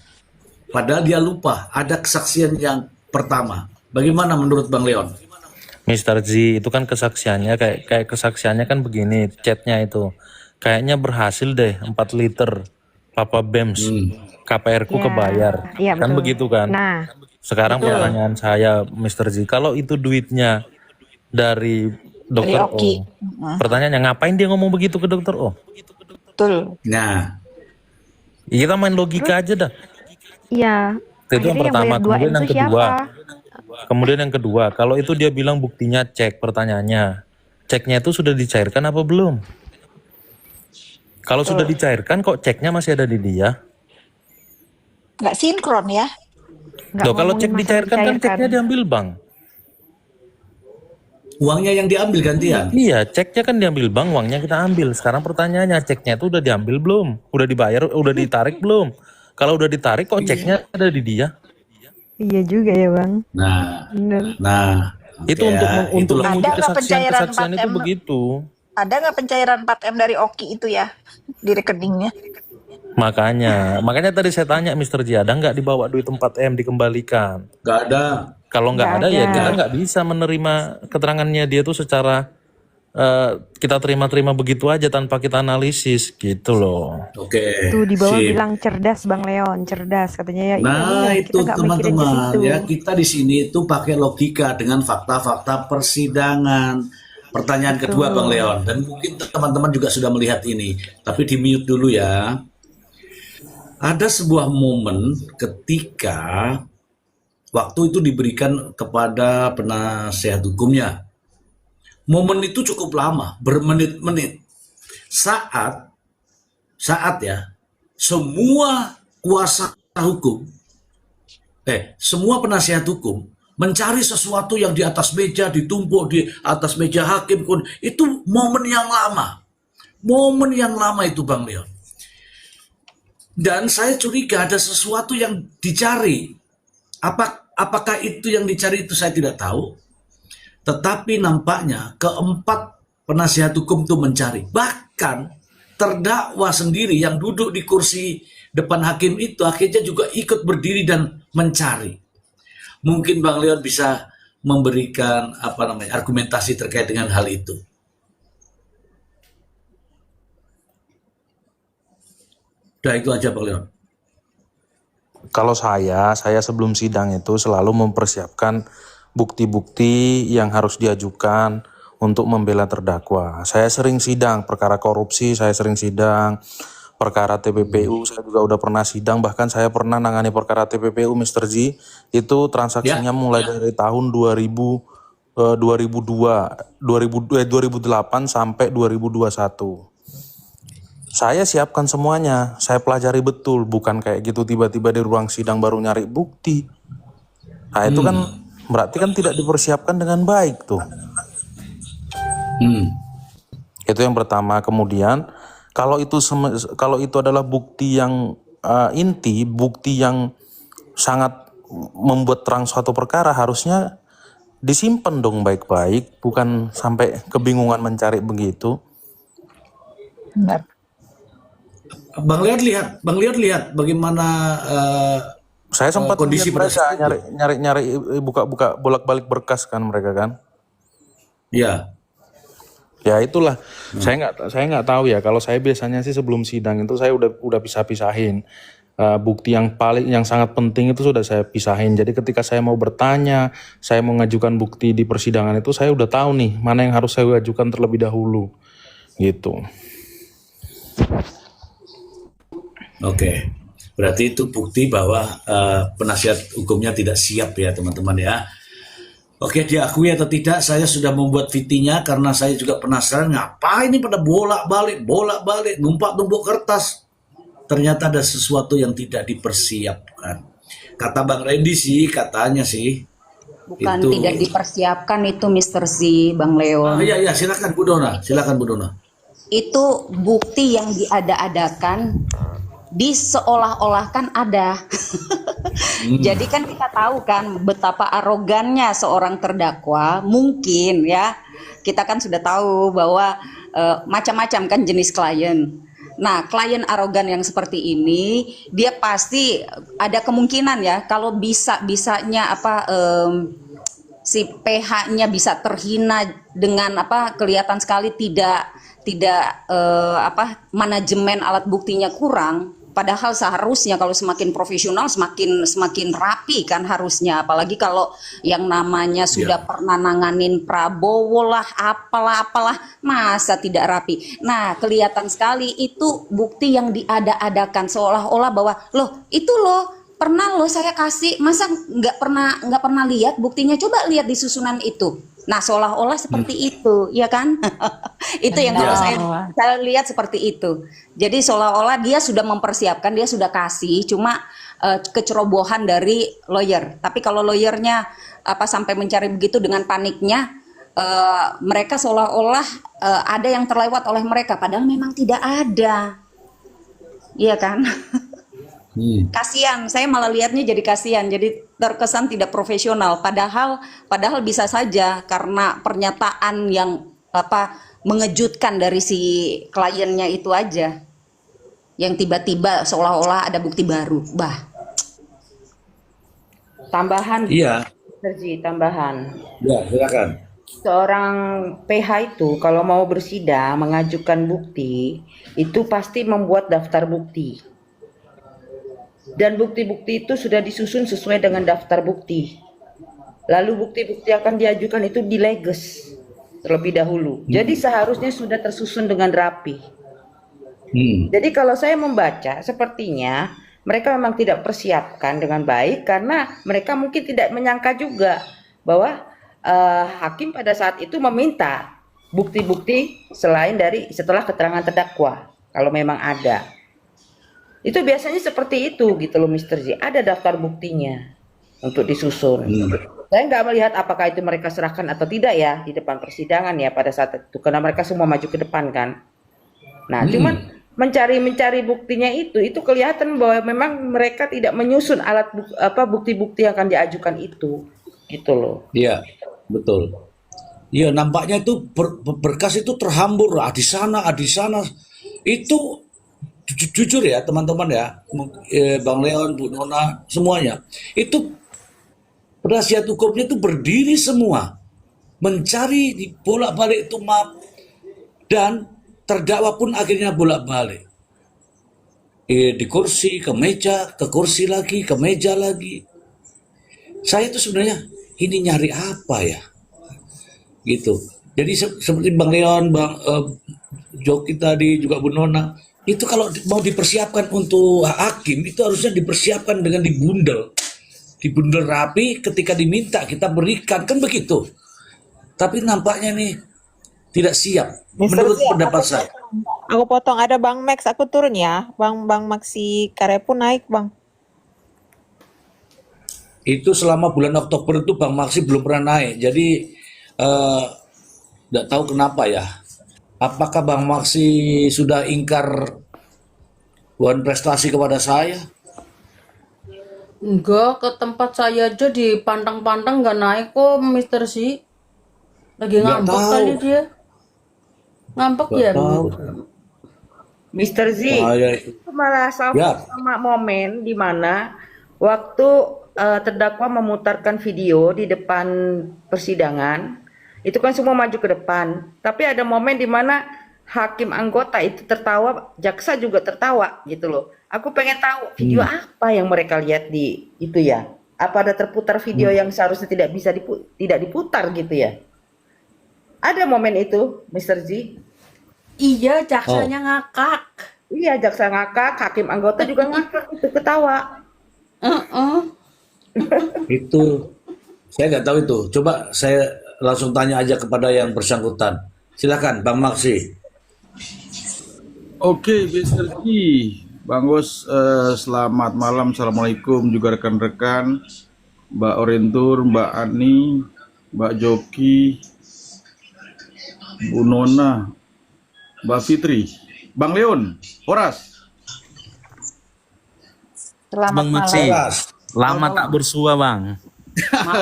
S1: Padahal dia lupa ada kesaksian yang pertama. Bagaimana menurut Bang Leon?
S11: Mr. Z, itu kan kesaksiannya kayak kesaksiannya kan begini, chatnya itu kayaknya berhasil deh 4 liter Papa Bems, KPR-ku
S12: Iya,
S11: kebayar,
S12: iya
S11: kan
S12: betul.
S11: begitu kan?
S12: Nah,
S11: Sekarang pertanyaan saya, Mr. Z, kalau itu duitnya dari Dokter O,
S2: Oki.
S11: pertanyaannya ngapain dia ngomong begitu ke Dokter O?
S2: Betul.
S1: Nah,
S11: Kita main logika aja dah.
S12: iya.
S11: Itu yang
S12: Akhirnya
S11: pertama,
S12: bayar 2M
S11: kemudian yang
S12: itu
S11: kedua.
S12: siapa?
S11: Kemudian yang kedua, kalau itu dia bilang buktinya cek, pertanyaannya, ceknya itu sudah dicairkan apa belum? Kalau sudah dicairkan, kok ceknya masih ada di dia?
S2: Nggak sinkron ya.
S12: Nggak
S11: Loh, kalau
S12: ngomongin
S11: cek
S12: masalah
S11: dicairkan kan
S12: dicairkan.
S11: ceknya diambil bank.
S1: uangnya yang diambil gantian.
S11: Iya, ceknya kan diambil bank, uangnya kita ambil. Sekarang pertanyaannya, ceknya itu udah diambil belum? Udah dibayar, udah ditarik belum? Kalau udah ditarik, kok ceknya ada di dia?
S12: Iya juga ya bang.
S1: Nah,
S12: Bener.
S11: Itu
S1: oke
S11: untuk
S1: ya,
S11: untuk
S1: itulah.
S11: menguji
S2: Ada nggak pencairan
S11: kesaksian-kesaksian itu
S2: 4M?
S11: begitu.
S2: Ada nggak pencairan 4M dari Oki itu ya di rekeningnya?
S11: Makanya tadi saya tanya Mr. Ji, ada nggak dibawa duit 4M dikembalikan?
S1: Nggak ada.
S11: Kalau nggak
S12: Nggak
S11: ada, ya
S12: ada.
S11: kita nggak bisa menerima keterangannya dia tuh secara kita terima-terima begitu aja tanpa kita analisis gitu loh.
S1: Oke.
S12: Tuh di bawah
S1: sip.
S12: bilang cerdas bang Leon, cerdas katanya ya. Iya
S1: Nah,
S12: benar,
S1: itu
S12: kita nggak mikirin ke
S1: teman-teman
S12: situ.
S1: ya, kita di sini itu pakai logika dengan fakta-fakta persidangan. Pertanyaan kedua Bang Leon, dan mungkin teman-teman juga sudah melihat ini, tapi di mute dulu ya. Ada sebuah momen ketika waktu itu diberikan kepada penasihat hukumnya. Momen itu cukup lama, bermenit-menit. Saat ya, semua kuasa hukum, semua penasihat hukum mencari sesuatu yang di atas meja, ditumpuk di atas meja hakim pun, itu momen yang lama. Momen yang lama itu Bang Leon. Dan saya curiga ada sesuatu yang dicari. Apakah itu yang dicari itu saya tidak tahu. Tetapi nampaknya keempat penasihat hukum itu mencari. Bahkan terdakwa sendiri yang duduk di kursi depan hakim itu akhirnya juga ikut berdiri dan mencari. Mungkin Bang Leon bisa memberikan argumentasi terkait dengan hal itu. Udah itu aja Bang Leon.
S11: Kalau saya sebelum sidang itu selalu mempersiapkan bukti-bukti yang harus diajukan untuk membela terdakwa. Saya sering sidang perkara korupsi, saya sering sidang perkara TPPU, saya juga udah pernah sidang, bahkan saya pernah nangani perkara TPPU Mr. Z, itu transaksinya mulai dari tahun 2008 sampai 2021. Saya siapkan semuanya, saya pelajari betul, bukan kayak gitu tiba-tiba di ruang sidang baru nyari bukti. Nah itu kan berarti kan tidak dipersiapkan dengan baik tuh. Itu yang pertama. Kemudian kalau itu adalah bukti yang inti, bukti yang sangat membuat terang suatu perkara, harusnya disimpan dong baik-baik, bukan sampai kebingungan mencari begitu.
S8: Benar.
S1: Bang Leon lihat bagaimana
S11: saya sempat
S1: kondisi
S11: lihat
S1: pada
S11: mereka
S1: saat itu.
S11: nyari buka bolak-balik berkas kan mereka kan.
S1: Ya.
S11: Ya itulah, saya nggak tahu ya. Kalau saya biasanya sih sebelum sidang itu saya udah pisah-pisahin. Bukti yang sangat penting itu sudah saya pisahin. Jadi ketika saya mau bertanya, saya mau ngajukan bukti di persidangan itu, saya udah tahu nih mana yang harus saya ajukan terlebih dahulu, gitu.
S1: Oke, berarti itu bukti bahwa penasihat hukumnya tidak siap ya teman-teman ya. Oke, diakui atau tidak, saya sudah membuat VT-nya karena saya juga penasaran ngapain ini pada bolak-balik, numpuk kertas. Ternyata ada sesuatu yang tidak dipersiapkan. Kata Bang Randy sih, katanya sih.
S10: Bukan
S1: Itu.
S10: tidak dipersiapkan itu Mr. Z, Bang Leon.
S1: Iya, silakan Bu Dona.
S10: Itu bukti yang diada-adakan, diseolah-olahkan ada. Jadi kan kita tahu kan betapa arogannya seorang terdakwa. Mungkin ya, kita kan sudah tahu bahwa macam-macam kan jenis klien. Nah, klien arogan yang seperti ini, dia pasti ada kemungkinan ya, kalau bisanya si PH-nya bisa terhina dengan kelihatan sekali tidak manajemen alat buktinya kurang. Padahal seharusnya kalau semakin profesional semakin rapi kan harusnya, apalagi kalau yang namanya sudah pernah nanganin Prabowo lah, apalah, masa tidak rapi. Nah, kelihatan sekali itu bukti yang diada-adakan seolah-olah bahwa pernah saya kasih, masa nggak pernah lihat buktinya, coba lihat di susunan itu. Nah, seolah-olah seperti itu, ya kan? Itu yang kalau saya lihat seperti itu. Jadi seolah-olah dia sudah mempersiapkan, dia sudah kasih, cuma kecerobohan dari lawyer. Tapi kalau lawyernya sampai mencari begitu dengan paniknya, mereka seolah-olah ada yang terlewat oleh mereka, padahal memang tidak ada, iya kan? Kasihan, saya malah lihatnya jadi kasihan, jadi terkesan tidak profesional. Padahal bisa saja karena pernyataan yang mengejutkan dari si kliennya itu aja, yang tiba-tiba seolah-olah ada bukti baru.
S4: Tambahan,
S1: Iya.
S4: Sergi, tambahan.
S1: Ya, silakan.
S4: Seorang PH itu kalau mau bersidang mengajukan bukti itu pasti membuat daftar bukti. Dan bukti-bukti itu sudah disusun sesuai dengan daftar bukti. Lalu bukti-bukti yang akan diajukan itu dileges terlebih dahulu. Jadi seharusnya sudah tersusun dengan rapi. Jadi kalau saya membaca, sepertinya mereka memang tidak persiapkan dengan baik karena mereka mungkin tidak menyangka juga bahwa hakim pada saat itu meminta bukti-bukti selain dari setelah keterangan terdakwa kalau memang ada. Itu biasanya seperti itu gitu loh Mr. Z. Ada daftar buktinya untuk disusun. Saya nggak melihat apakah itu mereka serahkan atau tidak ya di depan persidangan ya pada saat itu. Karena mereka semua maju ke depan kan. Nah cuman mencari buktinya itu kelihatan bahwa memang mereka tidak menyusun alat bukti-bukti yang akan diajukan itu. Gitu loh.
S1: Iya, betul. Iya, nampaknya itu berkas itu terhambur di sana. Itu jujur ya teman-teman ya, Bang Leon, Bu Nona, semuanya itu penasihat hukumnya itu berdiri semua, mencari di bolak-balik itu map, dan terdakwa pun akhirnya bolak-balik. Di kursi, ke meja, ke kursi lagi, ke meja lagi. Saya itu sebenarnya ini nyari apa ya? Gitu. Jadi seperti Bang Leon, Bang Joki tadi, juga Bu Nona, itu kalau mau dipersiapkan untuk hakim, itu harusnya dipersiapkan dengan digundel rapi, ketika diminta kita berikan, kan begitu. Tapi nampaknya nih tidak siap, menurut pendapat saya.
S6: Aku potong, ada Bang Max, aku turun ya. Bang Maxi Karepu naik, Bang.
S1: Itu selama bulan Oktober itu Bang Maxi belum pernah naik, jadi tidak tahu kenapa ya. Apakah Bang Maxi sudah ingkar bukan prestasi kepada saya?
S3: Enggak, ke tempat saya aja dipantang-pantang nggak naik kok, Mr. Z. Lagi
S1: Nggak
S3: ngambek
S1: tahu.
S3: kali dia. Ngambek
S1: Nggak
S3: ya?
S1: tahu.
S4: Mr. Z,
S1: Saya
S4: itu malah
S1: ya.
S4: sama momen di mana waktu terdakwa memutarkan video di depan persidangan, itu kan semua maju ke depan. Tapi ada momen di mana hakim anggota itu tertawa, jaksa juga tertawa gitu loh. Aku pengen tahu video apa yang mereka lihat di itu ya. Apa ada terputar video yang seharusnya tidak bisa tidak diputar gitu ya? Ada momen itu, Mr. Z?
S3: Iya, jaksanya ngakak.
S4: Iya, jaksa ngakak, hakim anggota juga ngakak, itu ketawa.
S1: Itu saya nggak tahu itu. Coba saya langsung tanya aja kepada yang bersangkutan. Silakan, Bang Maxi.
S13: Oke, Mr. G. Bang Bos, selamat malam. Assalamualaikum juga rekan-rekan. Mbak Orentur, Mbak Ani, Mbak Joki, Bu Nona, Mbak Fitri, Bang Leon, Horas.
S6: Selamat
S14: Bang Maxi,
S6: malam.
S14: lama tak bersua Bang.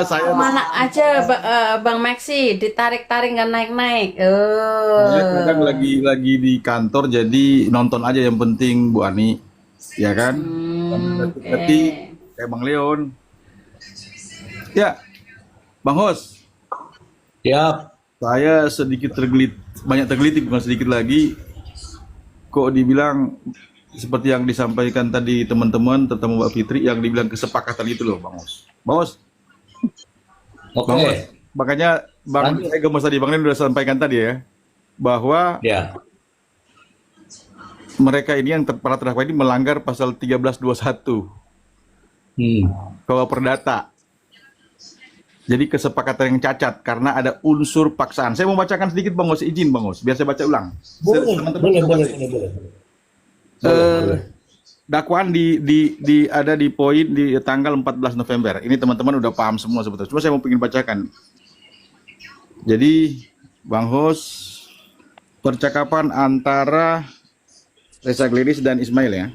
S13: Saya
S3: Mana aja Bang Maxi, ditarik-tarik nggak naik-naik.
S13: saya kadang lagi di kantor, jadi nonton aja yang penting, Bu Ani, ya kan? Tapi kayak Bang Leon. Ya, Bang Hos.
S1: Ya.
S13: Saya sedikit banyak tergelitik, bukan sedikit lagi. Kok dibilang seperti yang disampaikan tadi teman-teman, terutama Mbak Fitri, yang dibilang kesepakatan itu loh, Bang Hos. Bang Hos.
S1: Oke.
S13: Bang Hos, makanya saya gemes tadi, Bang Len udah sampaikan tadi ya, bahwa mereka ini yang para terdakwa ini melanggar pasal 1321 KUH Perdata. Jadi kesepakatan yang cacat karena ada unsur paksaan. Saya mau bacakan sedikit, Bang Hos, izin Bang Hos, biar saya baca ulang.
S1: Boleh.
S13: Dakwaan ada di poin di tanggal 14 November. Ini teman-teman udah paham semua sebetulnya. Cuma saya mau ingin bacakan. Jadi, Bang Hos, percakapan antara Reza Gladys dan Ismail ya.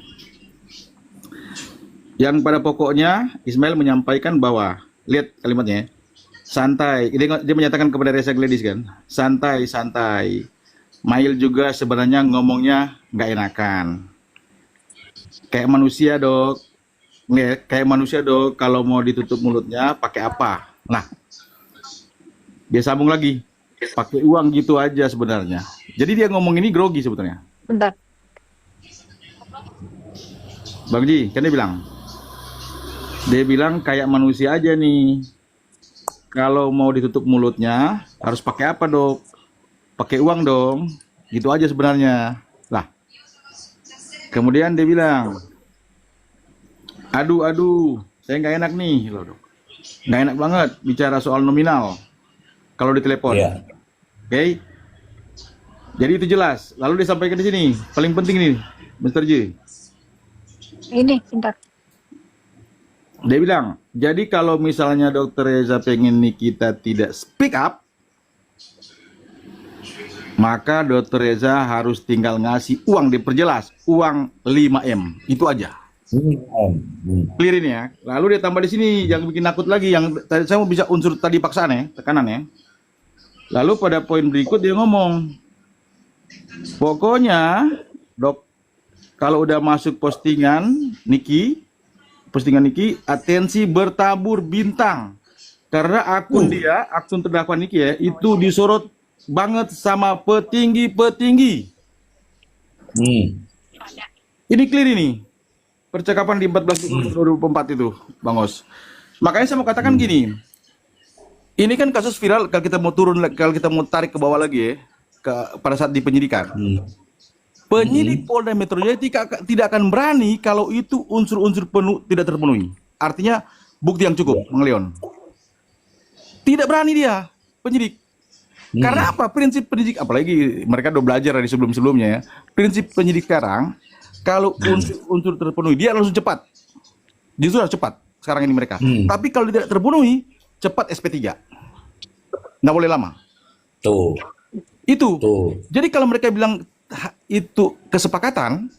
S13: Yang pada pokoknya Ismail menyampaikan bahwa, lihat kalimatnya ya, santai. Dia menyatakan kepada Reza Gladys kan, santai. Mail juga sebenarnya ngomongnya nggak enakan. Kayak manusia dok, kalau mau ditutup mulutnya pakai apa? Nah, dia sambung lagi, pakai uang gitu aja sebenarnya. Jadi dia ngomong ini grogi sebetulnya.
S6: Bentar.
S13: Bang Ji, kan dia bilang kayak manusia aja nih. Kalau mau ditutup mulutnya harus pakai apa dok? Pakai uang dong. Gitu aja sebenarnya. Lah. Kemudian dia bilang, aduh, saya nggak enak nih loh dok. Nggak enak banget bicara soal nominal kalau di telepon. Oke. Jadi itu jelas. Lalu disampaikan di sini, paling penting nih, Mr. J.
S6: Ini, bentar.
S13: Dia bilang, jadi kalau misalnya Dokter Reza pengen Nikita tidak speak up, maka Dokter Reza harus tinggal ngasih uang, diperjelas, uang 5M. Itu aja. Clear ini ya. Lalu dia tambah di sini yang bikin takut lagi, yang saya mau bisa unsur tadi paksaan ya, tekanan ya. Lalu pada poin berikut dia ngomong, pokoknya dok, kalau udah masuk postingan Niki, atensi bertabur bintang. Karena akun terdakwa Niki ya, itu disorot banget sama petinggi-petinggi. Ini clear ini. Percakapan di 14 Oktober 2024 itu, Bang Os. Makanya saya mau katakan gini. Ini kan kasus viral, kalau kita mau kalau kita mau tarik ke bawah lagi ya, pada saat di penyidikan. Penyidik Polda Metro Jaya tidak akan berani kalau itu unsur-unsur tidak terpenuhi. Artinya bukti yang cukup, Bang Leon. Tidak berani dia, penyidik. Karena apa? Prinsip penyidik, apalagi mereka udah belajar dari sebelum-sebelumnya ya. Prinsip penyidik sekarang, kalau unsur terpenuhi, dia langsung cepat. Justru harus cepat sekarang ini mereka. Tapi kalau tidak terpenuhi, cepat SP3. Nggak boleh lama. Itu. Jadi kalau mereka bilang itu kesepakatan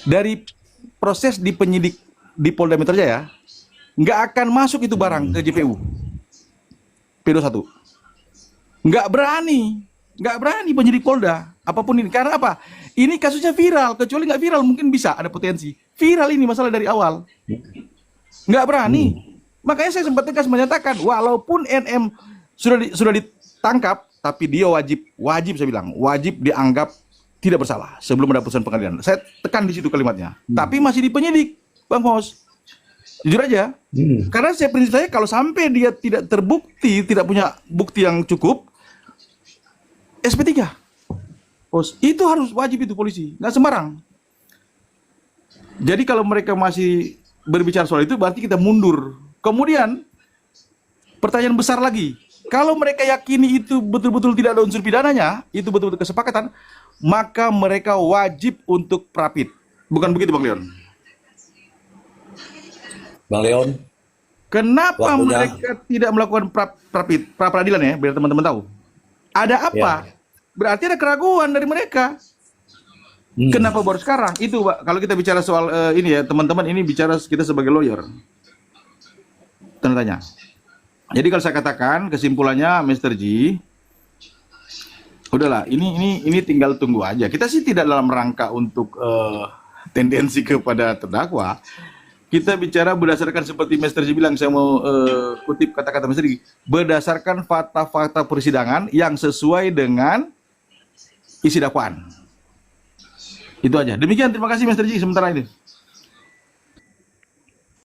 S13: dari proses di penyidik di Polda Metro Jaya, nggak akan masuk itu barang ke JPU P21. Nggak berani penyidik Polda apapun ini. Karena apa? Ini kasusnya viral. Kecuali nggak viral mungkin bisa ada potensi. Viral ini masalah dari awal. Nggak berani. Makanya saya sempat tegas menyatakan, walaupun NM sudah ditangkap, tapi dia wajib saya bilang, wajib dianggap tidak bersalah sebelum ada putusan pengadilan. Saya tekan di situ kalimatnya. Tapi masih di penyidik, Bang Mos. Jujur aja. Karena prinsip saya kalau sampai dia tidak terbukti, tidak punya bukti yang cukup, SP3. Bos, itu harus wajib itu polisi, nggak sembarang. Jadi kalau mereka masih berbicara soal itu, berarti kita mundur. Kemudian pertanyaan besar lagi, kalau mereka yakini itu betul-betul tidak ada unsur pidananya, itu betul-betul kesepakatan, maka mereka wajib untuk prapit. Bukan begitu, Bang Leon?
S1: Bang Leon,
S13: kenapa
S1: waktunya
S13: mereka tidak melakukan prapit, pra peradilan ya, biar teman-teman tahu? Ada apa? Berarti ada keraguan dari mereka. Kenapa baru sekarang? Itu, Pak. Kalau kita bicara soal ini ya, teman-teman, ini bicara kita sebagai lawyer. Tanda tanya. Jadi kalau saya katakan kesimpulannya, Mr. G, udahlah, ini tinggal tunggu aja. Kita sih tidak dalam rangka untuk tendensi kepada terdakwa. Kita bicara berdasarkan seperti Mr. G bilang, saya mau kutip kata-kata Mr. G, berdasarkan fakta-fakta persidangan yang sesuai dengan isi dakwaan. Itu aja. Demikian, terima kasih Mr. G sementara ini.